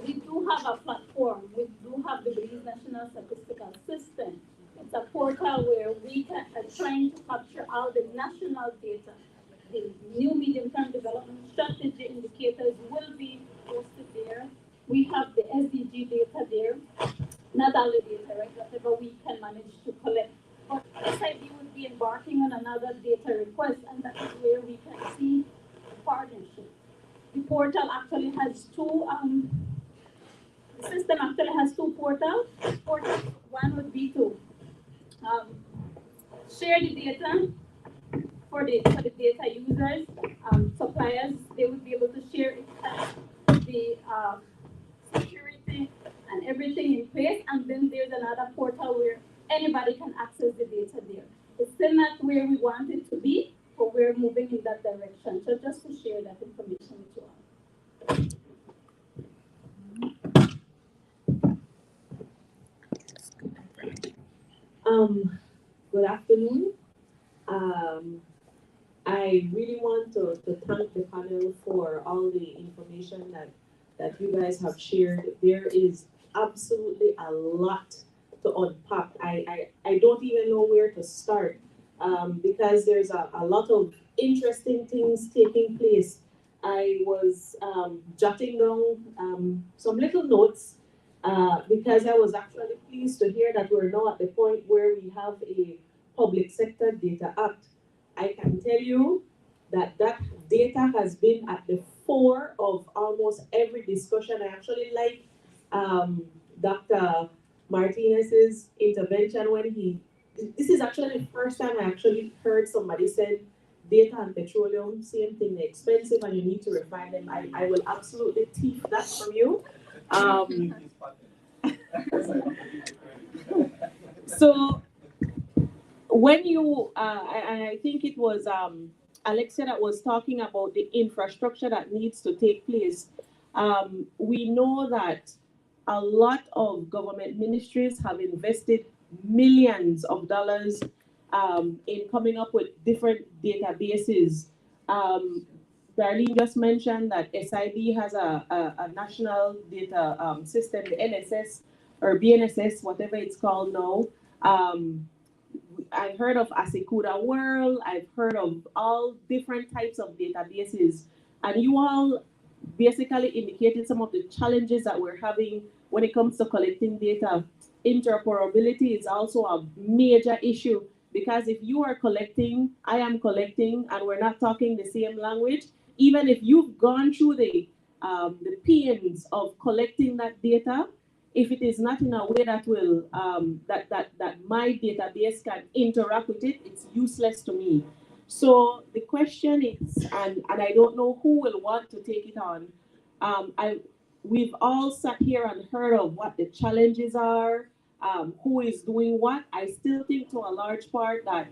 we do have a platform. We do have the Belize National Statistical System. It's a portal where we can trying to capture all the national data. The new medium-term development strategy indicators will be posted there. We have the SDG data there. Not all the data, right? Whatever we can manage to collect. But SIB would be embarking on another data request, and that is where we can see partnership. The portal actually has 2, the system actually has 2 portals. One would be to share the data for the data users, suppliers. They would be able to share it as the security and everything in place, and then there's another portal where anybody can access the data there. It's still not where we want it to be, but we're moving in that direction. So just to share that information with you all. Good afternoon. I really want to thank the panel for all the information that you guys have shared. There is absolutely a lot to unpack. I don't even know where to start because there's a lot of interesting things taking place. I was jotting down some little notes because I was actually pleased to hear that we're now at the point where we have a Public Sector Data Act. I can tell you that that data has been at the fore of almost every discussion. I actually like Dr. Martinez's intervention when this is actually the first time I actually heard somebody said data and petroleum, same thing, they're expensive and you need to refine them. I will absolutely teach that from you. So when you, and I think it was Alexia that was talking about the infrastructure that needs to take place, we know that a lot of government ministries have invested millions of dollars in coming up with different databases. Darlene just mentioned that SIB has a national data system, the NSS or BNSS, whatever it's called now. I've heard of Asekuda World, I've heard of all different types of databases, and you all basically indicated some of the challenges that we're having when it comes to collecting data. Interoperability is also a major issue because if you are collecting, I am collecting, and we're not talking the same language, even if you've gone through the pains of collecting that data, if it is not in a way that will that my database can interact with it, it's useless to me. So the question is, and I don't know who will want to take it on. We've all sat here and heard of what the challenges are, who is doing what. I still think to a large part that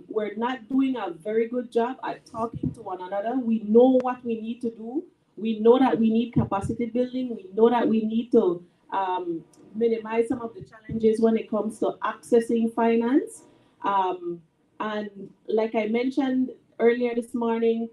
we're not doing a very good job at talking to one another. We know what we need to do. We know that we need capacity building. We know that we need to minimize some of the challenges when it comes to accessing finance. And like I mentioned earlier this morning,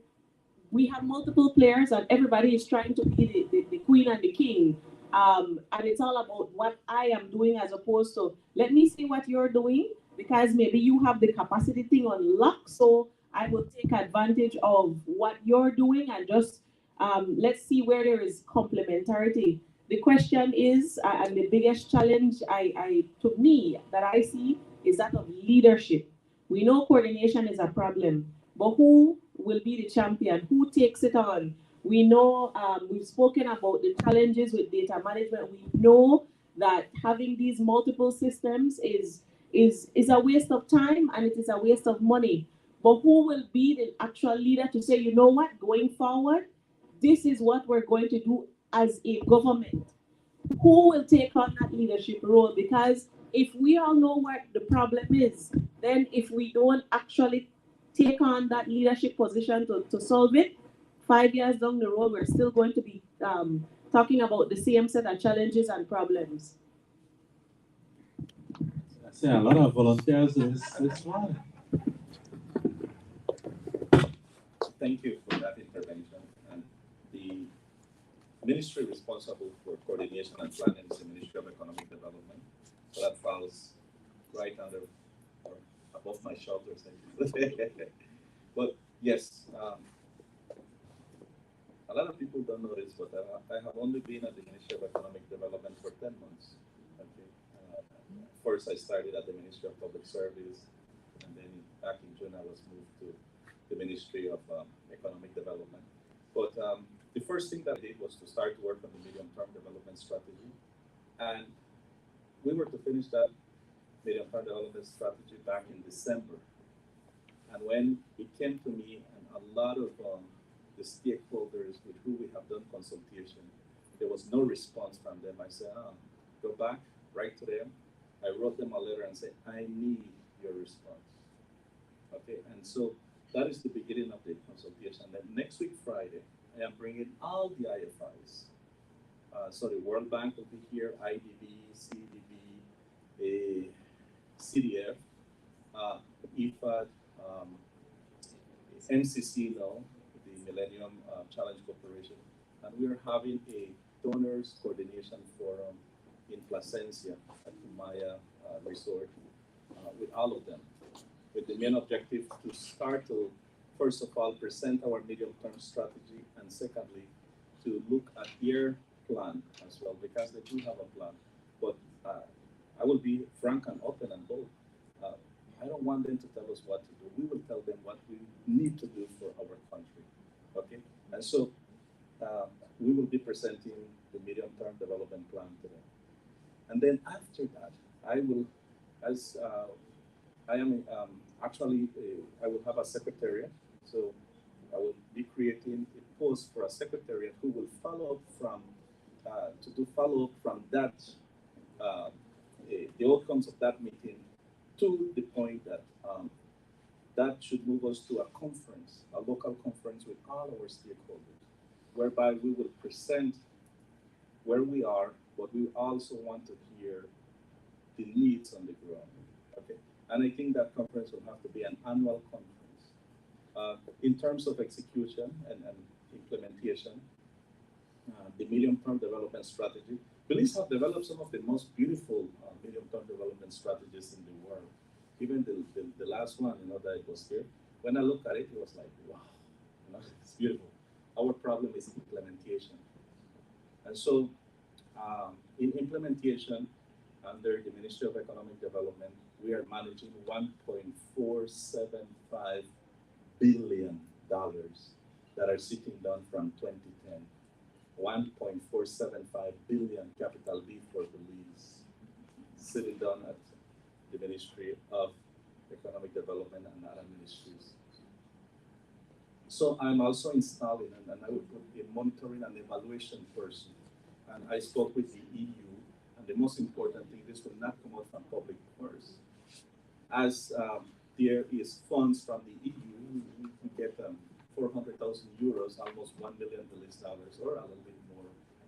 we have multiple players and everybody is trying to be the queen and the king. And it's all about what I am doing as opposed to, let me see what you're doing, because maybe you have the capacity thing on lock, so I will take advantage of what you're doing and just let's see where there is complementarity. The question is, and the biggest challenge to me that I see is that of leadership. We know coordination is a problem, but who will be the champion? Who takes it on? We know we've spoken about the challenges with data management. We know that having these multiple systems is a waste of time and it is a waste of money. But who will be the actual leader to say, you know what, going forward, this is what we're going to do as a government? Who will take on that leadership role? Because if we all know what the problem is, then if we don't actually take on that leadership position to solve it, 5 years down the road, we're still going to be talking about the same set of challenges and problems. I see a lot of volunteers in this one. Thank you for that intervention. And the ministry responsible for coordination and planning is the Ministry of Economic Development. So that falls right under or above my shoulders. But yes, a lot of people don't know this, but I have only been at the Ministry of Economic Development for 10 months. Okay. First, I started at the Ministry of Public Service, and then back in June, I was moved to the Ministry of Economic Development. But the first thing that I did was to start to work on the medium-term development strategy. And we were to finish that medium-term development strategy back in December. And when it came to me, and a lot of the stakeholders with who we have done consultation, there was no response from them. I said, go back, write to them. I wrote them a letter and said, I need your response. Okay, and so that is the beginning of the consultation. Then next week, Friday, I am bringing all the IFIs. So the World Bank will be here, IDB, CDB, CDF, IFAD, MCC now, the Millennium Challenge Corporation, and we are having a donors coordination forum in Placencia at Umaya Resort with all of them, with the main objective to start to, first of all, present our medium-term strategy, and secondly, to look at their plan as well, because they do have a plan. But I will be frank and open and bold. I don't want them to tell us what to do. We will tell them what we need to do for our country, okay? And so we will be presenting the medium-term development plan to them. And then after that, I will, as I am actually, I will have a secretariat. So I will be creating a post for a secretariat who will follow up from, to do follow up from that, the outcomes of that meeting, to the point that that should move us to a conference, a local conference with all our stakeholders, whereby we will present where we are, but we also want to hear the needs on the ground. Okay, and I think that conference will have to be an annual conference. In terms of execution and implementation, the medium-term development strategy, Belize have developed some of the most beautiful medium-term development strategies in the world. Even the last one, that it was here, when I looked at it, it was like, wow, it's beautiful. Our problem is implementation. And so in implementation, under the Ministry of Economic Development, we are managing $1.475 billion that are sitting down from 2010. 1.475 billion capital B for Belize, sitting down at the Ministry of Economic Development and other ministries. So I'm also installing, and I will put a monitoring and evaluation person. And I spoke with the EU, and the most important thing, this will not come out from public purse. As there is funds from the EU, we get 400,000 euros, almost 1 million Belize dollars, or a little bit more,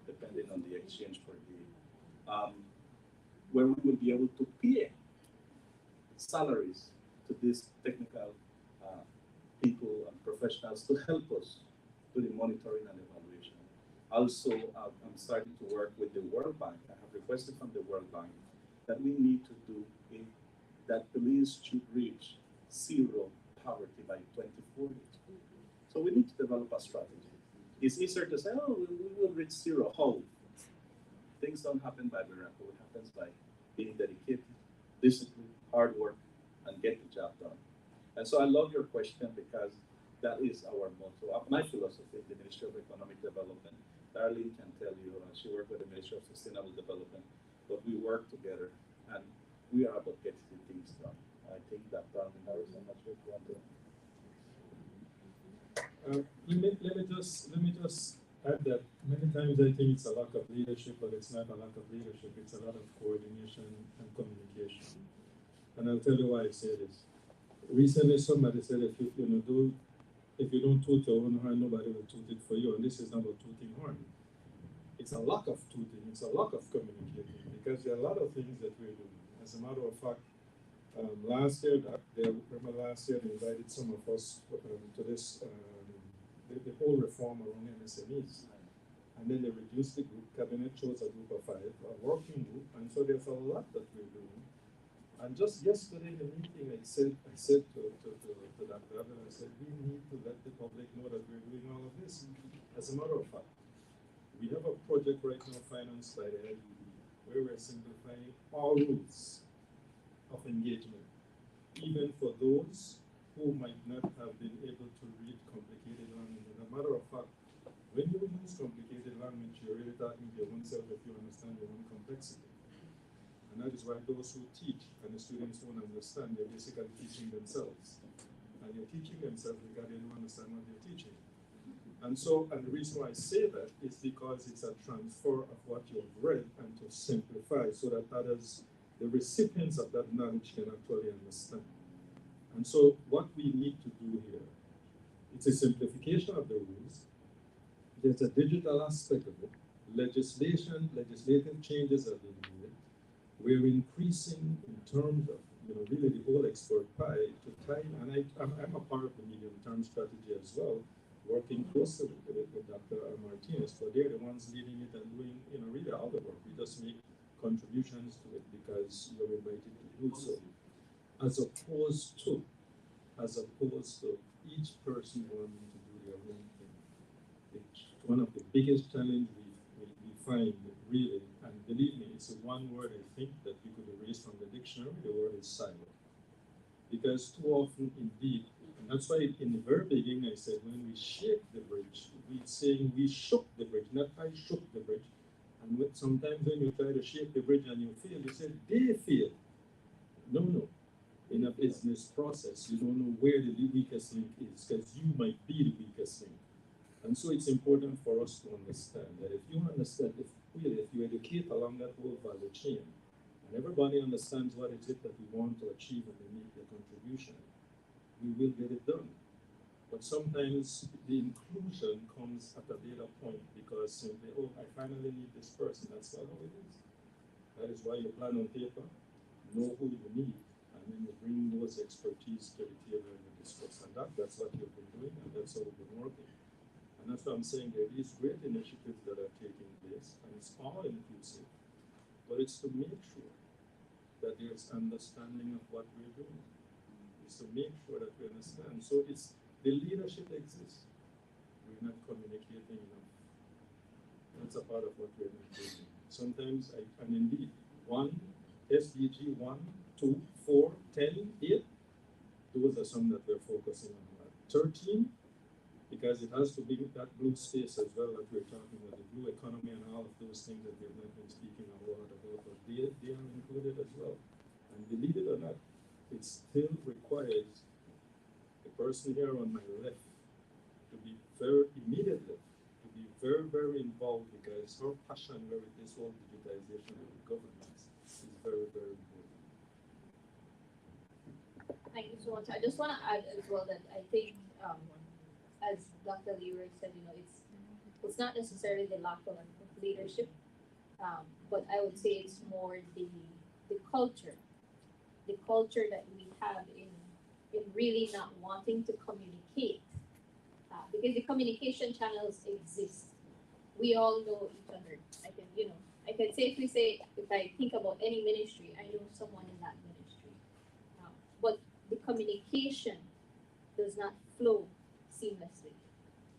depending on the exchange per day, where we will be able to pay salaries to these technical people and professionals to help us do the monitoring and evaluation. Also, I'm starting to work with the World Bank. I have requested from the World Bank that we need to do that Belize should reach zero poverty by 2040. So we need to develop a strategy. It's easier to say, oh, we will reach zero. How? Things don't happen by miracle. It happens by being dedicated, disciplined, hard work, and get the job done. And so I love your question, because that is our motto. My philosophy in the Ministry of Economic Development, Darlene can tell you, she worked with the Ministry of Sustainable Development, but we work together, and we are about getting things done. I think that Darlene Harris, I'm not sure if you want to. Let me just add that many times I think it's a lack of leadership, but it's not a lack of leadership. It's a lot of coordination and communication. And I'll tell you why I say this. Recently, somebody said if you don't toot your own horn, nobody will toot it for you. And this is not about tooting horn. It's a lack of tooting. It's a lack of communicating, because there are a lot of things that we're doing. As a matter of fact, last year they invited some of us to this the whole reform around MSMEs, and then they reduced the group. Cabinet chose a group of 5, a working group, and so there's a lot that we're doing. And just yesterday in the meeting, I said to Dr. Abel, I said, we need to let the public know that we're doing all of this. As a matter of fact, we have a project right now financed by the LUD, where we're simplifying all rules of engagement, even for those who might not have been able to read complicated language. As a matter of fact, when you use complicated language, you're really talking to your own self if you understand your own complexity. And that is why those who teach and the students who don't understand, they're basically teaching themselves. And they're teaching themselves because they don't understand what they're teaching. And so, and the reason why I say that is because it's a transfer of what you've read and to simplify so that others, the recipients of that knowledge, can actually understand. And so what we need to do here, it's a simplification of the rules. There's a digital aspect of it. Legislative changes have been made. We're increasing in terms of really the whole expert pie to tie, and I'm a part of the medium-term strategy as well, working closely with Dr. Martinez, but they're the ones leading it and doing, really all the work. We just make contributions to it because you're invited to do so. As opposed to each person wanting to do their own thing. It's one of the biggest challenges we find, really, and believe me, it's one word I think that you could erase from the dictionary. The word is silo. Because too often, indeed, and that's why in the very beginning I said when we shake the bridge, we're saying we shook the bridge, not I shook the bridge. And sometimes when you try to shake the bridge and you fail, you say they fail. No. In a business process, you don't know where the weakest link is because you might be the weakest link. And so it's important for us to understand that if you educate along that whole value chain, and everybody understands what it is that we want to achieve and they make their contribution, we will get it done. But sometimes the inclusion comes at a later point because simply, I finally need this person. That's not how it is. That is why you plan on paper, know who you need, and then you bring those expertise to the table and you discuss. And that's what you've been doing, and that's how we've been working. And that's what I'm saying. There are these great initiatives that are taking place, and it's all inclusive. But it's to make sure that there's understanding of what we're doing. It's to make sure that we understand. So it's the leadership exists. We're not communicating enough. That's a part of what we're not doing. Sometimes, and indeed, SDG 1, 2, 4, 10, 8, those are some that we're focusing on. 13, because it has to be that blue space as well that we're talking about, the blue economy and all of those things that we've not been speaking a lot about, but they are included as well. And believe it or not, it still requires the person here on my left to be very very, very involved because her passion with this whole digitization and governance is very, very important. Thank you so much. I just want to add as well that I think, as Dr. Leroy said, it's not necessarily the lack of leadership, but I would say it's more the culture that we have in really not wanting to communicate, because the communication channels exist. We all know each other. I can safely say if I think about any ministry, I know someone in that ministry, but the communication does not flow seamlessly.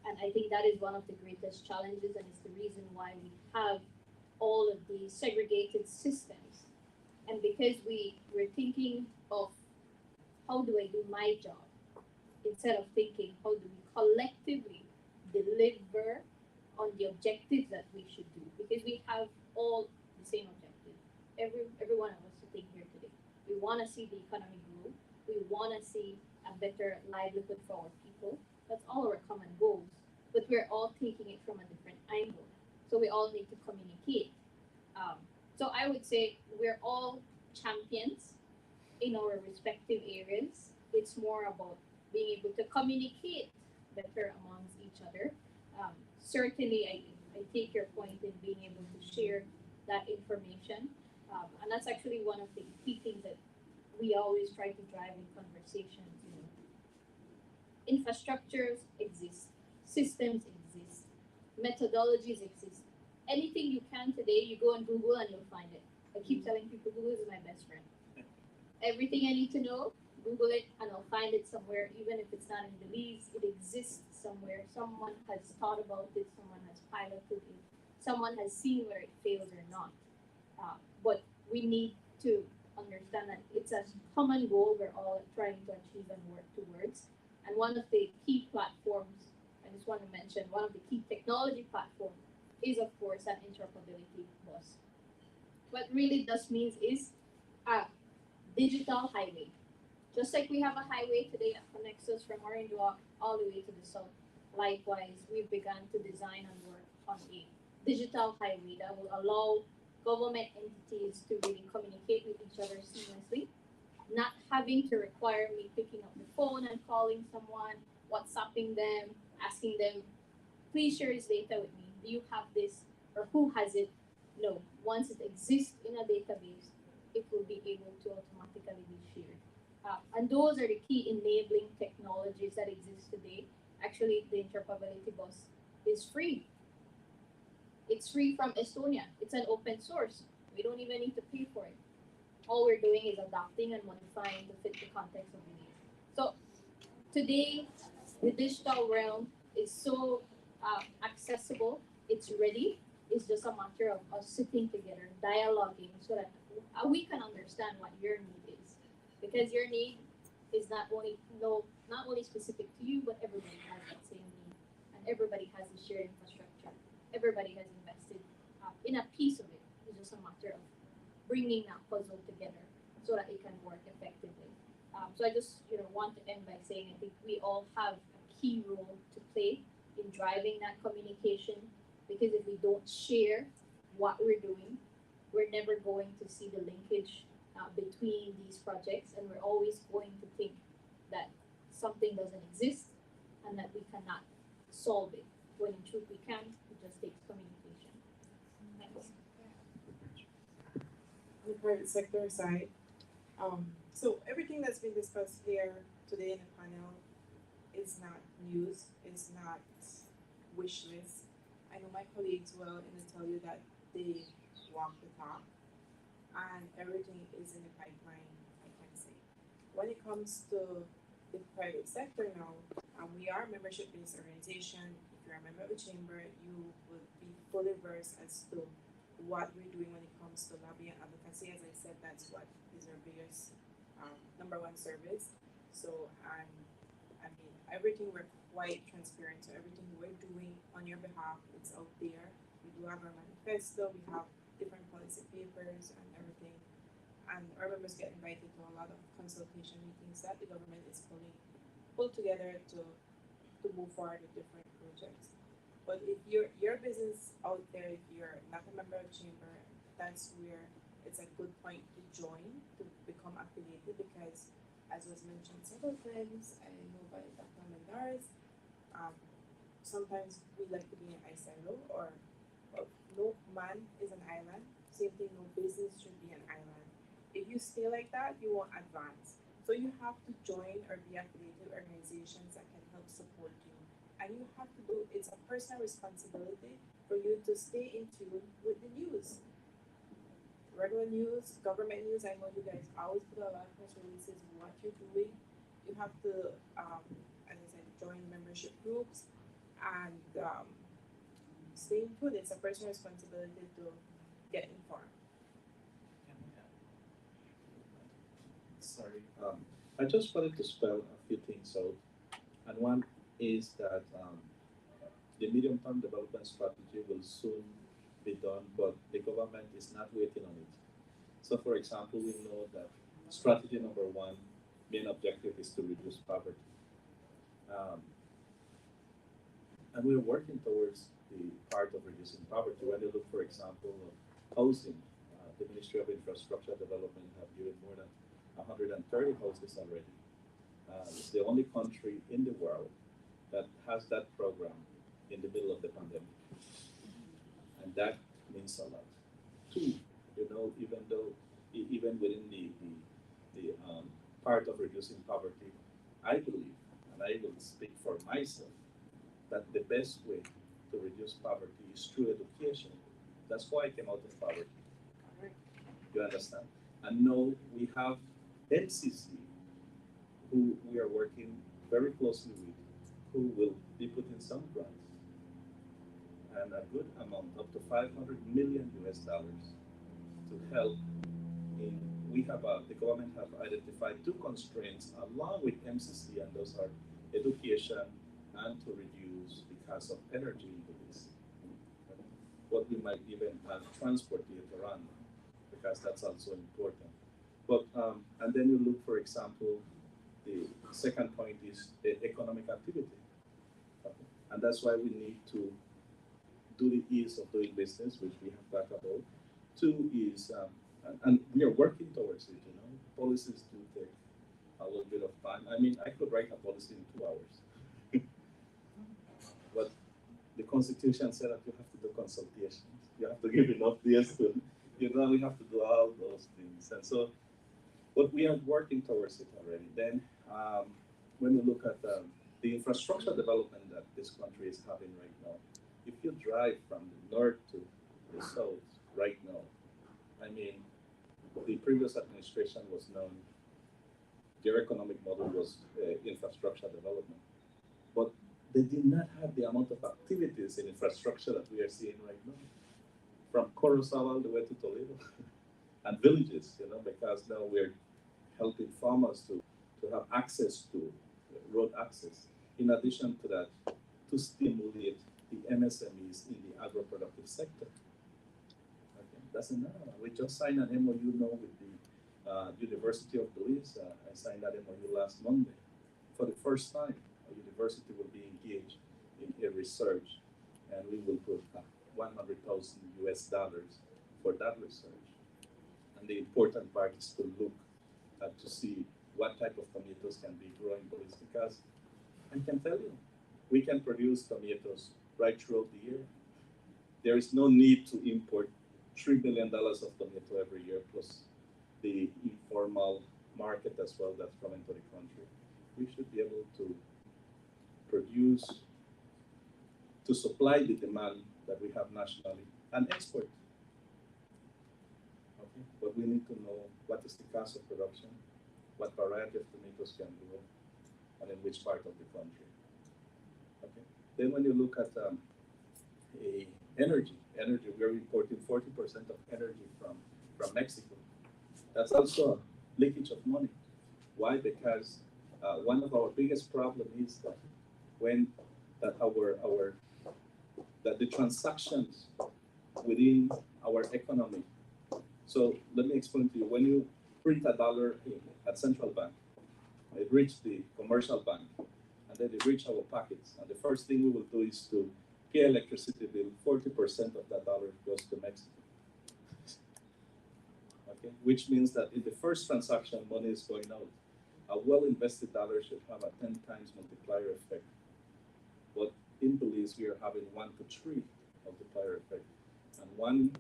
And I think that is one of the greatest challenges, and it's the reason why we have all of these segregated systems. And because we're thinking of how do I do my job, instead of thinking how do we collectively deliver on the objectives that we should do, because we have all the same objective. Every one of us sitting here today, we want to see the economy grow. We want to see a better livelihood for our people. That's all our common goals, but we're all taking it from a different angle. So we all need to communicate. So I would say we're all champions in our respective areas. It's more about being able to communicate better amongst each other. Certainly, I take your point in being able to share that information. And that's actually one of the key things that we always try to drive in conversations. Infrastructures exist, systems exist, methodologies exist. Anything you can today, you go on Google and you'll find it. I keep telling people Google is my best friend. Everything I need to know, Google it and I'll find it somewhere, even if it's not in Belize, it exists somewhere. Someone has thought about it, someone has piloted it, someone has seen where it fails or not. But we need to understand that it's a common goal we're all trying to achieve and work towards. And one of the key platforms, I just want to mention, one of the key technology platforms is, of course, an interoperability bus. What really this means is a digital highway. Just like we have a highway today that connects us from Orange Walk all the way to the south, likewise, we've begun to design and work on a digital highway that will allow government entities to really communicate with each other seamlessly, not having to require me picking up the phone and calling someone, WhatsApping them, asking them, please share this data with me. Do you have this? Or who has it? No. Once it exists in a database, it will be able to automatically be shared. And those are the key enabling technologies that exist today. Actually, the interoperability bus is free. It's free from Estonia. It's an open source. We don't even need to pay for it. All we're doing is adapting and modifying to fit the context of the needs. So today, the digital realm is so accessible. It's ready. It's just a matter of us sitting together, dialoguing, so that we can understand what your need is. Because your need is not only specific to you, but everybody has that same need, and everybody has a shared infrastructure. Everybody has invested in a piece of it. It's just a matter of bringing that puzzle together so that it can work effectively. So I just want to end by saying I think we all have a key role to play in driving that communication, because if we don't share what we're doing, we're never going to see the linkage between these projects, and we're always going to think that something doesn't exist and that we cannot solve it, when in truth we can. It just takes communication. Thanks. On the private sector side, so everything that's been discussed here today in the panel is not news, is not wish list. I know my colleagues will tell you that they walk the talk, and everything is in the pipeline, I can say. When it comes to the private sector now, we are a membership-based organization. If you're a member of the chamber, you will be fully versed as to what we're doing when it comes to lobby and advocacy. As I said, that's what is our biggest number one service. So I mean, everything we're quite transparent. So everything we're doing on your behalf, it's out there. We do have our manifesto. We have different policy papers and everything. And our members get invited to a lot of consultation meetings that the government is pulled together to move forward with different projects. But if your business out there, if you're not a member of chamber, that's where it's a good point to join, to become affiliated, because as was mentioned several times, I know by Dr. Mendares, sometimes we like to be an silo, or no man is an island. Same thing, no business should be an island. If you stay like that, you won't advance. So you have to join or be affiliated organizations that can help support you. And you have to do, it's a personal responsibility for you to stay in tune with the news. Regular news, government news, I know you guys always put a lot of press releases on what you're doing. You have to, as I said, join membership groups and stay in tune. It's a personal responsibility to get informed. Sorry, I just wanted to spell a few things out. And one is that the medium-term development strategy will soon be done, but the government is not waiting on it. So, for example, we know that strategy number one, main objective is to reduce poverty. And we're working towards the part of reducing poverty. When you look, for example, of housing, the Ministry of Infrastructure Development have given more than 130 houses already. It's the only country in the world that has that program in the middle of the pandemic. And that means a lot. Two, even within the part of reducing poverty, I believe, and I will speak for myself, that the best way to reduce poverty is through education. That's why I came out of poverty. You understand? And now we have NCC, who we are working very closely with, who will be putting some grants and a good amount, up to $500 million to help in. The government have identified two constraints along with MCC, and those are education and to reduce the cost of energy into this. What we might even transport later on, because that's also important. But and then you look, for example, the second point is the economic activity, and that's why we need to do the ease of doing business, which we have talked about. Two is, and we are working towards it. Policies do take a little bit of time. I mean, I could write a policy in 2 hours, but the Constitution said that you have to do consultations. You have to give enough days to You know, we have to do all those things. And so, but we are working towards it already. Then, when you look at the infrastructure development that this country is having right now, if you drive from the north to the south right now, I mean, the previous administration was known, their economic model was infrastructure development. But they did not have the amount of activities in infrastructure that we are seeing right now. From Corozal all the way to Toledo and villages, you know, because now we're helping farmers to have access to road access. In addition to that, to stimulate the MSMEs in the agro-productive sector. Okay, that's enough. We just signed an MOU now with the University of Belize. I signed that MOU last Monday. For the first time, a university will be engaged in a research, and we will put $100,000 for that research. And the important part is to look to see what type of tomatoes can be grown in Belize, because I can tell you, we can produce tomatoes right throughout the year. There is no need to import $3 billion of tomato every year, plus the informal market as well that's coming to the country. We should be able to produce, to supply the demand that we have nationally and export. Okay, but we need to know what is the cost of production, what variety of tomatoes can grow, and in which part of the country. Okay. Then when you look at energy, we're importing 40% of energy from Mexico. That's also a leakage of money. Why? Because one of our biggest problems is that that the transactions within our economy. So let me explain to you. When you print a dollar at central bank, it reaches the commercial bank, and then it reaches our pockets. And the first thing we will do is to pay electricity bill. 40% of that dollar goes to Mexico. Okay, which means that in the first transaction, money is going out. A well-invested dollar should have a 10 times multiplier effect. But in Belize, we are having 1 to 3 multiplier effect. And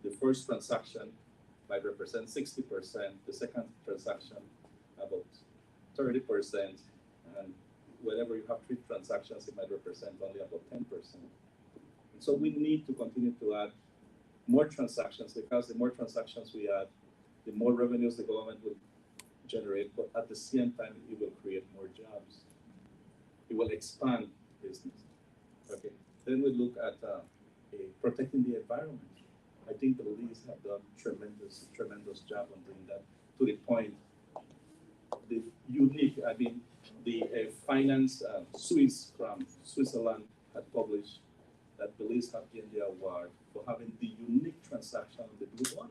the first transaction might represent 60%, the second transaction about 30%, and whenever you have 3 transactions, it might represent only about 10%. And so we need to continue to add more transactions, because the more transactions we add, the more revenues the government will generate, but at the same time, it will create more jobs. It will expand business. Okay. Then we look at protecting the environment. I think the Belize have done tremendous job on doing that, to the point, the unique, I mean, the finance Swiss from Switzerland had published that Belize have gained the award for having the unique transaction on the blue one.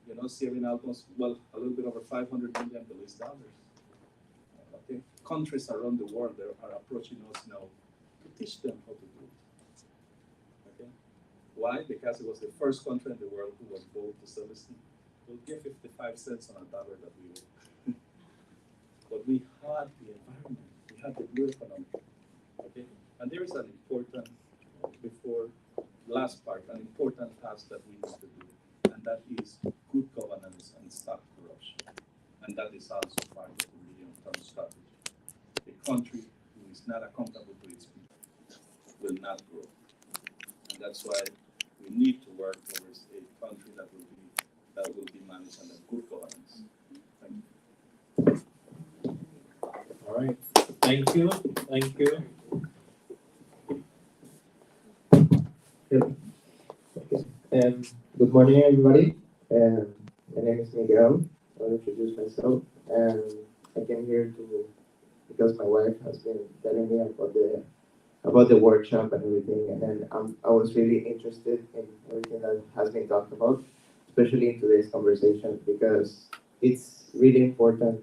You know, saving almost, well, a little bit over $500 million Belize dollars. Okay, countries around the world are approaching us now to teach them how to do it. Okay, why? Because it was the first country in the world who was bold to say, listen, we'll give 55 cents on a dollar that we owe. But we had the environment, we had the blue economy. Okay, and there is an important, last part, an important task that we need to do, and that is good governance and stop corruption. And that is also part of the medium-term strategy. A country who is not accountable to its people will not grow. And that's why we need to work towards a country that will be managed under good governance. Thank you. All right. Thank you. Thank you. Good morning, everybody. My name is Miguel. I'll introduce myself. And I came here because my wife has been telling me about the workshop and everything. And I was really interested in everything that has been talked about, especially in today's conversation, because it's really important.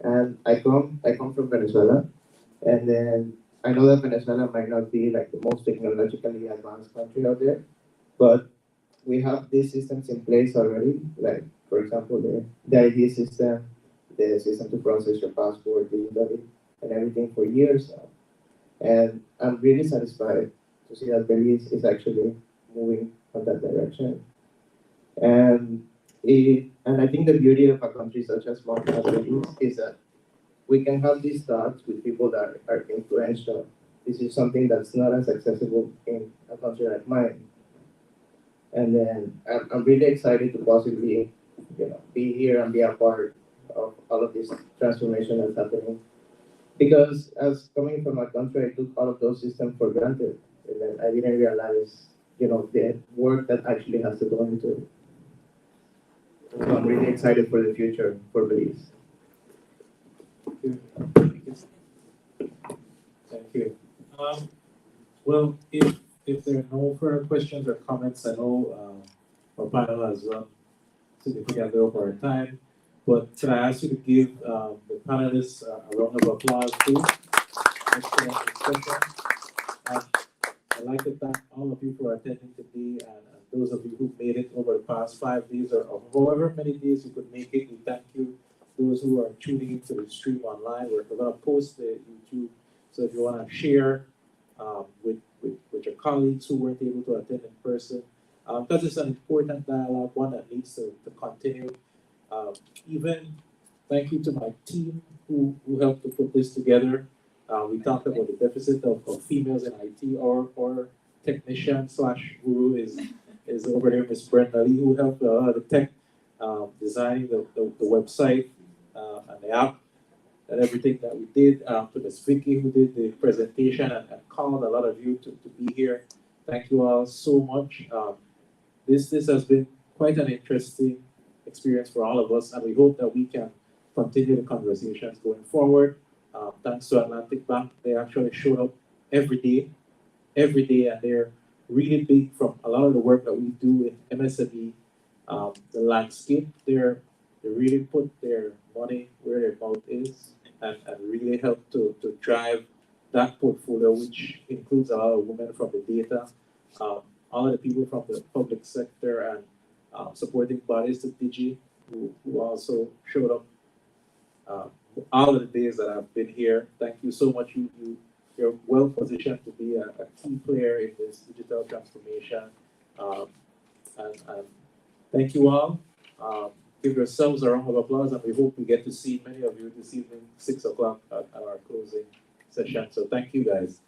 And I come from Venezuela, and then I know that Venezuela might not be like the most technologically advanced country out there, but we have these systems in place already, like, for example, the ID system, the system to process your passport digitally, and everything for years now. And I'm really satisfied to see that Belize is actually moving on that direction. And and I think the beauty of a country such as Belize is that we can have these talks with people that are influential. This is something that's not as accessible in a country like mine. And then I'm really excited to possibly, be here and be a part of all of this transformation that's happening. Because as coming from a country, I took all of those systems for granted, and then I didn't realize, the work that actually has to go into it. So I'm really excited for the future for Belize. Thank you. Well, if there are no further questions or comments, I know our panel has run significantly over our time, but can I ask you to give the panelists a round of applause, please? Excellent discussion. I'd like to thank all of you for attending today, and those of you who made it over the past 5 days or however many days you could make it, we thank you. Those who are tuning into the stream online, we're going to post the YouTube, so if you want to share with your colleagues who weren't able to attend in person, because it's an important dialogue, one that needs to continue. Even thank you to my team who helped to put this together. We talked about the deficit of females in IT. Or technician / guru is over there, Miss Brenda Lee, who helped a lot of the tech, designing the website and the app and everything that we did. To Miss Vicky, who did the presentation and called a lot of you to be here. Thank you all so much. This has been quite an interesting experience for all of us, and we hope that we can continue the conversations going forward. Thanks to Atlantic Bank, they actually showed up every day, and they're really big from a lot of the work that we do in MSME, the landscape. They really put their money where their mouth is, and really help to drive that portfolio, which includes a lot of women from the data, all of the people from the public sector, and supporting bodies to Digi, who also showed up all of the days that I've been here. Thank you so much. You're well positioned to be a key player in this digital transformation. And thank you all. Give yourselves a round of applause, and we hope we get to see many of you this evening, 6 o'clock at our closing session. So thank you, guys.